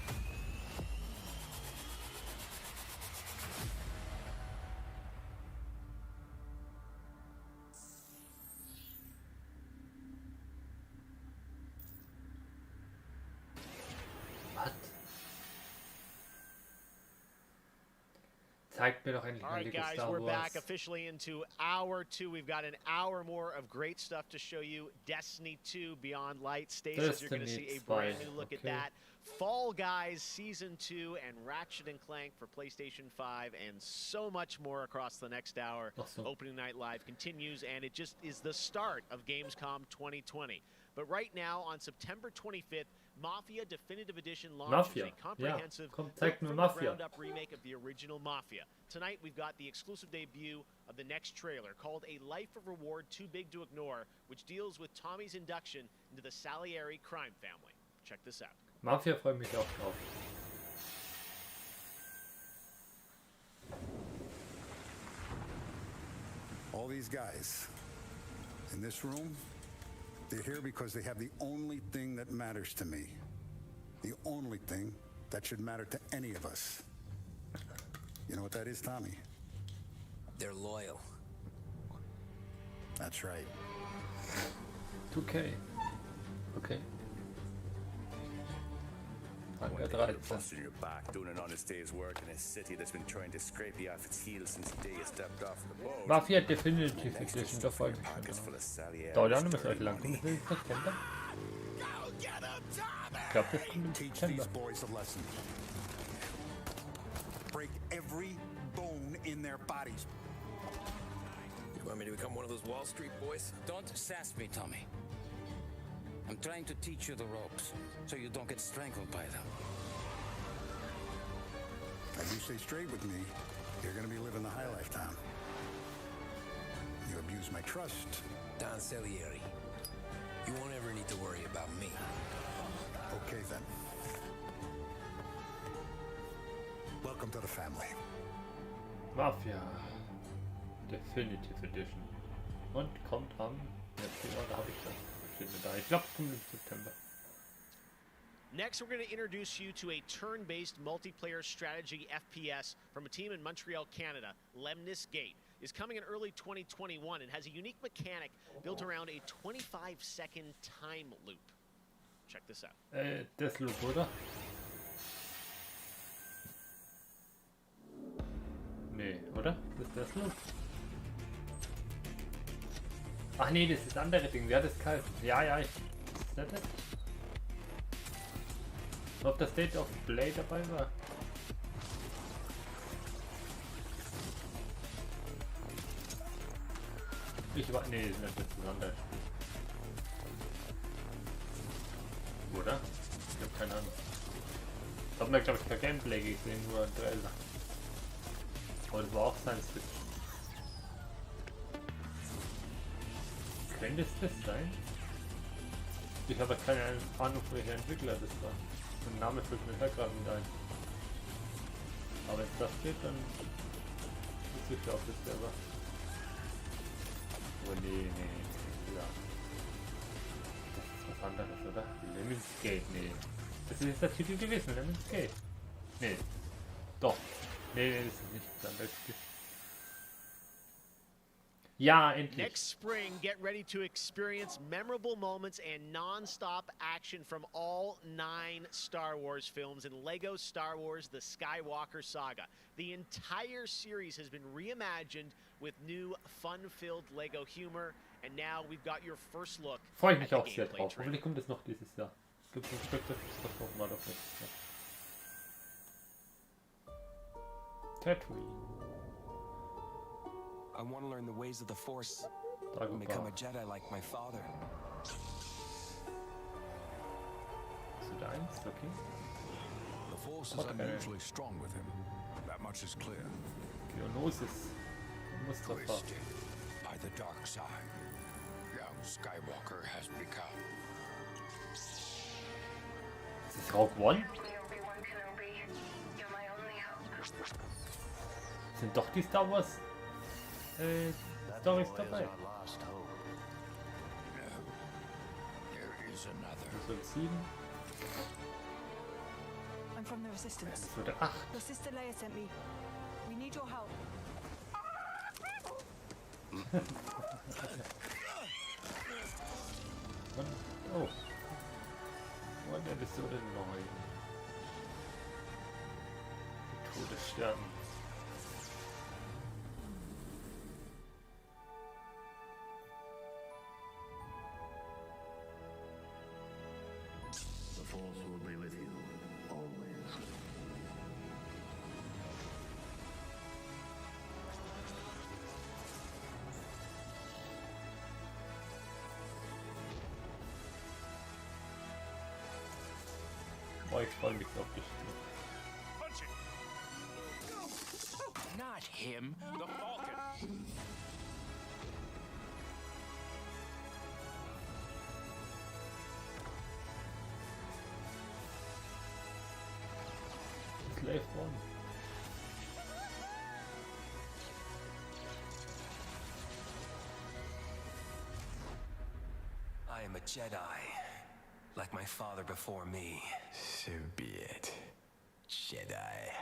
Zeigt mir doch endlich All mal right, Lego guys, Star we're back Wars. officially into hour 2. We've got an hour more of great stuff to show you. Destiny 2 Beyond Light Stasis. You're going to see a brand new look at that. Fall Guys Season 2 and Ratchet & Clank for PlayStation 5 and so much more across the next hour. Awesome. Opening Night Live continues, and it just is the start of Gamescom 2020. But right now, on September 25th, Mafia Definitive Edition launches a comprehensive ground-up remake of the original Mafia. Tonight, we've got the exclusive debut of the next trailer called A Life of Reward Too Big to Ignore, which deals with Tommy's induction into the Salieri crime family. Check this out. Mafia freut mich auch drauf. All these guys in this room, they're here because they have the only thing that matters to me. The only thing that should matter to any of us. You know what that is, Tommy? They're loyal. That's right. 2K. Okay. Busting your back, doing an honest day's work in a city that's been trying to scrape you off its heels since the day you stepped off the boat. Mafia Definitive Edition, da freue ich mich schon. Dauert ja noch nicht recht lang. Kommt das im September? Ich glaube, das kommt im September. Break every bone in their bodies. You want me to become one of those Wall Street boys? Don't sass me, Tommy. I'm trying to teach you the ropes, so you don't get strangled by them. If you stay straight with me, you're gonna be living the high life, Tom. You abuse my trust. Don Salieri, you won't ever need to worry about me. Okay, then. Welcome to the family. Mafia Definitive Edition. Und kommt am... da habe ich das. Ich glaube, es kommt im September. Next, we're going to introduce you to a turn-based multiplayer strategy FPS from a team in Montreal, Canada. Lemnis Gate is coming in early 2021 and has a unique mechanic built around a 25-second time loop. Check this out. Deathloop, oder? Nee, oder? Das ist Deathloop. Ach nee, das ist das andere Ding. Wer hat das kalt? Ja, ich... Ist das das? Ob das State of Play dabei war? Ich war... Nee, das ist das andere Spiel. Oder? Ich hab keine Ahnung. Ich hab mir, glaube ich, kein Gameplay gesehen, nur ein Trailer. Aber das war auch Science Fiction. Könnte es das sein? Ich habe keine Ahnung, welcher Entwickler das war. Der Name fällt mir da gerade nicht ein. Aber wenn es das geht, dann ist sicher auch das selber. Oh nee, ja. Das ist was anderes, oder? Lemons Gate, nee. Das ist der Titel gewesen, Lemons Gate. Nee. Doch. Nee, das ist nicht das andere Spiel. Ja, endlich. Next spring, get ready to experience memorable moments and non-stop action from all 9 Star Wars films in LEGO Star Wars The Skywalker Saga. The entire series has been reimagined with new fun-filled LEGO humor, and now we've got your first look. Freue ich mich auch sehr drauf. Hoffentlich kommt es noch dieses Jahr. Gibt es ein Stück, das ist doch mal auf nächstes Jahr. Tatooine. I want to learn the ways of the Force and become a Jedi like my father. Okay. The Force is unusually strong with him. That much is clear. Geonosis. Twisted by the dark side, young Skywalker has become. Ist das Rogue One? Sind doch die Star Wars Storys dabei? Episode 7. I'm from the Resistance. Episode 8. Your sister Leia sent me. We need your help. Oh. Und Episode 9. Die Todesstern. Force will be with you, always. Boah, ich freue mich auf dich. Not him, the Falcon. Slave One. I am a Jedi, like my father before me. So be it, Jedi.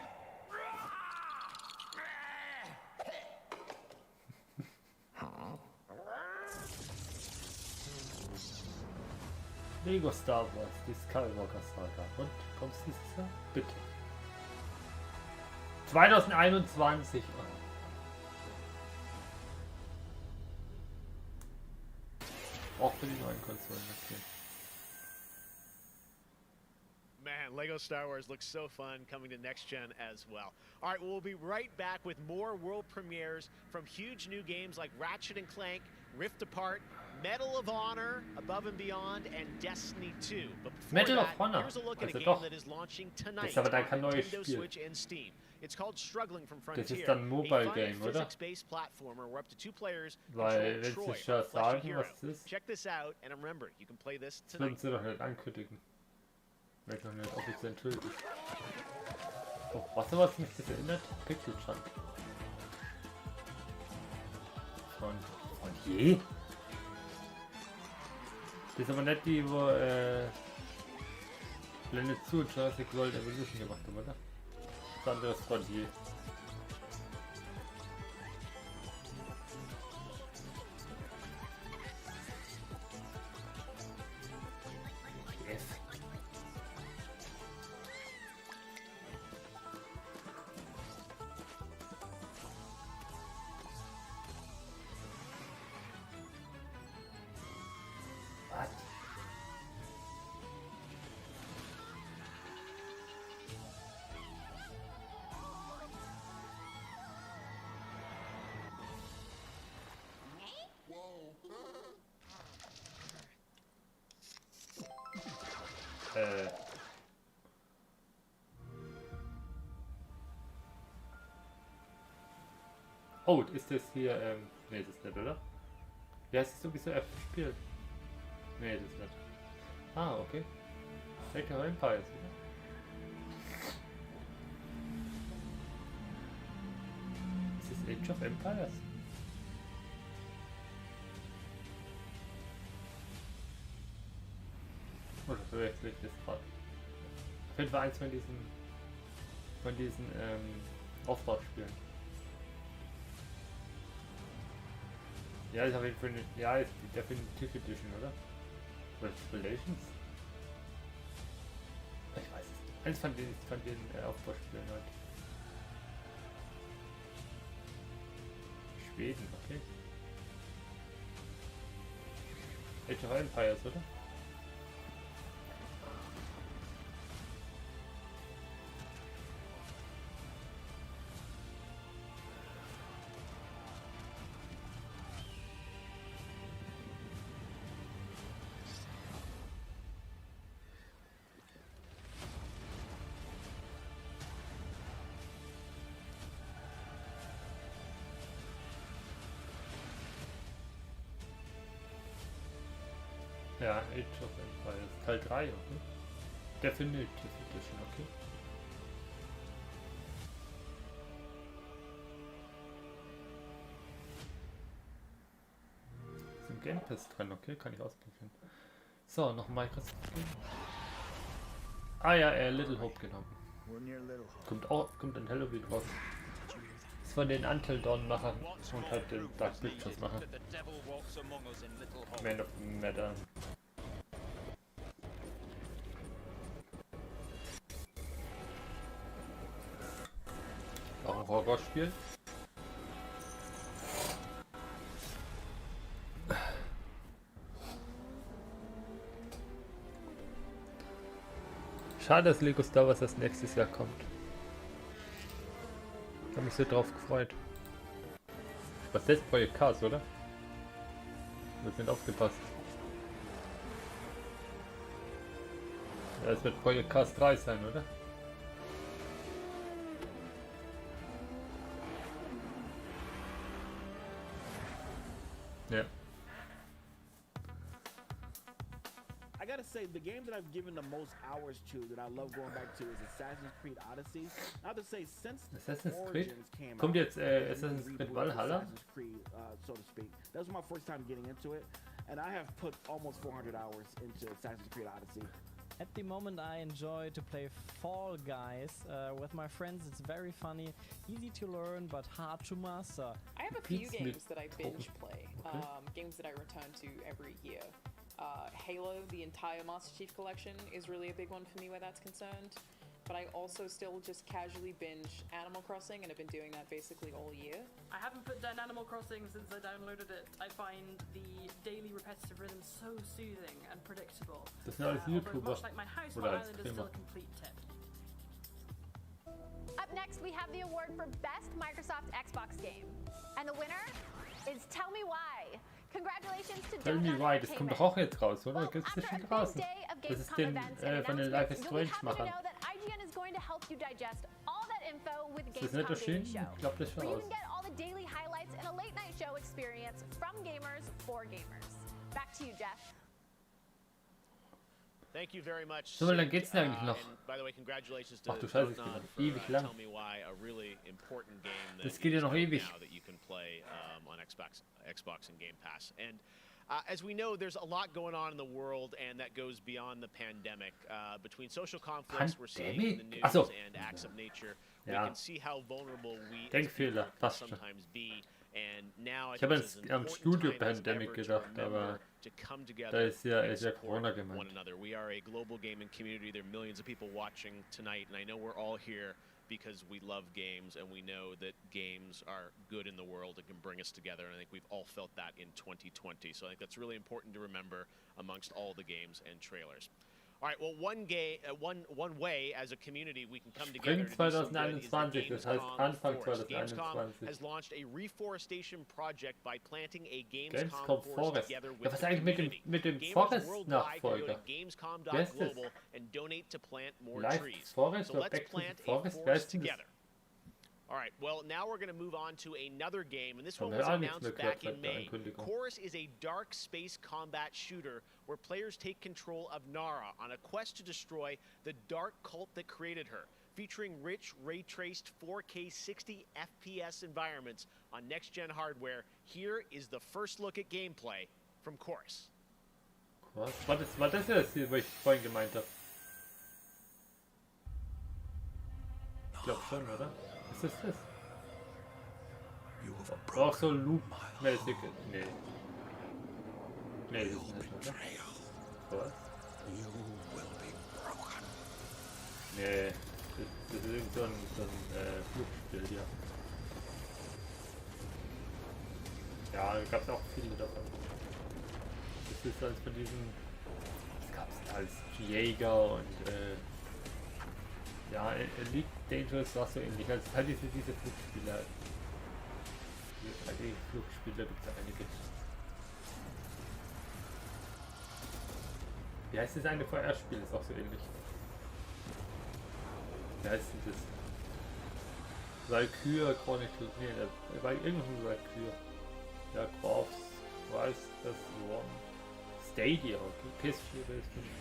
Lego Star Wars, die Skywalker Saga. Und kommst du dieses Jahr? Bitte. 2021. Auch für die neuen Konsolen. Okay. Man, Lego Star Wars looks so fun coming to next gen as well. All right, we'll be right back with more world premieres from huge new games like Ratchet & Clank, Rift Apart, Medal of Honor, Above and Beyond, and Destiny 2. But before Medal of that, Honor. here's a look at a Also game doch. that is launching tonight Das ist aber dann on kein neues Nintendo Spiel. Switch and Steam. It's called Struggling from Frontier, Das ist dann ein Mobile a fun Game, oder? physics-based platformer where up to 2 players Weil, control wenn Troy, sie ja a fleshy sagen, hero. was das ist, Check this out, and remember, you can play this das würden tonight. sie doch nicht ankündigen. Wenn noch nicht offiziell enthüllt ist. Oh, was mich das erinnert? Pixel Junk. Von je? Das ist aber nicht die, wo Blende zu Jurassic World Evolution gemacht haben, oder? Das andere ist Frontier. Yes. Was? Oh, ist das hier, nee, das ist nicht, oder? Wie heißt das sowieso F-Spiel? Nee, das ist nicht. Ah, okay. Age of Empires, oder? Ist das Age of Empires? Oder verwechsel ich das gerade? Auf jeden Fall eins von diesen Aufbauspielen. Ja, ist auf jeden Fall ja, ist die Definitive Edition, oder? Oder Revelations? Ich weiß es nicht. Eins von den Aufbauspielen halt. Schweden, okay. Age of Empires, oder? Ja, Age of Empires. Teil 3, okay. Definitive Edition, okay. Ist im Game Pass drin, okay, kann ich ausprobieren. So, noch Microsoft Game. Ah ja, Little Hope genommen. Kommt in Halloween raus. Ist von den Until Dawn Machern und halt den Dark Pictures Machern. Man of Matter. Auch ein Horrorspiel. Schade, dass Lego Star Wars das nächstes Jahr kommt. Ich habe mich so drauf gefreut. Was ist das? Projekt Cars, oder? Wir sind aufgepasst. Ja, es wird Projekt Cars 3 sein, oder? Ja. I gotta say, the game that I've given the most hours to, that I love going back to, is Assassin's Creed Odyssey. I have to say, since Assassin's Creed? Origins came Kommt out, jetzt Assassin's Creed Valhalla? Assassin's Creed, so to speak. That was my first time getting into it, and I have put almost 400 hours into Assassin's Creed Odyssey. At the moment I enjoy to play Fall Guys with my friends. It's very funny, easy to learn but hard to master. I have a few games that I binge play, games that I return to every year. Halo, the entire Master Chief Collection, is really a big one for me where that's concerned. But I also still just casually binge Animal Crossing, and I've been doing that basically all year. I haven't put down Animal Crossing since I downloaded it. I find the daily repetitive rhythm so soothing and predictable. Das sind alles YouTuber. Much like my house, my island is still a complete tip. Up next, we have the award for Best Microsoft Xbox Game. And the winner is Tell Me Why. Congratulations to Tell Me Why, das kommt doch auch jetzt raus, oder? Gibt es das schon draußen? Das ist den von den Life is Strange Machern. IGN is going to help you digest all that info with Ist das nicht erschienen? Show. Ich glaube, das ist schon Where you raus. can get all the daily highlights and a late night show experience from gamers for gamers. Back to you, Jeff. Thank you very much. So, wie lange geht's denn eigentlich noch? By the way, congratulations to Ach du Scheiße, es geht noch ewig lang. Tell Me Why, a really important game that Das geht ja noch ewig. now that you can play on Xbox and Game Pass. And as we know, there's a lot going on in the world, and that goes beyond the pandemic. Between social conflicts we're seeing in the news and acts of nature, we can see how vulnerable we as people can sometimes be. And now I Ich habe think jetzt it's am an Studio important time as Pandemic ever to gedacht, remember aber to come da together ist ja and support Corona one gemeint. another. We are a global gaming community. There are millions of people watching tonight, and I know we're all here because we love games and we know that games are good in the world and can bring us together. And I think we've all felt that in 2020. So I think that's really important to remember amongst all the games and trailers. All right, well, one way as a community we can come together to do some good is the 2021, das heißt Anfang Gamescom Forest. 2021. Gamescom has launched a reforestation project by planting a Gamescom forest Forest. together Ja, with was the eigentlich mit dem Forest-Nachfolger? Wer ist das? and donate to plant more Live trees. Forest So oder let's Back to the plant a Forest? Wer forest ist denn das? together. All right, well, now we're going to move on to another game, and this one Haben was wir auch nichts mehr announced gehört back in seit der May. Ankündigung. Chorus is a dark space combat shooter where players take control of Nara on a quest to destroy the dark cult that created her, featuring rich, ray-traced 4K 60 FPS environments on next-gen hardware. Here is the first look at gameplay from Chorus. Was? War das ja das Ziel, was ich vorhin gemeint habe? Ich glaube schon, oder? Was ist das? Auch so Loop-mäßig. Nee. Nee, das ist nicht, oder? Was? Nee, das ist irgend so ein Flugspiel, ja. Ja, da gab es auch viele davon. Das ist als von diesen. Das gab es als Jäger und ja, Elite Dangerous war so ähnlich. Also halt diese Flugspiele halt. Die Flugspiele gibt es einige. Wie heißt das eine VR-Spiel? Ist auch so ähnlich. Wie heißt denn das? Valkyrie Chronicles. Nee, da war irgendein Valkyrie. Ja, Corps. Weiß das One. Stadia, okay. PS4, PS5.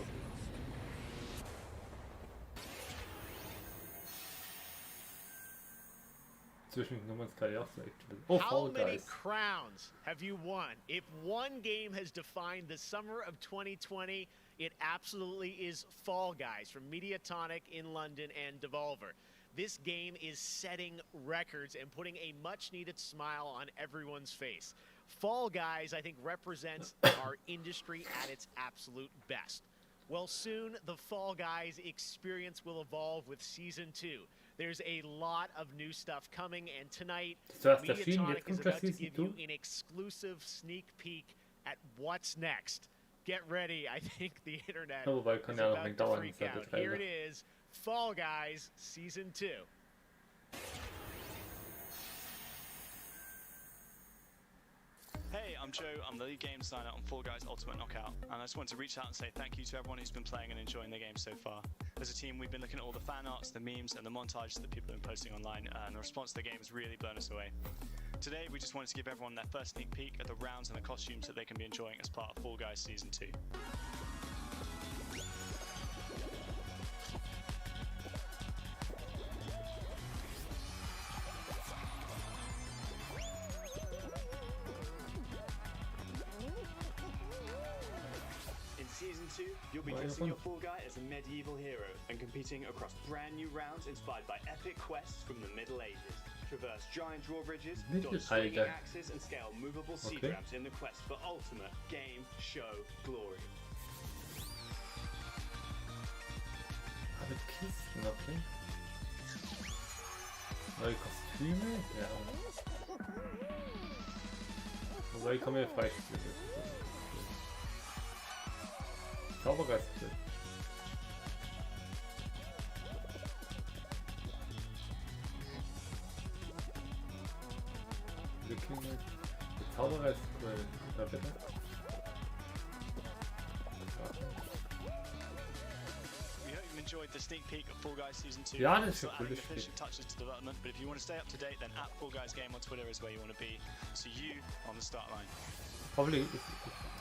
Zwischen Nummern kann ja auch so echt. Oh, How Fall many Guys. crowns have you won? If one game has defined the summer of 2020, it absolutely is Fall Guys from Mediatonic in London and Devolver. This game is setting records and putting a much-needed smile on everyone's face. Fall Guys, I think, represents our industry at its absolute best. Well, soon the Fall Guys experience will evolve with Season 2. There's a lot of new stuff coming, and tonight, Mediatonic is about to give you an exclusive sneak peek at what's next. get ready. I think the internet Ja, wobei kann is ja noch about nicht to dauern, freak ist ja der out. Here Trailer. it is, Fall Guys Season 2. Hey, I'm Joe. I'm the lead game designer on Fall Guys Ultimate Knockout, and I just want to reach out and say thank you to everyone who's been playing and enjoying the game so far. As a team, we've been looking at all the fan arts, the memes, and the montages that people have been posting online, and the response to the game has really blown us away. Today, we just wanted to give everyone their first sneak peek at the rounds and the costumes that they can be enjoying as part of Fall Guys Season 2. In Season 2, you'll be dressing your Fall Guy as a medieval hero and competing across brand new rounds inspired by epic quests from the Middle Ages. Traverse giant drawbridges, dodge swinging axes, and scale movable siege ramps in the quest for ultimate game show glory. Alle Kisten, okay. Neue Kostüme? Ja. Wobei, kommen ja Freispiele. Zaubergeistbild. Zauberer ist cool. Ja, bitte. We hope you enjoyed the sneak peek of Fall Guys Season 2. Ja, das ist Still ein adding cooles the Spiel. finishing touches to development, but if you want to stay up to date, then @FallGuysGame on Twitter is where you want to be. See you on the start line. Hoffentlich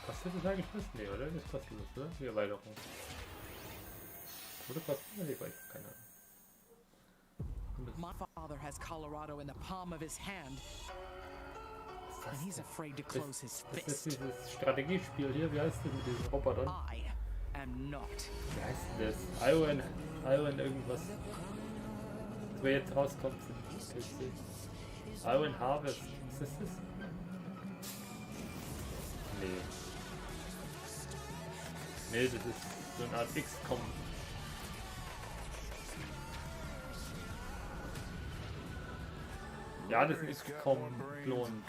kostet das eigentlich was? Nee, oder? Das kostet was, oder? Die Erweiterung. Oder kostet das? Nee, weiß keine Ahnung. My father has Colorado in the palm of his hand, and he's afraid to close his fist. Das ist dieses Strategiespiel hier, wie heißt das mit diesen Robotern? I am not. Wie heißt denn das? Iron irgendwas. Das wer jetzt rauskommt für PC. Iron Harvest. Ist das das? Nee. Nee, das ist so eine Art XCOM. Ja, das ist XCOM-Klon.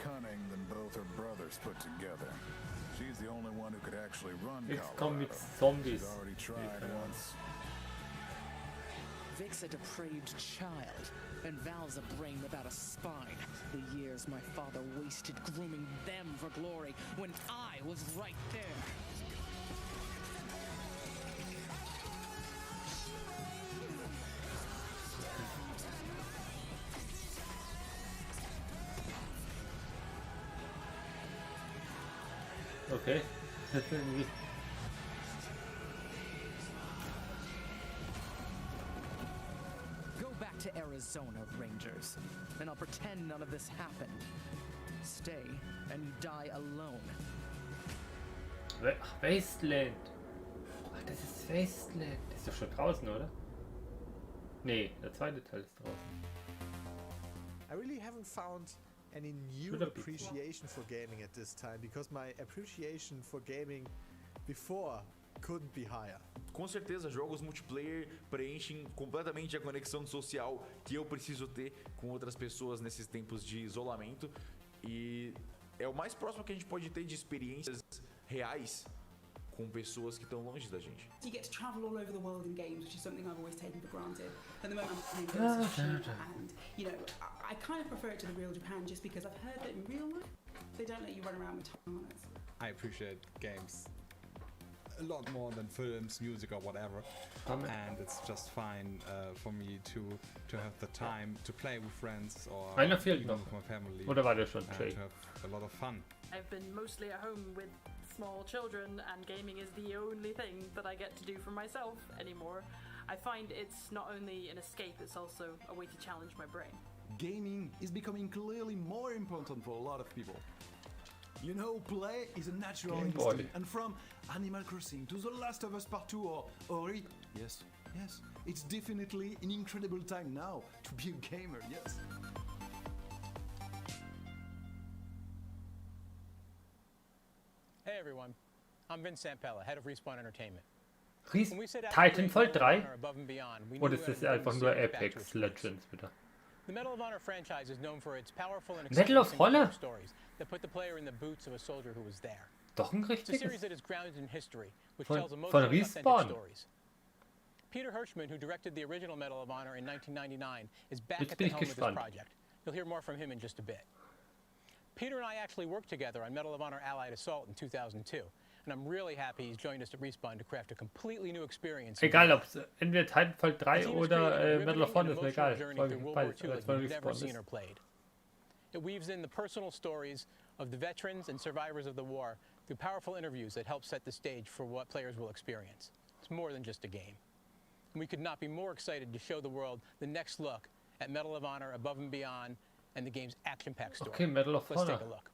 XCOM mit Zombies. Vic's a depraved child, and Val's a brain without a spine. The years my father wasted grooming them for glory when I was right there. Okay. Das ist irgendwie. Go back to Arizona, Rangers, and I'll pretend none of this happened. Stay, and you die alone. Ach, Wasteland. Ach, das ist Wasteland. Das ist doch schon draußen, oder? Nee, der zweite Teil ist draußen. I really haven't found any new appreciation for gaming at this time, because my appreciation for gaming before couldn't be higher. Com certeza, jogos multiplayer preenchem completamente a conexão social que eu preciso ter com outras pessoas nesses tempos de isolamento, e é o mais próximo que a gente pode ter de experiências reais com pessoas que estão longe da gente. You get to travel all over the world in games, which is something I've always taken for granted. At the moment I'm playing Ghost of Tsushima, and you know, I kind of prefer it to the real Japan just because I've heard that in real life they don't let you run around with katanas. I appreciate games a lot more than films, music or whatever, and it's just fine for me to have the time to play with friends or Einer fehlt noch. with my family. Oder war der schon, and Jay? to have a lot of fun. I've been mostly at home with small children, and gaming is the only thing that I get to do for myself anymore. I find it's not only an escape, it's also a way to challenge my brain. Gaming is becoming clearly more important for a lot of people. You know, play is a natural Game instinct, Boy. and from Animal Crossing to The Last of Us Part 2 or Ori, yes, it's definitely an incredible time now to be a gamer, yes. Hey everyone, I'm Vince Sampella, head of Respawn Entertainment. Titanfall 3? Oder ist das einfach nur Apex Legends wieder? The Medal of Honor franchise is known for its powerful and Medal of exciting Honor? stories that put the player in the boots of a soldier who was there. Doch ein It's a series richtiges? that is grounded in history, which Von tells emotional, authentic Respawn? stories. Peter Hirschman, who directed the original Medal of Honor in 1999, is back Jetzt at the bin ich helm of this gespannt. project. You'll hear more from him in just a bit. Peter and I actually worked together on Medal of Honor Allied Assault in 2002, and I'm really happy he's joined us at Respawn to craft a completely new experience. Egal, ob es entweder Titanfall 3 oder Medal of Honor, ist mir egal. Beides von Respawn ist. It weaves in the personal stories of the veterans and survivors of the war through powerful interviews that help set the stage for what players will experience. It's more than just a game. And we could not be more excited to show the world the next look at Medal of Honor Above and Beyond and the game's action-packed story. Okay, Medal of Let's Honor. take a look.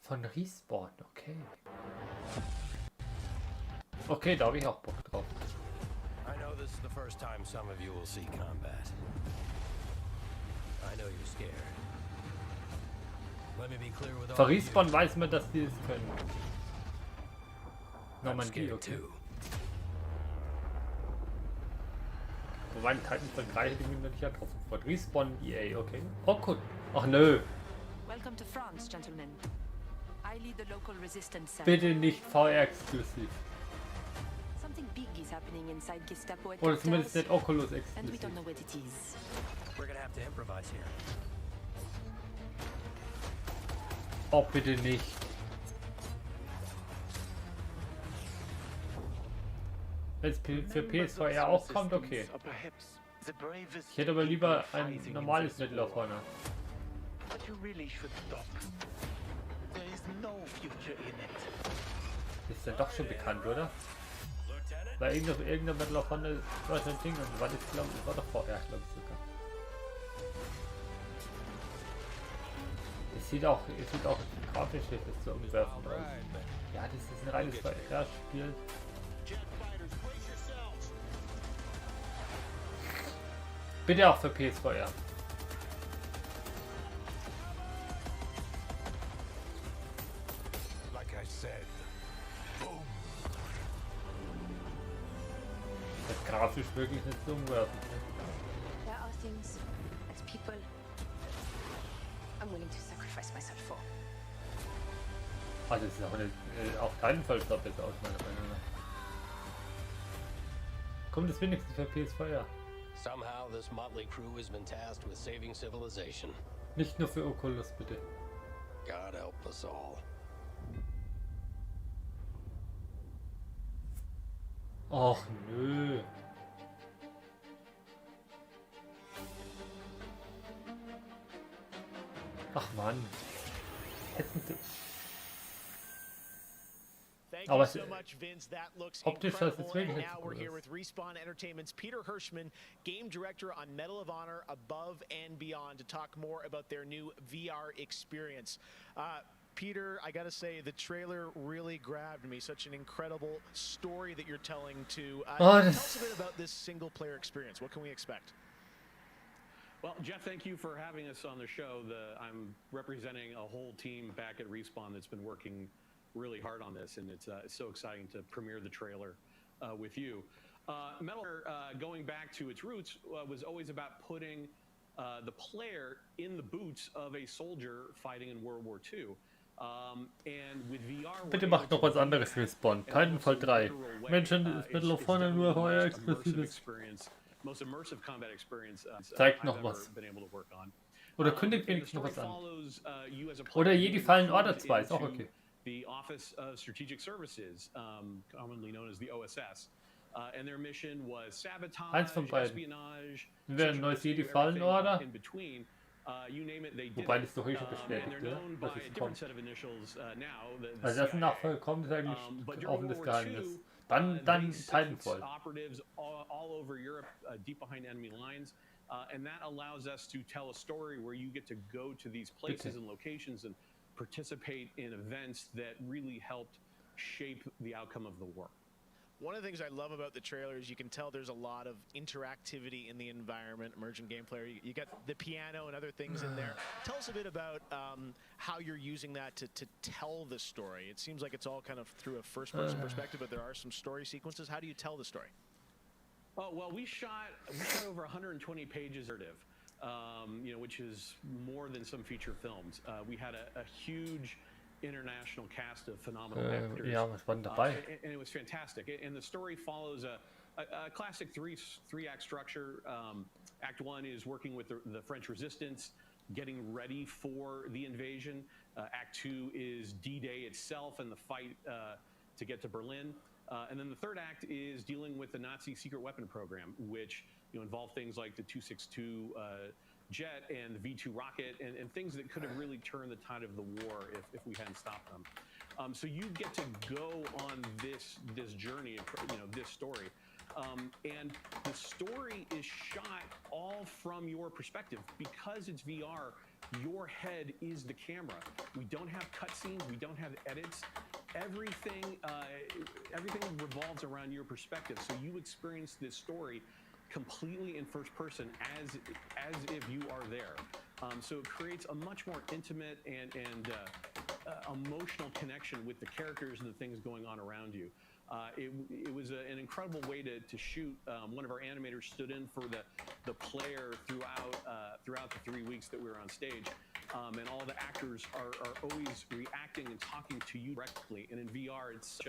Von Respawn, okay. Okay, da habe ich auch Bock drauf. I know this is the first time some of you will see combat. I know you're scared. Let me be clear with all Von of you. Respawn weiß man, dass die es können. Normandie, okay. Wobei in Titanfall 3 hätte ich mich noch nicht getroffen. Von Respawn EA, okay. Oh gut. Ach nö. Welcome to France, gentlemen. I lead the local resistance center. Bitte nicht VR-exklusiv. Something big is happening inside Gestapo Oder zumindest headquarters, nicht Oculus and we exklusiv. don't know what it is. We're gonna have to improvise here. Oh, bitte nicht. Wenn es für PSVR auch kommt, okay. Ich hätte aber lieber ein normales Medal of Honor. But you really should stop. There is no future in it. Ist ja doch schon bekannt, oder? Weil irgendein Medal of Honor war so ein Ding und war das, glaube ich, war doch VR, glaube ich sogar. Es sieht auch grafisch ist so umwerfend aus. Ja, das ist ein reines VR-Spiel. Bitte auch für PSVR. Like I said, boom. Das ist grafisch wirklich nicht so umwerfend. There are things as people I'm willing to sacrifice myself for. Also es ist auch nicht, auch Titanfall sah besser aus, meiner Meinung nach. Kommt es wenigstens für PSVR. Somehow this motley crew has been tasked with saving civilization. Nicht nur für Oculus, bitte. God help us all. Och nö. Ach Mann. Hätten sie... Thank Aber you so much, Vince. That looks optisch sah es incredible. jetzt wirklich And nicht now so we're cool here aus. with Respawn Entertainment's Peter Hirschman, game director on Medal of Honor Above and Beyond, to talk more about their new VR experience. Peter, I gotta say, the trailer really grabbed me. Such an incredible story that you're telling to. Tell us a bit about this single-player experience. What can we expect? Well, Jeff, thank you for having us on the show. I'm representing a whole team back at Respawn that's been working really hard on this, and it's so exciting to premiere the trailer with you. Medal of Honor, going back to its roots, was always about putting the player in the boots of a soldier fighting in World War II. And with VR, Bitte macht noch was anderes für Respawn. Titanfall 3. Menschen, ist Medal of Honor nur VR exklusives. Most immersive combat experience Zeigt I've noch ever was. been able to work on. Oder kündigt wenigstens noch was an. Follows you as a Oder player Jedi being Fallen Order recruited 2, ist auch into okay. The Office of Strategic Services, commonly known as the OSS. And their mission was sabotage, Eins von beiden. espionage, Entweder ein neues Jedi Fallen Order. in between. You name it, they did Wobei it. das doch eh schon And bestätigt, they're ja, known dass by a es different kommt. set of initials now, the Also dass ein CIA. Nachfolger kommt, ist eigentlich But during offenes World War Geheimnis. II, Dann they sent Titanfall. operatives all over Europe, deep behind enemy lines, and that allows us to tell a story where you get to go to these places Bitte. and locations and participate in events that really helped shape the outcome of the war. One of the things I love about the trailer is you can tell there's a lot of interactivity in the environment, emergent gameplay. You got the piano and other things in there. Tell us a bit about how you're using that to tell the story. It seems like it's all kind of through a first-person perspective, but there are some story sequences. How do you tell the story? Oh, well, we shot over 120 pages of narrative. which is more than some feature films. We had a huge international cast of phenomenal actors. Ja, was war denn dabei? And it was fantastic. And the story follows a classic three-act structure. Act 1 is working with the French resistance, getting ready for the invasion. Act 2 is D-Day itself and the fight to get to Berlin. And then the third act is dealing with the Nazi secret weapon program, which involved things like the 262 jet and the V2 rocket and things that could have really turned the tide of the war if we hadn't stopped them. So you get to go on this journey, this story. And the story is shot all from your perspective. Because it's VR, your head is the camera. We don't have cutscenes, we don't have edits. Everything revolves around your perspective. So you experience this story completely in first person as if you are there. So it creates a much more intimate and emotional connection with the characters and the things going on around you. It was an incredible way to shoot. One of our animators stood in for the player throughout the 3 weeks that we were on stage. And all the actors are always reacting and talking to you directly. And in VR, it's such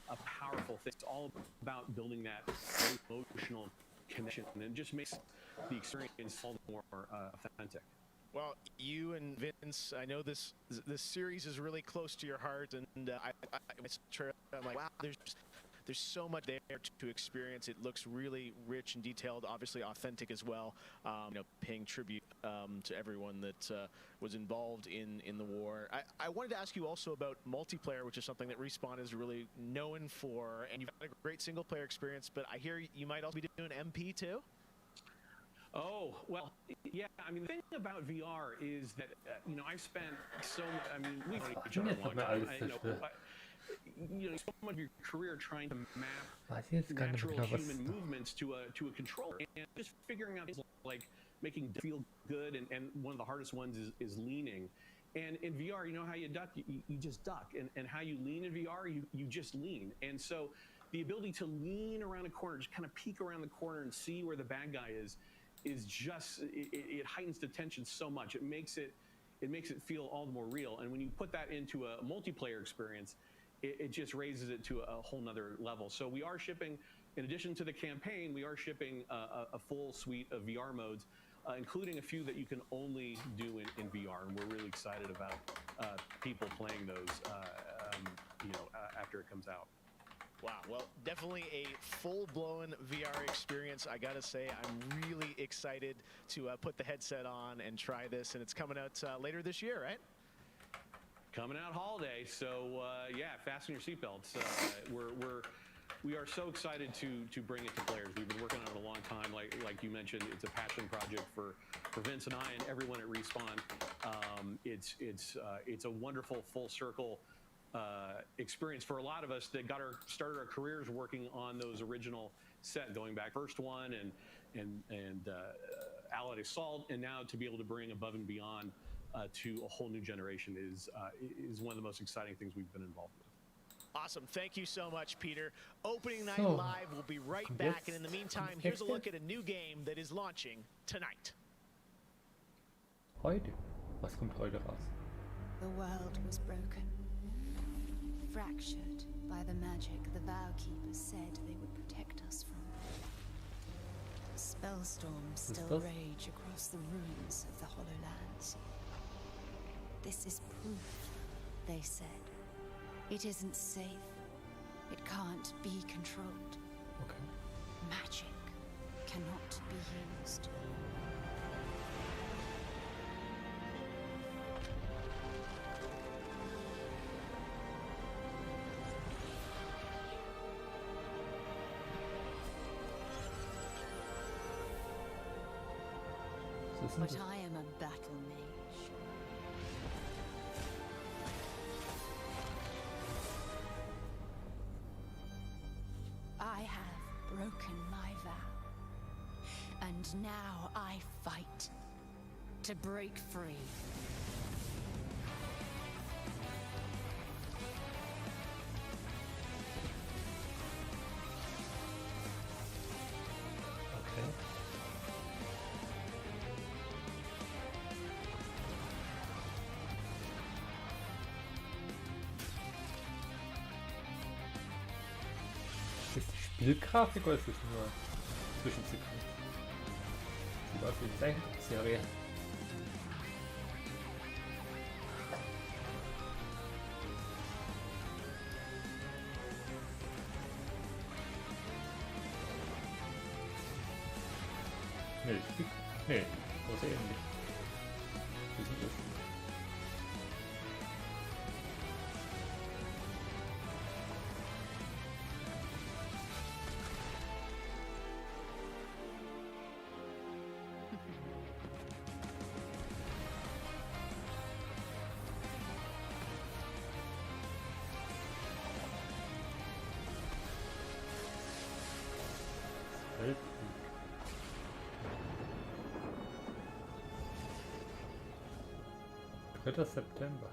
a powerful thing. It's all about building that emotional connection, and it just makes the experience all the more authentic. Well, you and Vince, I know this series is really close to your heart, and I'm like, wow, there's so much there to experience. It looks really rich and detailed, obviously authentic as well. Paying tribute to everyone that was involved in the war. I wanted to ask you also about multiplayer, which is something that Respawn is really known for, and you've had a great single player experience, but I hear you might also be doing MP too? Oh, well, yeah. I mean, the thing about VR is that, I've spent so much, we've known each other a long time. So much of your career trying to map natural human movements to a controller, and just figuring out things like making feel good, and one of the hardest ones is leaning. And in VR, you know how you duck, you just duck, and how you lean in VR, you just lean. And so the ability to lean around a corner, just kind of peek around the corner and see where the bad guy is just, it heightens the tension so much. It makes it feel all the more real. And when you put that into a multiplayer experience, it just raises it to a whole nother level. So we are shipping, in addition to the campaign, we are shipping a full suite of VR modes, including a few that you can only do in VR. And we're really excited about people playing those, after it comes out. Wow, well, definitely a full-blown VR experience. I gotta say, I'm really excited to put the headset on and try this, and it's coming out later this year, right? Coming out holiday, so yeah, fasten your seatbelts. We are so excited to bring it to players. We've been working on it a long time. Like you mentioned, it's a passion project for Vince and I and everyone at Respawn. It's a wonderful full circle experience for a lot of us that started our careers working on those original set, going back first one and Allied Assault, and now to be able to bring Above and Beyond to a whole new generation is one of the most exciting things we've been involved with. Awesome. Thank you so much, Peter. Opening Night Live will be right back, and in the meantime, here's a look at a new game that is launching tonight. Heute? Was kommt heute raus? The world was broken, fractured by the magic the Vow Keepers said they would protect us from. Spellstorms still rage across the ruins of the Hollowlands. This is proof, they said. It isn't safe. It can't be controlled. Okay. Magic cannot be used. But I am a battle mage. I have broken my vow, and now I fight to break free. Bildgrafik oder ist das nur Zwischensequenz? Sieht aus wie eine Zeichentrickserie. Nee, so ähnlich. Wie sieht das? Weltkrieg. 3. September.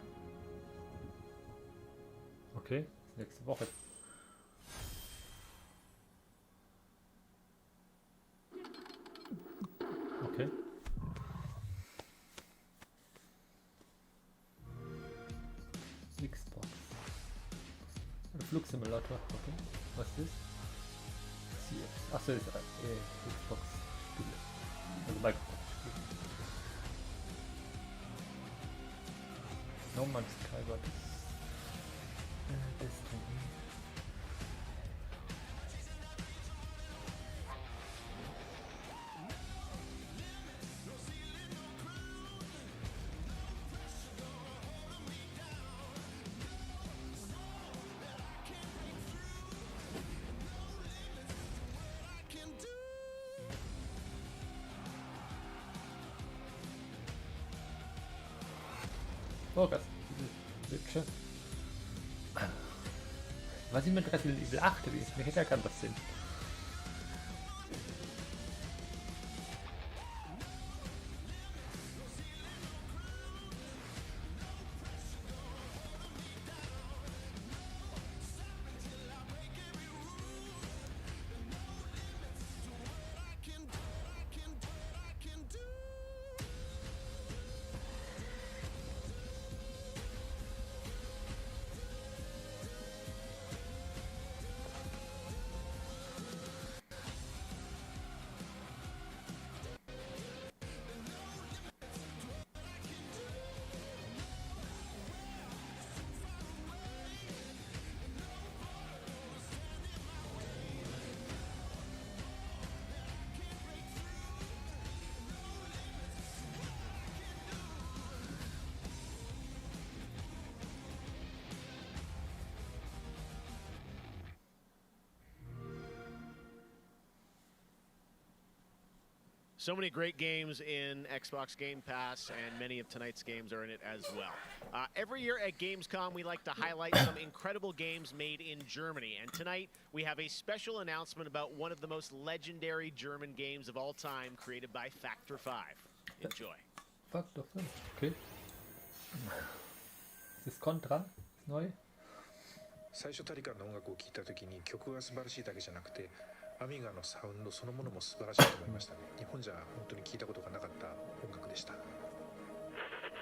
Okay, nächste Woche. Okay. Xbox. Ein Flugsimulator. Okay. Was ist das? Achso, ist Xbox Spiele. Also Microsoft Spiele. No Man's Sky war das. Destiny. Oh, das hübsche. Was ist mit Resident Evil 8 gewesen? Ich hätte erkannt, was sind. So many great games in Xbox Game Pass, and many of tonight's games are in it as well. Every year at Gamescom, we like to highlight some incredible games made in Germany. And tonight, we have a special announcement about one of the most legendary German games of all time, created by Factor 5. Enjoy. Factor 5, okay. Ist das Contra? Das neue? 最初タリカンの音楽を聴いた時に曲が素晴らしいだけじゃなくてアミガのサウンドそのものも素晴らしいと思いましたね。日本じゃ本当に聞いたことがなかった音楽でした。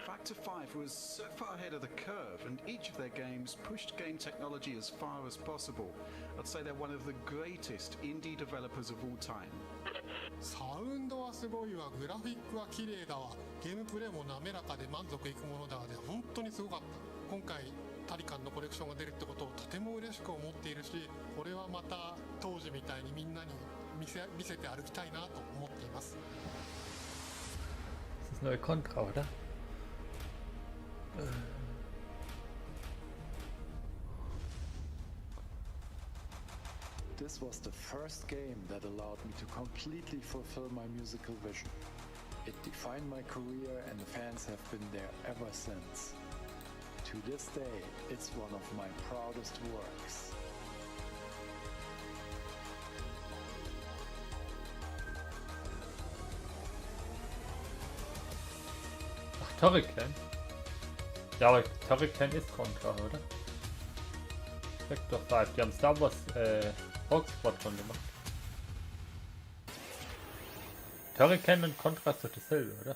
Factor 5 was so far ahead of the curve, and each of their games pushed game technology as far as possible. I'd say they're one of the greatest indie developers of all time. サウンドはすごいわ、グラフィックは綺麗だわ、ゲームプレイも滑らかで満足いくものだわで、本当にすごかった。今回タリカンのコレクションが出るってことをとても嬉しく思っているし、これはまた当時みたいにみんなに見せて歩きたいなと思っています。Das ist neue Contra, oder? This was the first game that allowed me to completely fulfill my musical vision. It defined my career, and the fans have been there ever since. To this day, it's one of my proudest works. Ach, Turrican? Ja, aber Turrican ist Contra, oder? Factor 5, die haben Star Wars Rocksquad schon gemacht. Turrican und Contra ist doch dasselbe, oder?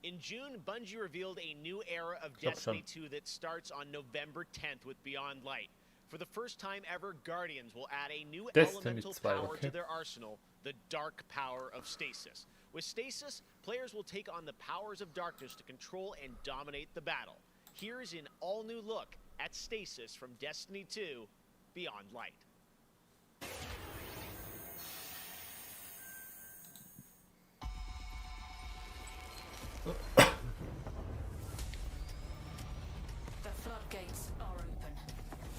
In June, Bungie revealed a new era of Destiny 2 that starts on November 10th with Beyond Light. For the first time ever, Guardians will add a new Destiny elemental 2, power okay. to their arsenal, the dark power of stasis. With stasis, players will take on the powers of darkness to control and dominate the battle. Here's an all-new look at stasis from Destiny 2 Beyond Light. The floodgates are open.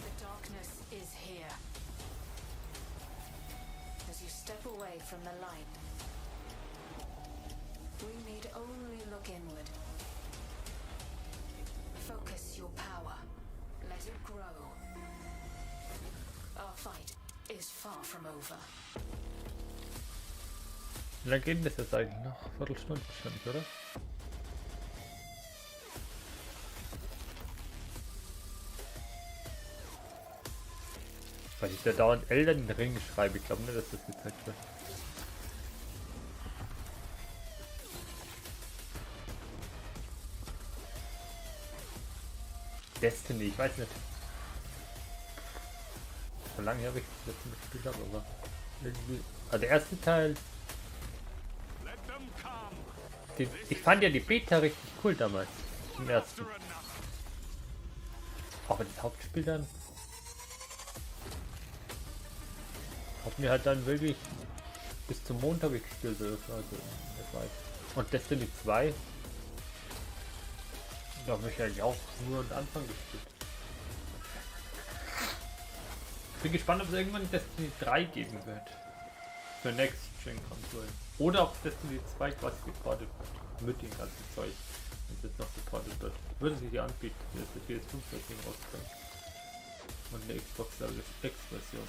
The darkness is here. As you step away from the light, we need only look inward. Focus your power. Let it grow. Our fight is far from over. Wie lange geht das jetzt eigentlich noch? Viertelstunde wahrscheinlich, oder? Weil ich da dauernd Elden Ring schreibe. Ich glaube nicht, dass das gezeigt wird. Destiny, ich weiß nicht. So lange habe ich das letzte Mal gespielt habe, aber irgendwie. Also der erste Teil. Ich fand ja die Beta richtig cool damals. Im ersten. Aber das Hauptspiel dann. Hat mir halt dann wirklich bis zum Montag gespielt. Also das war und Destiny 2. Da habe ich eigentlich auch nur den Anfang gespielt. Ich bin gespannt, ob es irgendwann Destiny 3 geben wird. Für Next-Gen-Konsolen. Oder ob Destiny 2 quasi geportet wird. Mit dem ganzen Zeug. Wenn es jetzt noch geportet wird. Würden sie die anbieten, wie das für PS5-Version rauskommt. Und eine Xbox Series X-Version.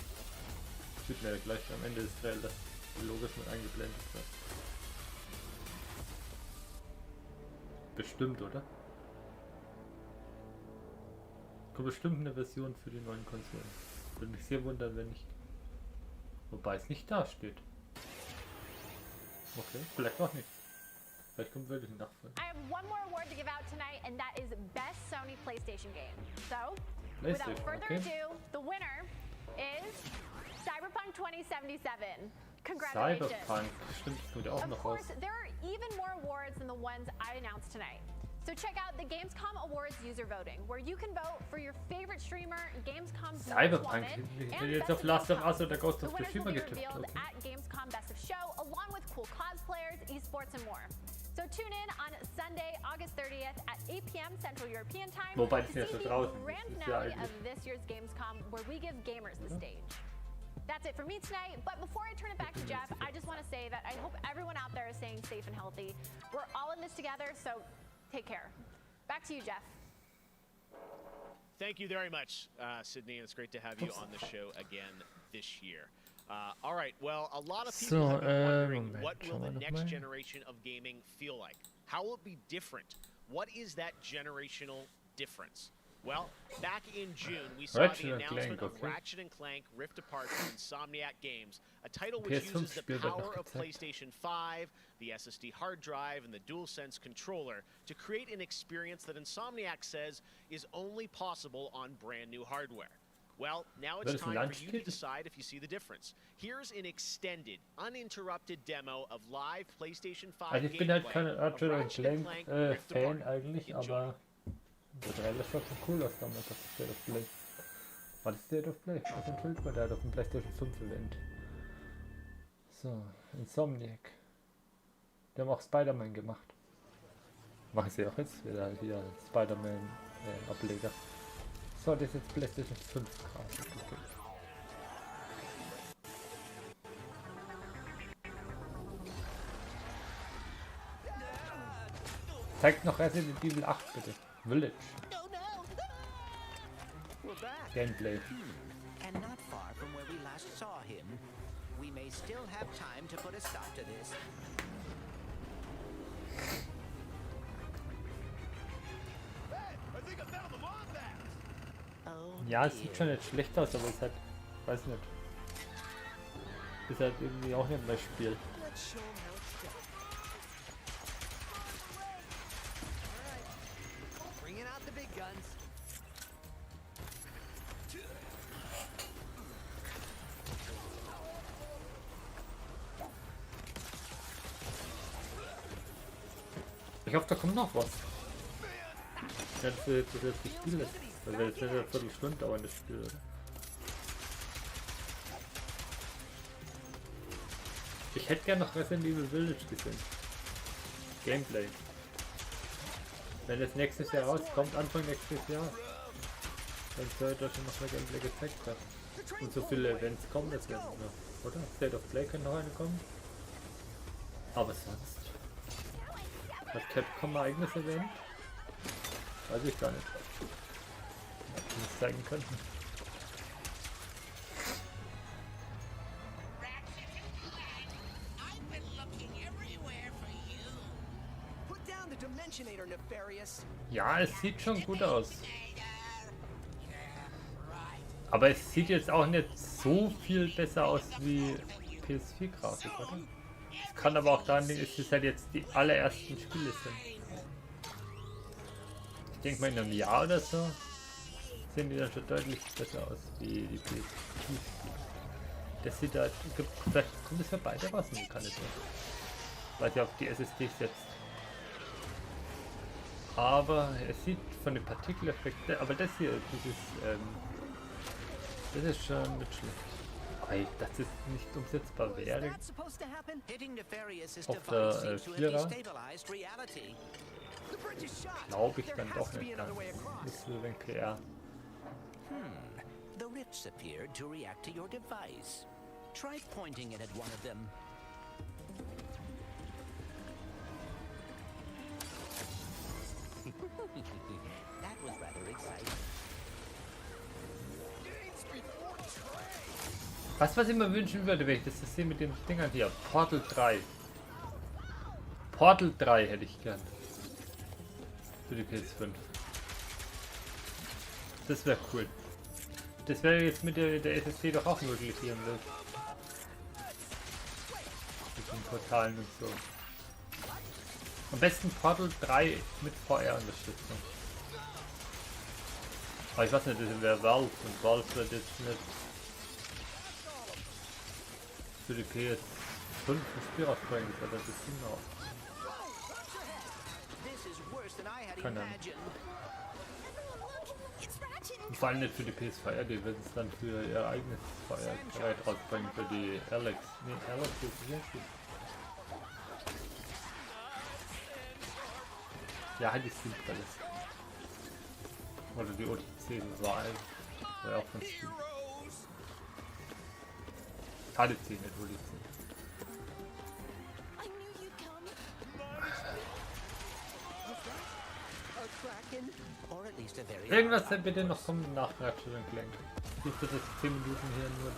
Steht mir ja gleich am Ende des Trailers. Die Logos mit eingeblendet wird. Bestimmt, oder? Kommt bestimmt eine Version für die neuen Konsolen. Würde mich sehr wundern, wenn nicht. Wobei es nicht da steht. Okay, vielleicht auch nicht. Vielleicht kommt wirklich ein Nachfolger. I have one more award to give out tonight, and that is Best Sony PlayStation Game. So, without further ado, the winner is Cyberpunk 2077. Congratulations. Cyberpunk, stimmt, das kommt ja auch noch raus. Of course, there are even more awards than the ones I announced tonight. So check out the Gamescom Awards user voting, where you can vote for your favorite streamer, Gamescom's Cyberpunk, ich hätte jetzt auf Last of Us oder Ghost of Tsushima getippt. Okay. At Gamescom Best of Show, along with cool cosplayers, esports, and more. So tune in on Sunday, August 30th at 8 p.m. Central European Time Wobei to das see ja schon the draußen grand ist. finale of this year's Gamescom, where we give gamers the stage. That's it for me tonight, but before I turn it back to Jeff, I just want to say that I hope everyone out there is staying safe and healthy. We're all in this together, so take care. Back to you, Jeff. Thank you very much, Sydney. It's great to have you on the show again this year. All right, well, a lot of people have been wondering what will the next generation of gaming feel like? How will it be different? What is that generational difference? Well, back in June, we saw the announcement of Ratchet & Clank Rift Apart from Insomniac Games, a title which uses the power of PlayStation 5, the SSD hard drive, and the DualSense controller to create an experience that Insomniac says is only possible on brand new hardware. Well, now it's time for you to decide if you see the difference. Here's an extended, uninterrupted demo of live PlayStation 5 Also ich bin halt kein gameplay of Ratchet & Clank Clank Rift Fan Apart. eigentlich, aber der Trailer schaut schon cool aus damals auf State of Play. War das State of Play? Was enthüllt man da? Auf dem PlayStation 5 Event. So, Insomniac. Die haben auch Spider-Man gemacht. Machen sie auch jetzt wieder hier Spider-Man Ableger. So, das ist jetzt PlayStation 5 Grafik. Okay. Zeigt noch Resident Evil 8 bitte. Village. Gameplay. And not far from where we last saw him. We may still have time to put a stop to this. Ja, es sieht schon nicht schlecht aus, aber es halt, weiß nicht. Ist halt irgendwie auch nicht mein Spiel. Ich hoffe, da kommt noch was. Ja, das jetzt das Spiel ist. Weil wir jetzt eine Viertelstunde dauern, das Spiel, oder? Ich hätte gerne noch Resident Evil Village gesehen. Gameplay. Wenn das nächstes Jahr rauskommt, Anfang nächstes Jahr, dann sollte schon noch mehr Gameplay gezeigt werden. Und so viele Events kommen jetzt noch, oder? State of Play kann noch eine kommen. Aber sonst. Hat Capcom ein eigenes Event? Weiß ich gar nicht. Hätte ich nicht zeigen können. Ja, es sieht schon gut aus. Aber es sieht jetzt auch nicht so viel besser aus wie PS4-Grafik, oder? Es kann aber auch daran liegen, dass es halt jetzt die allerersten Spiele sind. Ich denke mal in einem Jahr oder so sehen die dann schon deutlich besser aus wie die PS4. Das sieht halt, vielleicht kommt es für beide raus, wie kann es sein. Weil sie auf die SSD setzt. Aber es sieht von den Partikeleffekten, aber das hier, das ist schon nicht schlecht. Aber dass es nicht umsetzbar wäre auf der Vierer, glaube ich dann doch nicht ganz. Das ist ein PR. The rifts appeared to react to your device. Try pointing it at one of them. That was rather exciting. Was ich mir wünschen würde, wenn ich das sehe mit den Dingern hier. Portal 3. Portal 3 hätte ich gern. Für die PS5. Das wäre cool. Das wäre jetzt mit der SSD doch auch möglich hier. Mit den Portalen und so. Am besten Portal 3 mit VR-Unterstützung. Aber ich weiß nicht, das wäre Valve und Valve wird jetzt nicht für die PS5 ein Spiel rausbringen, das ist genau. Keine Ahnung. Und vor allem nicht für die PS4, die werden es dann für ihr eigenes VR-Gerät rausbringen, für die LOX. Nee, LOX ist nicht gut. Ja, halt die Steam-Quelle. Oder die OTC-Wahl. War auch von Steam. HDC, nicht OTC. Irgendwas soll bitte noch kommen nach Ratchet & Clank. Nicht, dass jetzt 10 Minuten hier nur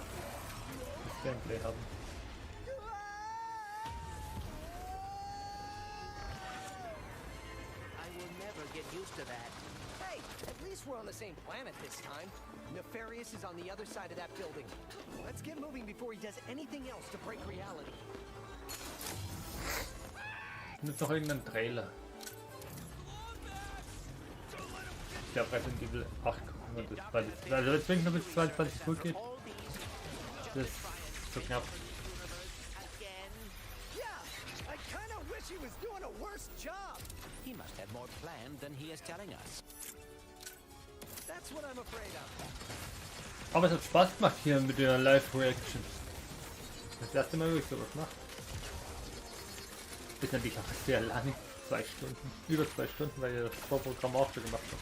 das Gameplay haben. Hey, at least we're on the same planet this time. Nefarious is on the other side of that building. Let's get moving before he does anything else to break reality. Mit noch irgendein Trailer. Ich glaube, Resident Evil 8 gucken wir das, weil das, also jetzt wenn es noch bis 22 Uhr geht, das ist so knapp. He must have more planned than he is telling us. That's what I'm afraid of. Aber es hat Spaß gemacht hier mit der Live-Reaction. Das erste Mal, wo ich sowas mache. Ist natürlich auch sehr lang. 2 Stunden. Über 2 Stunden, weil ich das Vorprogramm auch schon gemacht habe.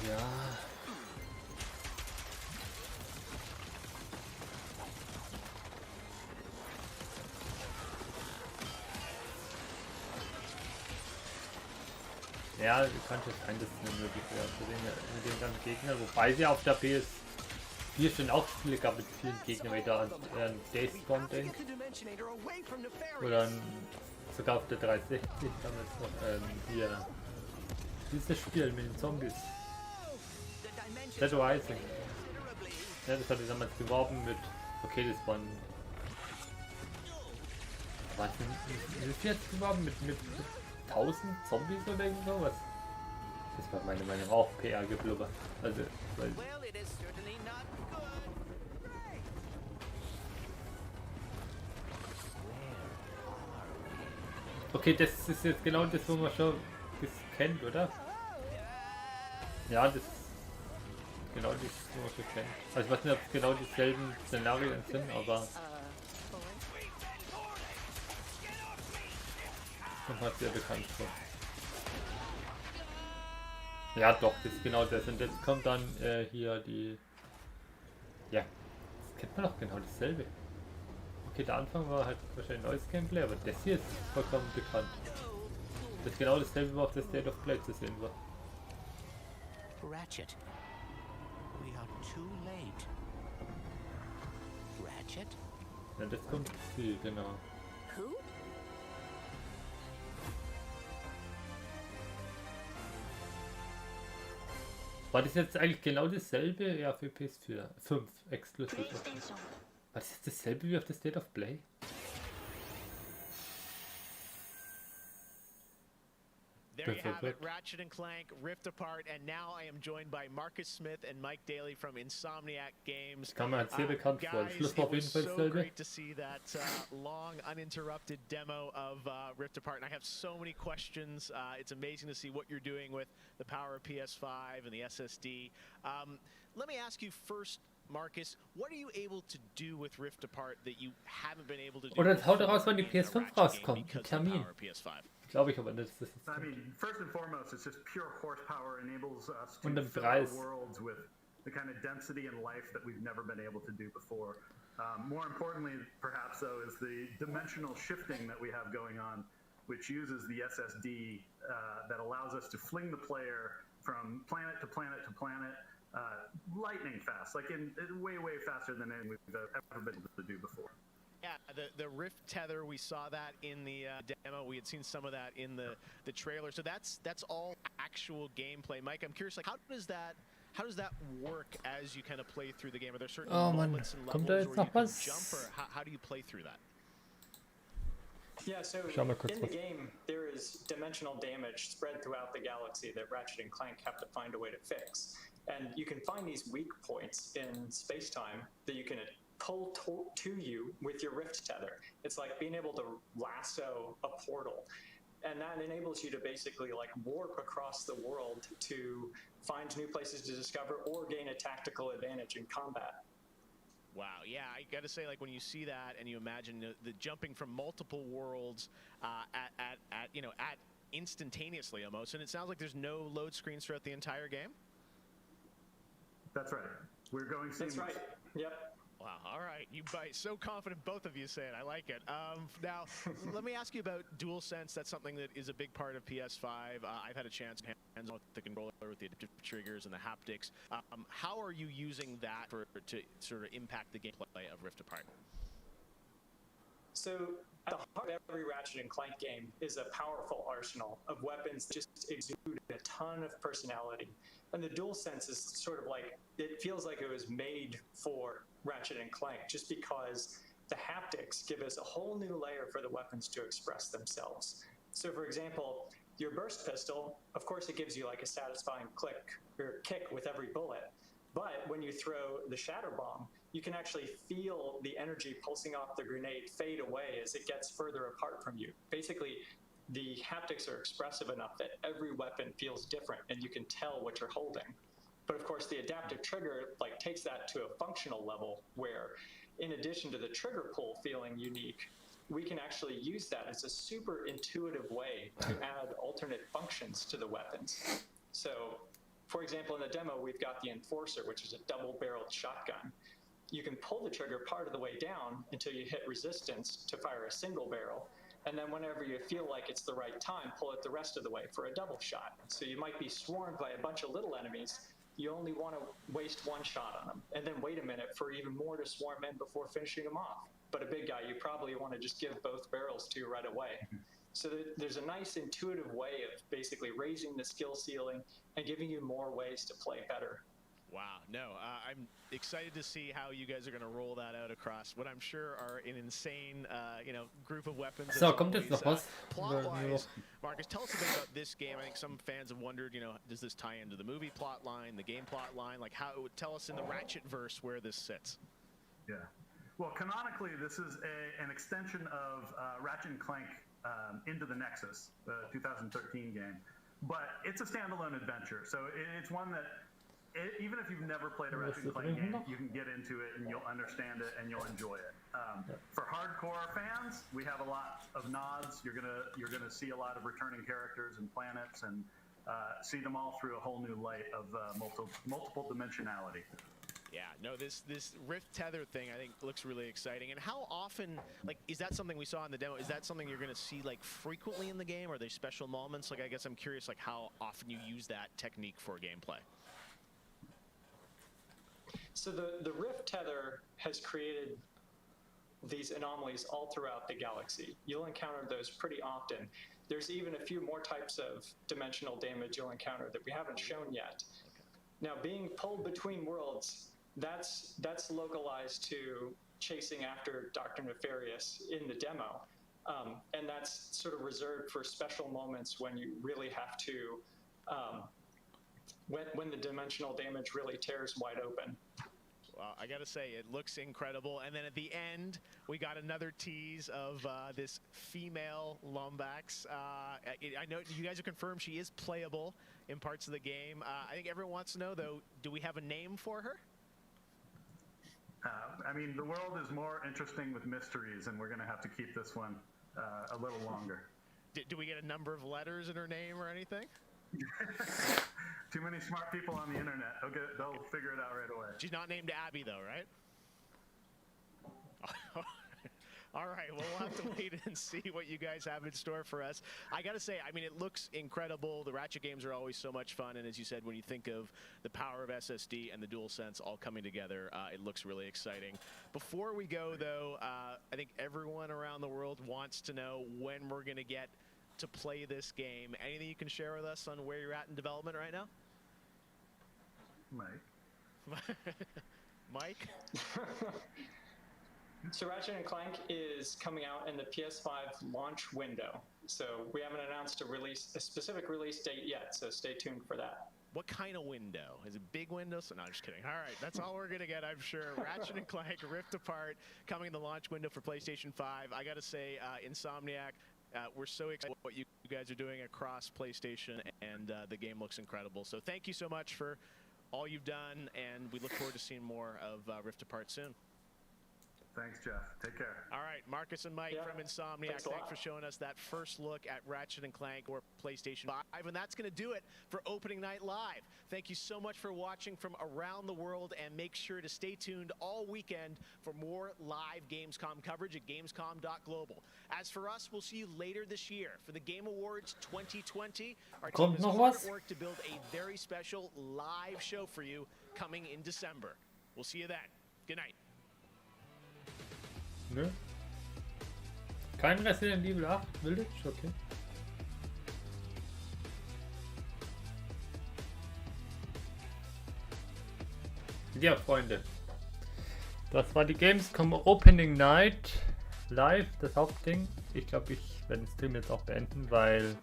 Ja. Ja, du kannst jetzt sein, dass es nicht möglich wäre mit den ganzen Gegnern, wobei sie auf der PS4 schon auch viele gab mit vielen Gegnern, wenn ich da an Days Gone denke. Oder sogar auf der 360 damals noch hier dieses Spiel mit den Zombies. Dead Rising. Ja, das hatte damals geworben mit. Okay, das waren. Was ist jetzt geworben mit 1000 Zombies oder irgend sowas? Das war meiner Meinung nach auch PR-Geblubber. Also, weil. Okay, das ist jetzt genau das, wo man schon kennt, oder? Ja, das ist genau das, wo man schon kennt. Also ich weiß nicht, ob es genau dieselben Szenarien sind, aber kommt halt sehr bekannt vor. Ja doch, das ist genau das. Und jetzt kommt dann hier die... Ja, das kennt man doch genau dasselbe. Okay, der Anfang war halt wahrscheinlich neues Gameplay, aber das hier ist vollkommen bekannt. Das ist genau dasselbe, was auf der State of Play zu sehen war. Ratchet. We are too late. Ratchet? Ja, das kommt viel, genau. Who? War das jetzt eigentlich genau dasselbe? Ja, für PS4 5 exklusiv. War das jetzt dasselbe wie auf der State of Play? There you have it, Ratchet & Clank, Rift Apart, and now I am joined by Marcus Smith and Mike Daly from Insomniac Games. Kann man halt sehr bekannt vor. Guys, Schluss war auf jeden Fall so dasselbe. great to see that long, uninterrupted demo of Rift Apart, and I have so many questions. It's amazing to see what you're doing with the power of PS5 and the SSD. Let me ask you first, Marcus, what are you able to do with Rift Apart that you haven't been able to do? Oder haut raus, wann die PS5 rauskommt. Ein Termin. Glaube ich aber nicht, dass das jetzt I mean, first and foremost, it's just pure horsepower enables us Und to den fill Preis. our worlds with the kind of density and life that we've never been able to do before. More importantly, perhaps, though, is the dimensional shifting that we have going on, which uses the SSD that allows us to fling the player from planet to planet to planet, lightning fast, like in way faster than anything we've ever been able to do before. Yeah, the Rift tether, we saw that in the demo. We had seen some of that in the trailer. So that's all actual gameplay. Mike, I'm curious, like how does that work as you kind of play through the game? Are there certain moments and levels where you can jump, or how do you play through that? Yeah, so in the game, there is dimensional damage spread throughout the galaxy that Ratchet and Clank have to find a way to fix. And you can find these weak points in space-time that you can pull to you with your Rift tether. It's like being able to lasso a portal. And that enables you to basically like warp across the world to find new places to discover or gain a tactical advantage in combat. Wow, yeah, I gotta say, like when you see that and you imagine the jumping from multiple worlds at instantaneously almost, and it sounds like there's no load screens throughout the entire game. That's right. We're going seamless. That's right. Yep. Wow, all right. You so confident, both of you say it. I like it. Now, let me ask you about DualSense. That's something that is a big part of PS5. I've had a chance hands-on with the controller, with the adaptive triggers and the haptics. How are you using that to sort of impact the gameplay of Rift Apart? So the heart of every Ratchet and Clank game is a powerful arsenal of weapons that just exude a ton of personality. And the DualSense is sort of like, it feels like it was made for Ratchet and Clank just because the haptics give us a whole new layer for the weapons to express themselves. So for example, your burst pistol, of course it gives you like a satisfying kick with every bullet. But when you throw the shatter bomb, you can actually feel the energy pulsing off the grenade fade away as it gets further apart from you. Basically, the haptics are expressive enough that every weapon feels different and you can tell what you're holding. But of course, the adaptive trigger like takes that to a functional level where, in addition to the trigger pull feeling unique, we can actually use that as a super intuitive way to add alternate functions to the weapons. So, for example, in the demo, we've got the Enforcer, which is a double-barreled shotgun. You can pull the trigger part of the way down until you hit resistance to fire a single barrel. And then whenever you feel like it's the right time, pull it the rest of the way for a double shot. So you might be swarmed by a bunch of little enemies. You only want to waste one shot on them, and then wait a minute for even more to swarm in before finishing them off. But a big guy, you probably want to just give both barrels to right away. So there's a nice intuitive way of basically raising the skill ceiling and giving you more ways to play better. Wow, no, I'm excited to see how you guys are going to roll that out across what I'm sure are an insane, group of weapons. So, kommt jetzt noch was? Plot-wise, Marcus, tell us a bit about this game. I think some fans have wondered, does this tie into the movie plot line, the game plot line? Like, how? Tell us in the Ratchet verse where this sits. Yeah. Well, canonically, this is an extension of Ratchet and Clank Into the Nexus, the 2013 game. But it's a standalone adventure, so it's one that even if you've never played a Ratchet and Clank game, you can get into it and you'll understand it and you'll enjoy it. For hardcore fans, we have a lot of nods. You're gonna see a lot of returning characters and planets and see them all through a whole new light of multiple dimensionality. Yeah, no, this Rift Tether thing I think looks really exciting. And how often, is that something we saw in the demo? Is that something you're going to see frequently in the game? Are there special moments? I guess I'm curious how often you use that technique for gameplay. So the Rift Tether has created these anomalies all throughout the galaxy. You'll encounter those pretty often. There's even a few more types of dimensional damage you'll encounter that we haven't shown yet. Now, being pulled between worlds, that's localized to chasing after Dr. Nefarious in the demo. And that's sort of reserved for special moments when you really have to, when the dimensional damage really tears wide open. Well, I gotta say, it looks incredible. And then at the end, we got another tease of this female Lombax. I know you guys have confirmed she is playable in parts of the game. I think everyone wants to know, though, do we have a name for her? I mean, the world is more interesting with mysteries, and we're going to have to keep this one a little longer. Do we get a number of letters in her name or anything? Too many smart people on the internet. They'll figure it out right away. She's not named Abby, though, right? All right, well, we'll have to wait and see what you guys have in store for us. I got to say, I mean, it looks incredible. The Ratchet games are always so much fun. And as you said, when you think of the power of SSD and the DualSense all coming together, it looks really exciting. Before we go, though, I think everyone around the world wants to know when we're going to get to play this game. Anything you can share with us on where you're at in development right now? Mike? So Ratchet & Clank is coming out in the PS5 launch window. So we haven't announced a specific release date yet, so stay tuned for that. What kind of window? Is it big windows? No, I'm just kidding. All right, that's all we're going to get, I'm sure. Ratchet & Clank Rift Apart coming in the launch window for PlayStation 5. I got to say, Insomniac, we're so excited what you guys are doing across PlayStation, and the game looks incredible. So thank you so much for all you've done, and we look forward to seeing more of Rift Apart soon. Thanks, Jeff. Take care. All right, Marcus and Mike from Insomniac, thanks for showing us that first look at Ratchet & Clank or PlayStation 5. And that's going to do it for Opening Night Live. Thank you so much for watching from around the world, and make sure to stay tuned all weekend for more live Gamescom coverage at Gamescom.global. As for us, we'll see you later this year for the Game Awards 2020. Our team is hard at work to build a very special live show for you coming in December. We'll see you then. Good night. Nö. Kein Resident Evil 8 Village, okay. Ja, Freunde. Das war die Gamescom Opening Night live, das Hauptding. Ich glaube, ich werde den Stream jetzt auch beenden, weil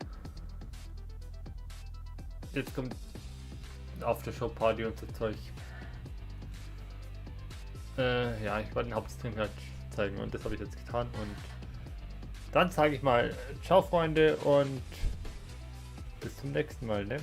jetzt kommt After-Show-Party und so Zeug. Ja, ich werde den Hauptstream halt zeigen und das habe ich jetzt getan, und dann sage ich mal ciao Freunde und bis zum nächsten Mal, ne?